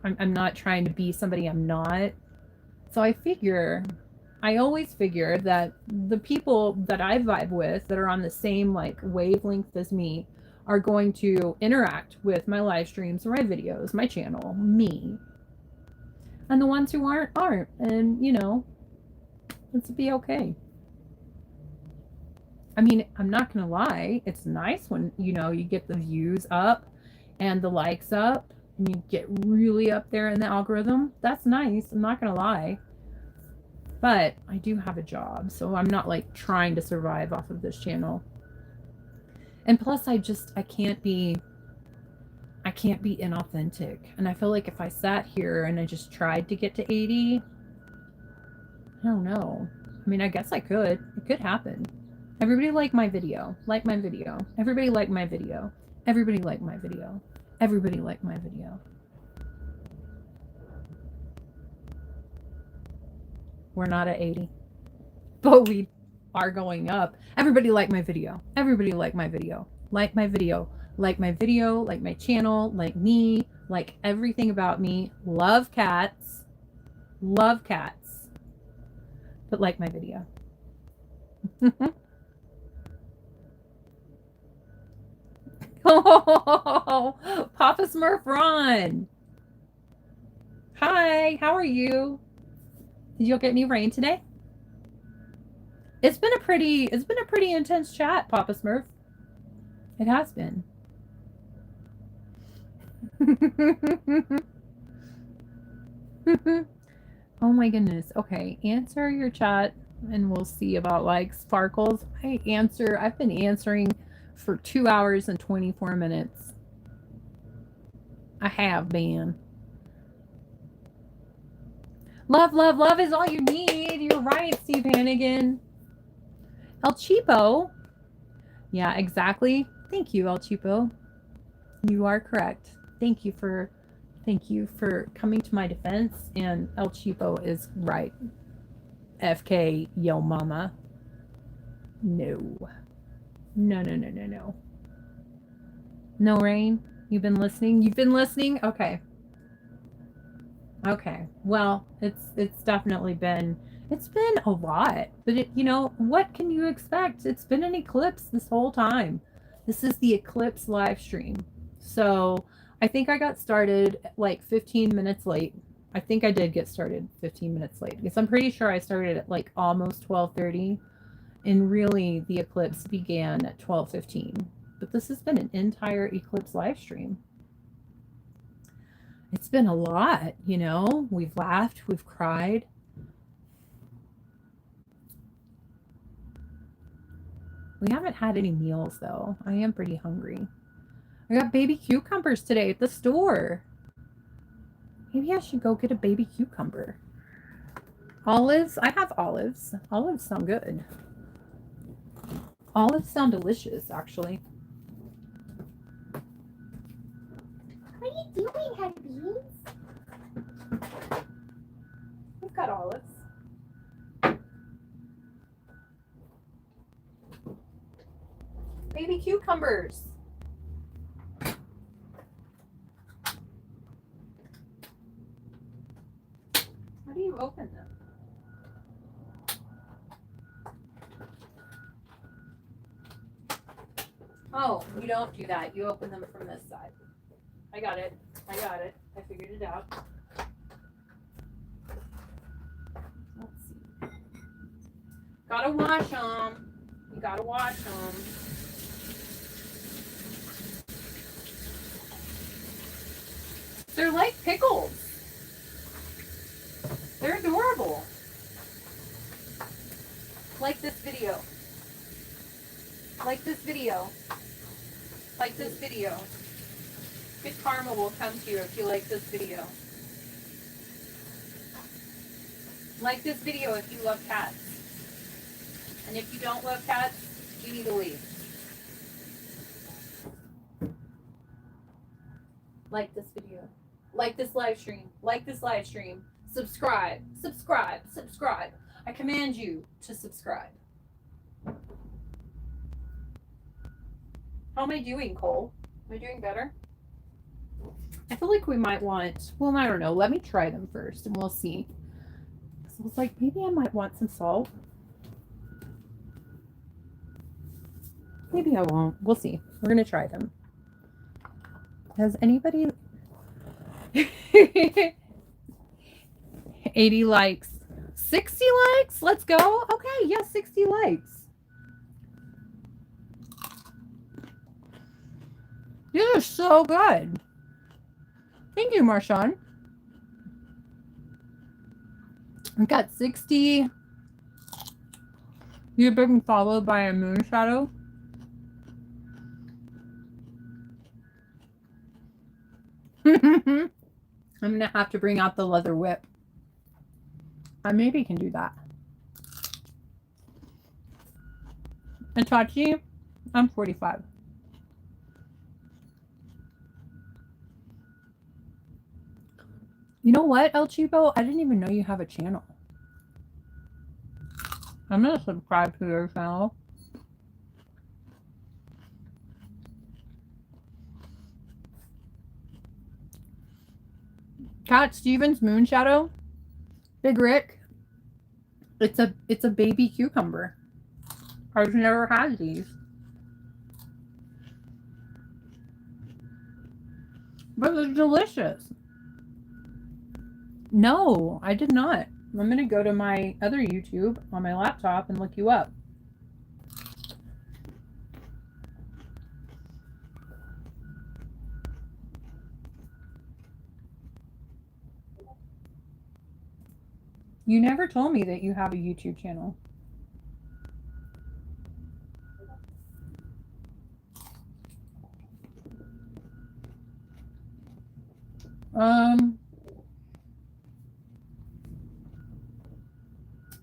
I'm not trying to be somebody I'm not. So I always figure that the people that I vibe with that are on the same like wavelength as me are going to interact with my live streams, my videos, my channel, me. And the ones who aren't. And let's be okay. I mean, I'm not gonna lie, it's nice when you get the views up and the likes up and you get really up there in the algorithm. That's nice, I'm not gonna lie. But I do have a job, so I'm not like trying to survive off of this channel. And plus I can't be inauthentic. And I feel like if I sat here and I just tried to get to 80, I don't know. I mean, I guess I could. It could happen. Everybody like my video. Like my video. Everybody like my video. Everybody like my video. Everybody like my video. We're not at 80. But we are going up. Everybody like my video. Everybody like my video. Like my video. Like my video. Like my channel. Like me. Like everything about me. Love cats. Love cats. But like my video. Oh, Papa Smurf Ron. Hi, how are you? Did you get any rain today? It's been a pretty intense chat, Papa Smurf. It has been. Oh my goodness. Okay, answer your chat and we'll see about like sparkles. I've been answering for 2 hours and 24 minutes. I have been. Love, love, love is all you need. You're right, Steve Hannigan. El Cheapo. Yeah, exactly. Thank you, El Cheapo. You are correct. Thank you for coming to my defense. And El Cheapo is right. FK, yo mama. No. No, no, no, no, no. No rain? You've been listening? Okay. Okay. Well, it's definitely it's been a lot. But you know, what can you expect? It's been an eclipse this whole time. This is the eclipse live stream. So, I think I got started like 15 minutes late. I think I did get started 15 minutes late because I'm pretty sure I started at like almost 12:30 and really the eclipse began at 12:15. But this has been an entire eclipse live stream. It's been a lot, you know. We've laughed, we've cried. We haven't had any meals though. I am pretty hungry. I got baby cucumbers today at the store. Maybe I should go get a baby cucumber. Olives? I have olives. Olives sound good. Olives sound delicious, actually. What are you doing, Honey Beans? We've got olives. Baby cucumbers. How do you open them? Oh, you don't do that. You open them from this side. I got it. I figured it out. Let's see. Gotta wash them. You gotta wash them. They're like pickles. They're adorable. Like this video. Like this video. Like this video. Good karma will come to you if you like this video. Like this video if you love cats. And if you don't love cats, you need to leave. Like this video. Like this live stream. Like this live stream. Subscribe. Subscribe. Subscribe. I command you to subscribe. How am I doing, Cole? Am I doing better? I feel like we might want, well, I don't know. Let me try them first and we'll see. So it's like, maybe I might want some salt. Maybe I won't. We'll see. We're going to try them. Has anybody... 80 likes. 60 likes? Let's go. Okay, yes, 60 likes. These are so good. Thank you, Marshawn. I got 60. You've been followed by a moon shadow. I'm gonna have to bring out the leather whip. I maybe can do that. Itachi, I'm 45. You know what, El Chipo? I didn't even know you have a channel. I'm gonna subscribe to your channel. Cat Stevens Moon Shadow. Big Rick. It's a baby cucumber. I've never had these. But they're delicious. No, I did not. I'm gonna go to my other YouTube on my laptop and look you up. You never told me that you have a YouTube channel. I'm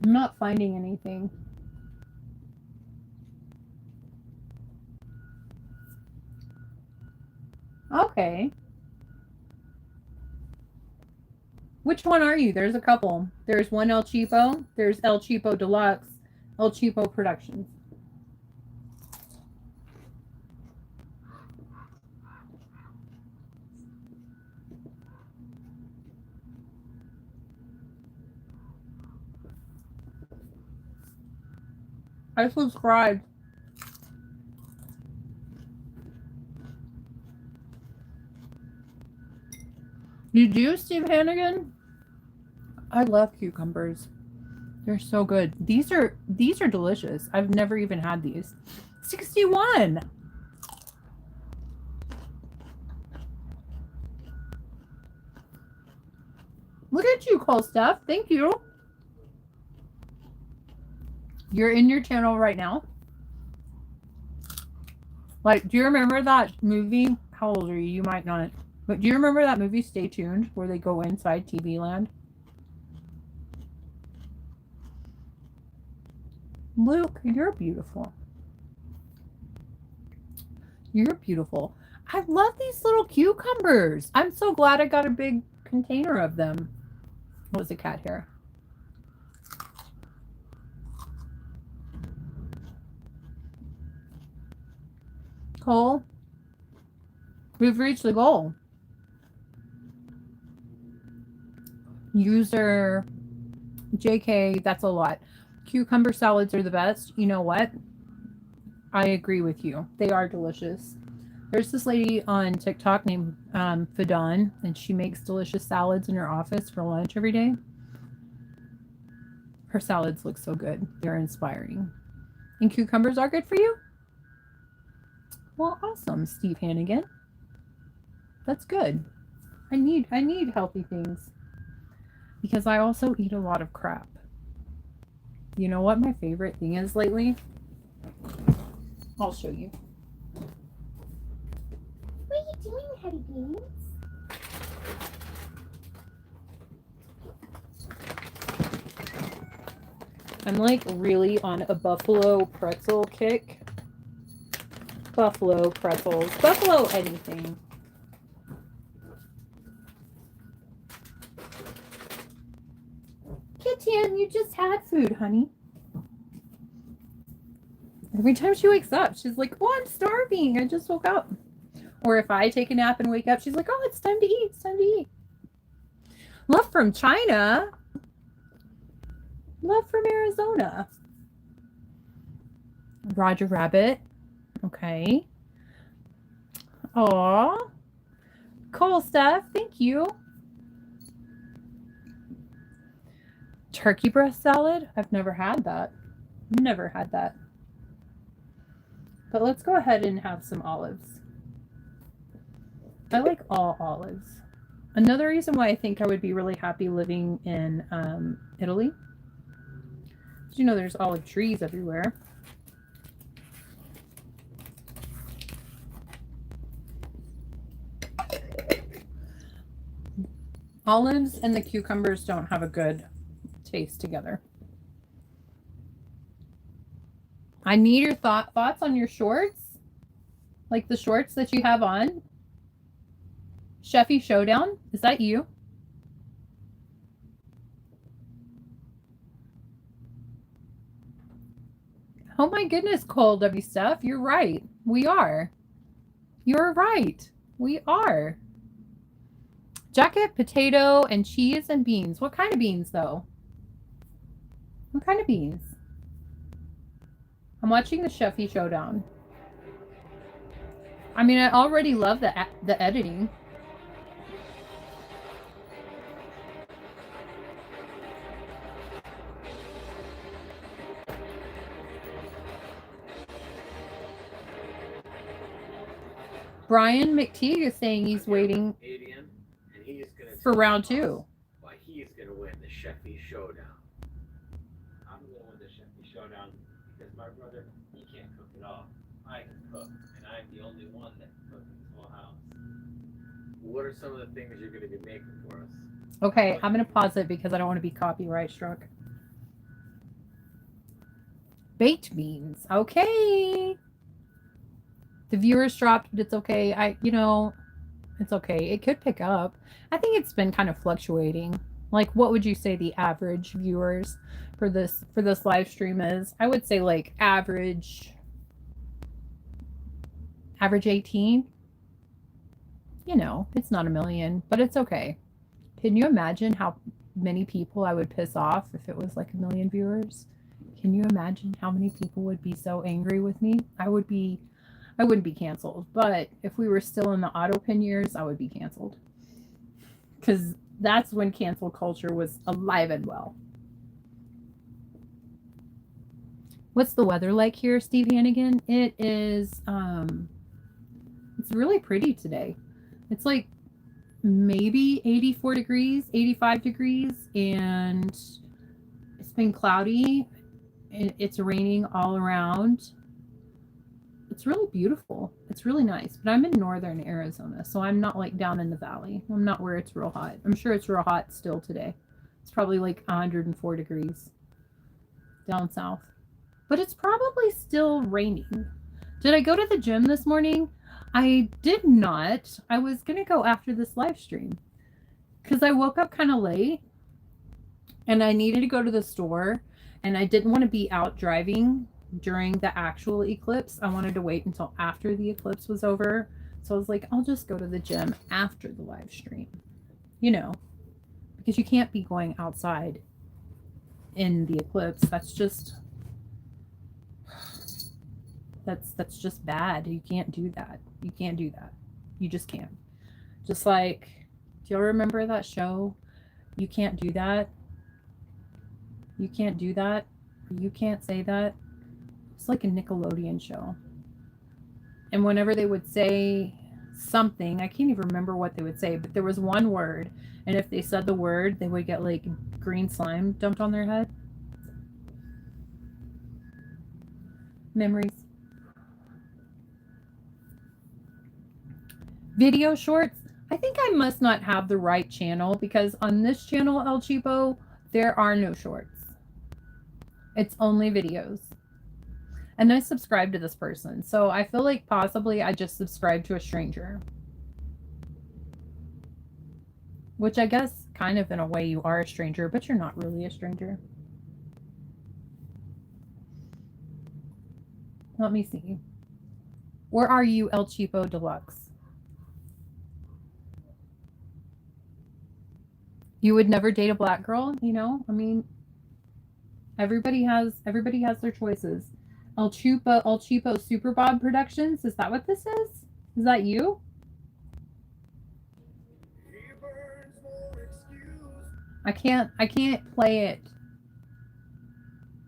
not finding anything. Okay. Which one are you? There's a couple. There's one El Cheapo. There's El Cheapo Deluxe. El Cheapo Productions. I subscribed. You do, Steve Hannigan? I love cucumbers. They're so good. These are delicious. I've never even had these. 61. Look at you, Cole Steph. Thank you. You're in your channel right now. Like, do you remember that movie? How old are you? You might not. But do you remember that movie, Stay Tuned, where they go inside TV land? Luke, you're beautiful. You're beautiful. I love these little cucumbers. I'm so glad I got a big container of them. What was the cat hair? Cole, we've reached the goal. User JK, that's a lot. Cucumber salads are the best. You know what? I agree with you. They are delicious. There's this lady on TikTok named Fadon, and she makes delicious salads in her office for lunch every day. Her salads look so good. They're inspiring. And cucumbers are good for you? Well, awesome, Steve Hannigan. That's good. I need healthy things. Because I also eat a lot of crap. You know what my favorite thing is lately? I'll show you. What are you doing, Hetty Beans? I'm like really on a buffalo pretzel kick. Buffalo pretzels. Buffalo anything. Kitian, you just had food, honey. Every time she wakes up, she's like, oh, I'm starving. I just woke up. Or if I take a nap and wake up, she's like, oh, it's time to eat. It's time to eat. Love from China. Love from Arizona. Roger Rabbit. Okay. Aw. Cool stuff. Thank you. Turkey breast salad? I've never had that. Never had that. But let's go ahead and have some olives. I like all olives. Another reason why I think I would be really happy living in Italy. You know, there's olive trees everywhere. Olives and the cucumbers don't have a good taste together. I need your thoughts on your shorts. Like the shorts that you have on. Chefy Showdown, is that you? Oh my goodness, Cole W. Stuff, you're right. We are. You're right. We are. Jacket, potato, and cheese and beans. What kind of beans, though? What kind of beans? I'm watching the Chefy Showdown. I mean, I already love the editing. Brian McTeague is saying he's waiting for round 2. Why he's going to win the Sheffy Showdown. I'm going to win the Sheffy Showdown because my brother, he can't cook at all. I can cook, and I'm the only one that can cook in this whole house. What are some of the things you're going to be making for us? Okay, I'm going to pause it because I don't want to be copyright struck. Baked beans. Okay. The viewers dropped, but it's okay. It's okay. It could pick up. I think it's been kind of fluctuating. Like, what would you say the average viewers for this live stream is? I would say like average 18. You know, it's not a million, but it's okay. Can you imagine how many people I would piss off if it was like a million viewers? Can you imagine how many people would be so angry with me? I wouldn't be canceled, but if we were still in the auto pin years, I would be canceled. Because that's when cancel culture was alive and well. What's the weather like here, Steve Hannigan? It is, it's really pretty today. It's like maybe 84 degrees, 85 degrees, and it's been cloudy. It's raining all around. It's really beautiful. It's really nice. But I'm in northern Arizona, so I'm not like down in the valley. I'm not where it's real hot. I'm sure it's real hot still today. It's probably like 104 degrees down south. But it's probably still raining. Did I go to the gym this morning? I did not. I was going to go after this live stream because I woke up kind of late and I needed to go to the store and I didn't want to be out driving during the actual eclipse. I wanted to wait until after the eclipse was over. So I was like, I'll just go to the gym after the live stream, you know, because you can't be going outside in the eclipse. That's just bad. You can't do that. You can't do that. You just can't. Just like, do y'all remember that show? You can't do that. You can't do that. You can't say that. It's like a Nickelodeon show. And whenever they would say something, I can't even remember what they would say, but there was one word. And if they said the word, they would get like green slime dumped on their head. Memories. Video shorts. I think I must not have the right channel because on this channel, El Cheapo, there are no shorts. It's only videos. And I subscribe to this person. So I feel like possibly I just subscribed to a stranger. Which I guess kind of in a way you are a stranger, but you're not really a stranger. Let me see. Where are you, El Cheapo Deluxe? You would never date a black girl, you know? I mean, everybody has their choices. El Cheapo Super Bob Productions, is that what this is? Is that you? I can't play it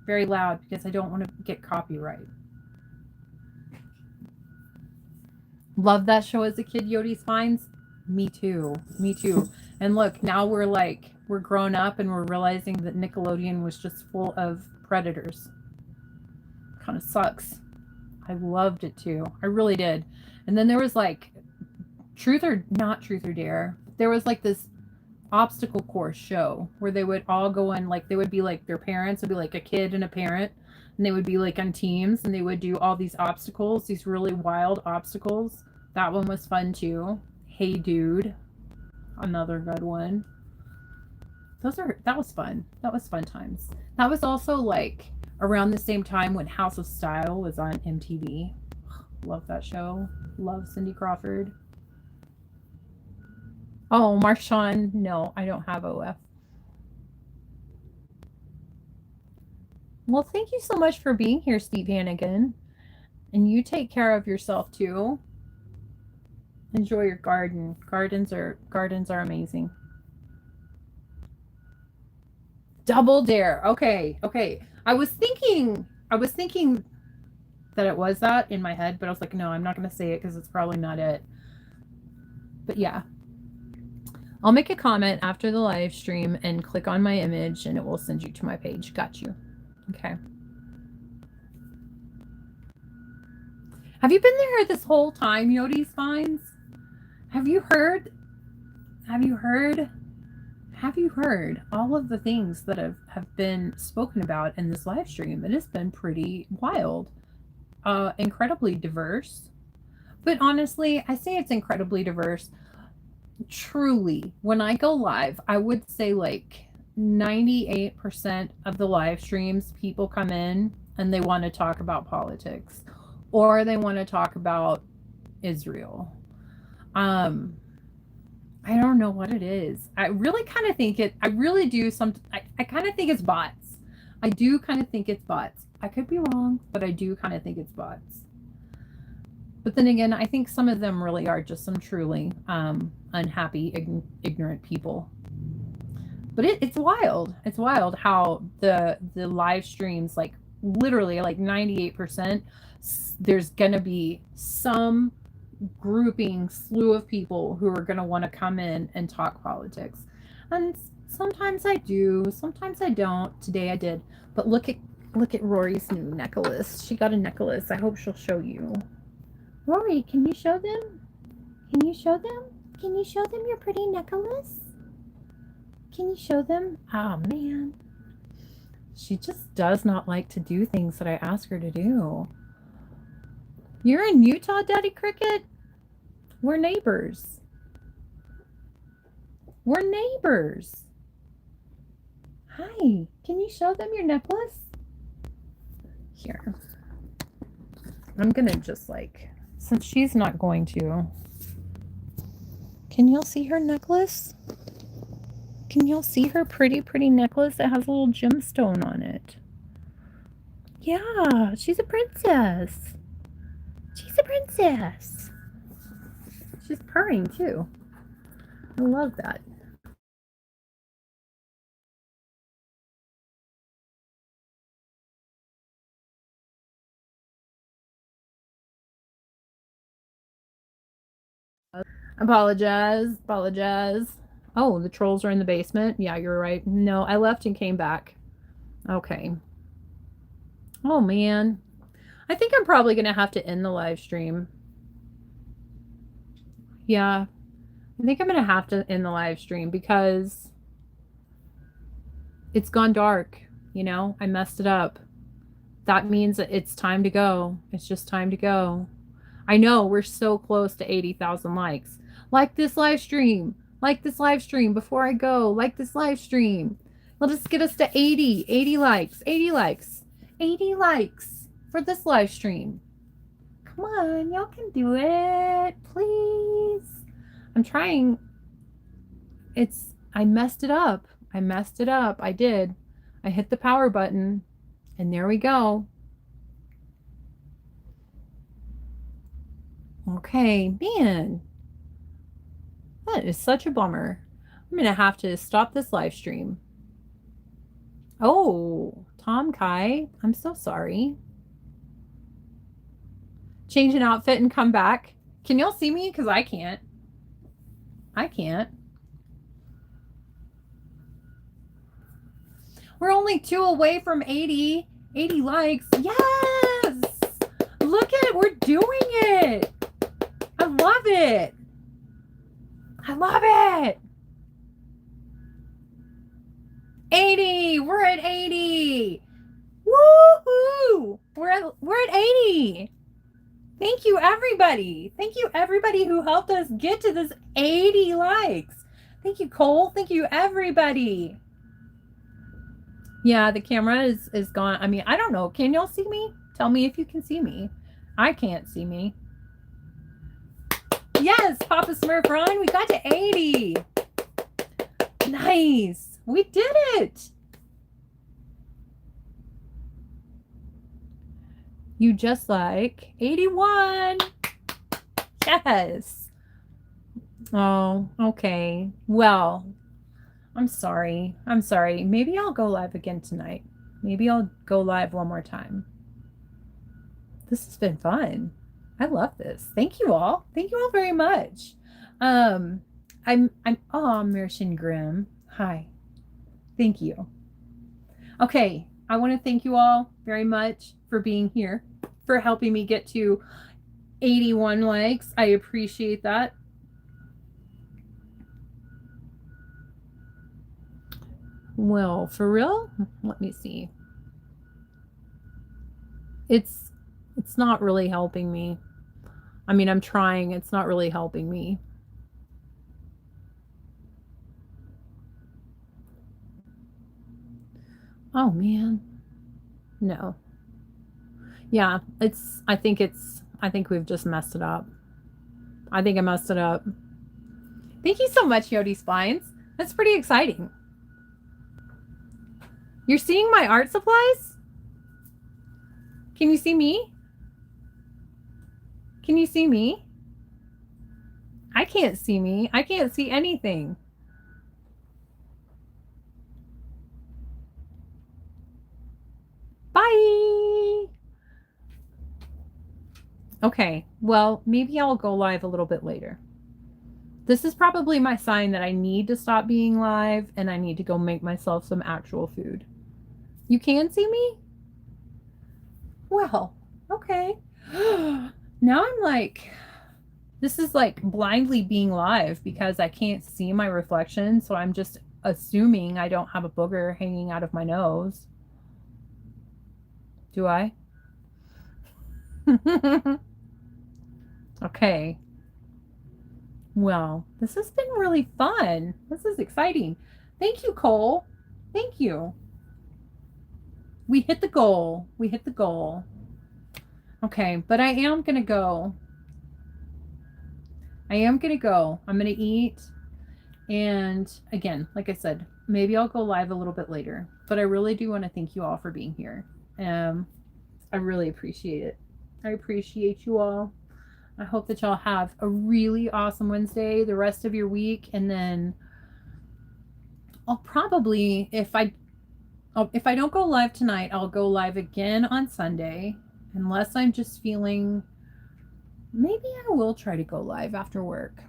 very loud because I don't want to get copyright. Love that show as a kid, Yodi's Finds. Me too. Me too. And look, now we're grown up and we're realizing that Nickelodeon was just full of predators. Kind of sucks. I loved it too. I really did. And then there was like not Truth or Dare. There was like this obstacle course show where they would all go in, like they would be like their parents would be like a kid and a parent, and they would be like on teams and they would do all these obstacles, these really wild obstacles. That one was fun too. Hey Dude, another good one. That was fun. That was fun times. That was also like around the same time when House of Style was on MTV. Love that show. Love Cindy Crawford. Oh, Marshawn. No, I don't have OF. Well, thank you so much for being here, Steve Hannigan. And you take care of yourself too. Enjoy your garden. Gardens are amazing. Double Dare. Okay. I was thinking that it was that in my head, but I was like, no, I'm not going to say it because it's probably not it. But yeah. I'll make a comment after the live stream and click on my image and it will send you to my page. Got you. Okay. Have you been there this whole time, Yodi's Finds? Have you heard all of the things that have been spoken about in this live stream? It has been pretty wild. Incredibly diverse. But honestly, I say it's incredibly diverse. Truly, when I go live, I would say like 98% of the live streams, people come in and they want to talk about politics or they want to talk about Israel. I don't know what it is. I really kind of think I kind of think it's bots. I do kind of think it's bots. I could be wrong, but I do kind of think it's bots. But then again, I think some of them really are just some truly unhappy, ignorant people. But it's wild. It's wild how the live streams, like literally like 98%, there's gonna be some grouping slew of people who are gonna want to come in and talk politics. And sometimes I do, sometimes I don't. Today I did. But look at Rory's new necklace. She got a necklace. I hope she'll show you. Rory, can you show them? Can you show them? Can you show them your pretty necklace? Can you show them? Oh, man. She just does not like to do things that I ask her to do. You're in Utah, Daddy Cricket? We're neighbors. We're neighbors. Hi. Can you show them your necklace? Here. I'm going to just like, since she's not going to. Can y'all see her necklace? Can y'all see her pretty, pretty necklace that has a little gemstone on it? Yeah, she's a princess. She's a princess. She's purring too. I love that. Apologize. Oh, the trolls are in the basement. Yeah, you're right. No, I left and came back. Okay. Oh, man. I think I'm probably going to have to end the live stream. Yeah. I think I'm going to have to end the live stream because it's gone dark. You know, I messed it up. That means that it's time to go. It's just time to go. I know we're so close to 80,000 likes. Like this live stream. Like this live stream before I go. Like this live stream. Let us get us to 80 likes. 80 likes. 80 likes for this live stream. Come on, y'all can do it. Please. I'm trying. I messed it up. I did. I hit the power button and there we go. Okay, man. That is such a bummer. I'm going to have to stop this live stream. Oh, Tom Kai, I'm so sorry. Change an outfit and come back. Can y'all see me? Because I can't. I can't. We're only 2 away from 80 likes. Yes! Look at it. We're doing it. I love it. I love it. 80. We're at 80. Woohoo! We're at 80. Thank you, everybody. Thank you, everybody who helped us get to this 80 likes. Thank you, Cole. Thank you, everybody. Yeah, the camera is gone. I mean, I don't know. Can y'all see me? Tell me if you can see me. I can't see me. Yes, Papa Smurf Ron, we got to 80. Nice. We did it. You just like 81. Yes. Oh, okay. Well, I'm sorry. Maybe I'll go live again tonight. Maybe I'll go live one more time. This has been fun. I love this. Thank you all. Thank you all very much. I'm Mershon Grimm. Hi. Thank you. Okay, I want to thank you all very much for being here, for helping me get to 81 likes. I appreciate that. Well, for real? Let me see. It's not really helping me. I mean, I'm trying. It's not really helping me. Oh, man. No. Yeah, I think we've just messed it up. I think I messed it up. Thank you so much, Yodi Spines. That's pretty exciting. You're seeing my art supplies? Can you see me? Can you see me? I can't see me. I can't see anything. Bye. Okay, well, maybe I'll go live a little bit later. This is probably my sign that I need to stop being live and I need to go make myself some actual food. You can see me? Well, okay. Now I'm like, this is like blindly being live because I can't see my reflection. So I'm just assuming I don't have a booger hanging out of my nose. Do I? Okay. Well, this has been really fun. This is exciting. Thank you, Cole. Thank you. We hit the goal. We hit the goal. Okay, but I am going to go. I'm going to eat. And again, like I said, maybe I'll go live a little bit later. But I really do want to thank you all for being here. I really appreciate it. I appreciate you all. I hope that y'all have a really awesome Wednesday, the rest of your week, and then I'll probably, if I don't go live tonight, I'll go live again on Sunday, unless I'm just feeling, maybe I will try to go live after work.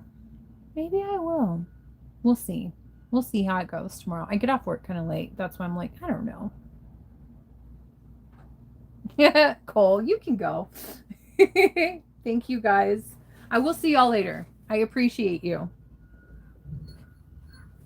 Maybe I will. We'll see. We'll see how it goes tomorrow. I get off work kind of late. That's why I'm like, I don't know. Yeah, Cole, you can go. Thank you guys. I will see y'all later. I appreciate you.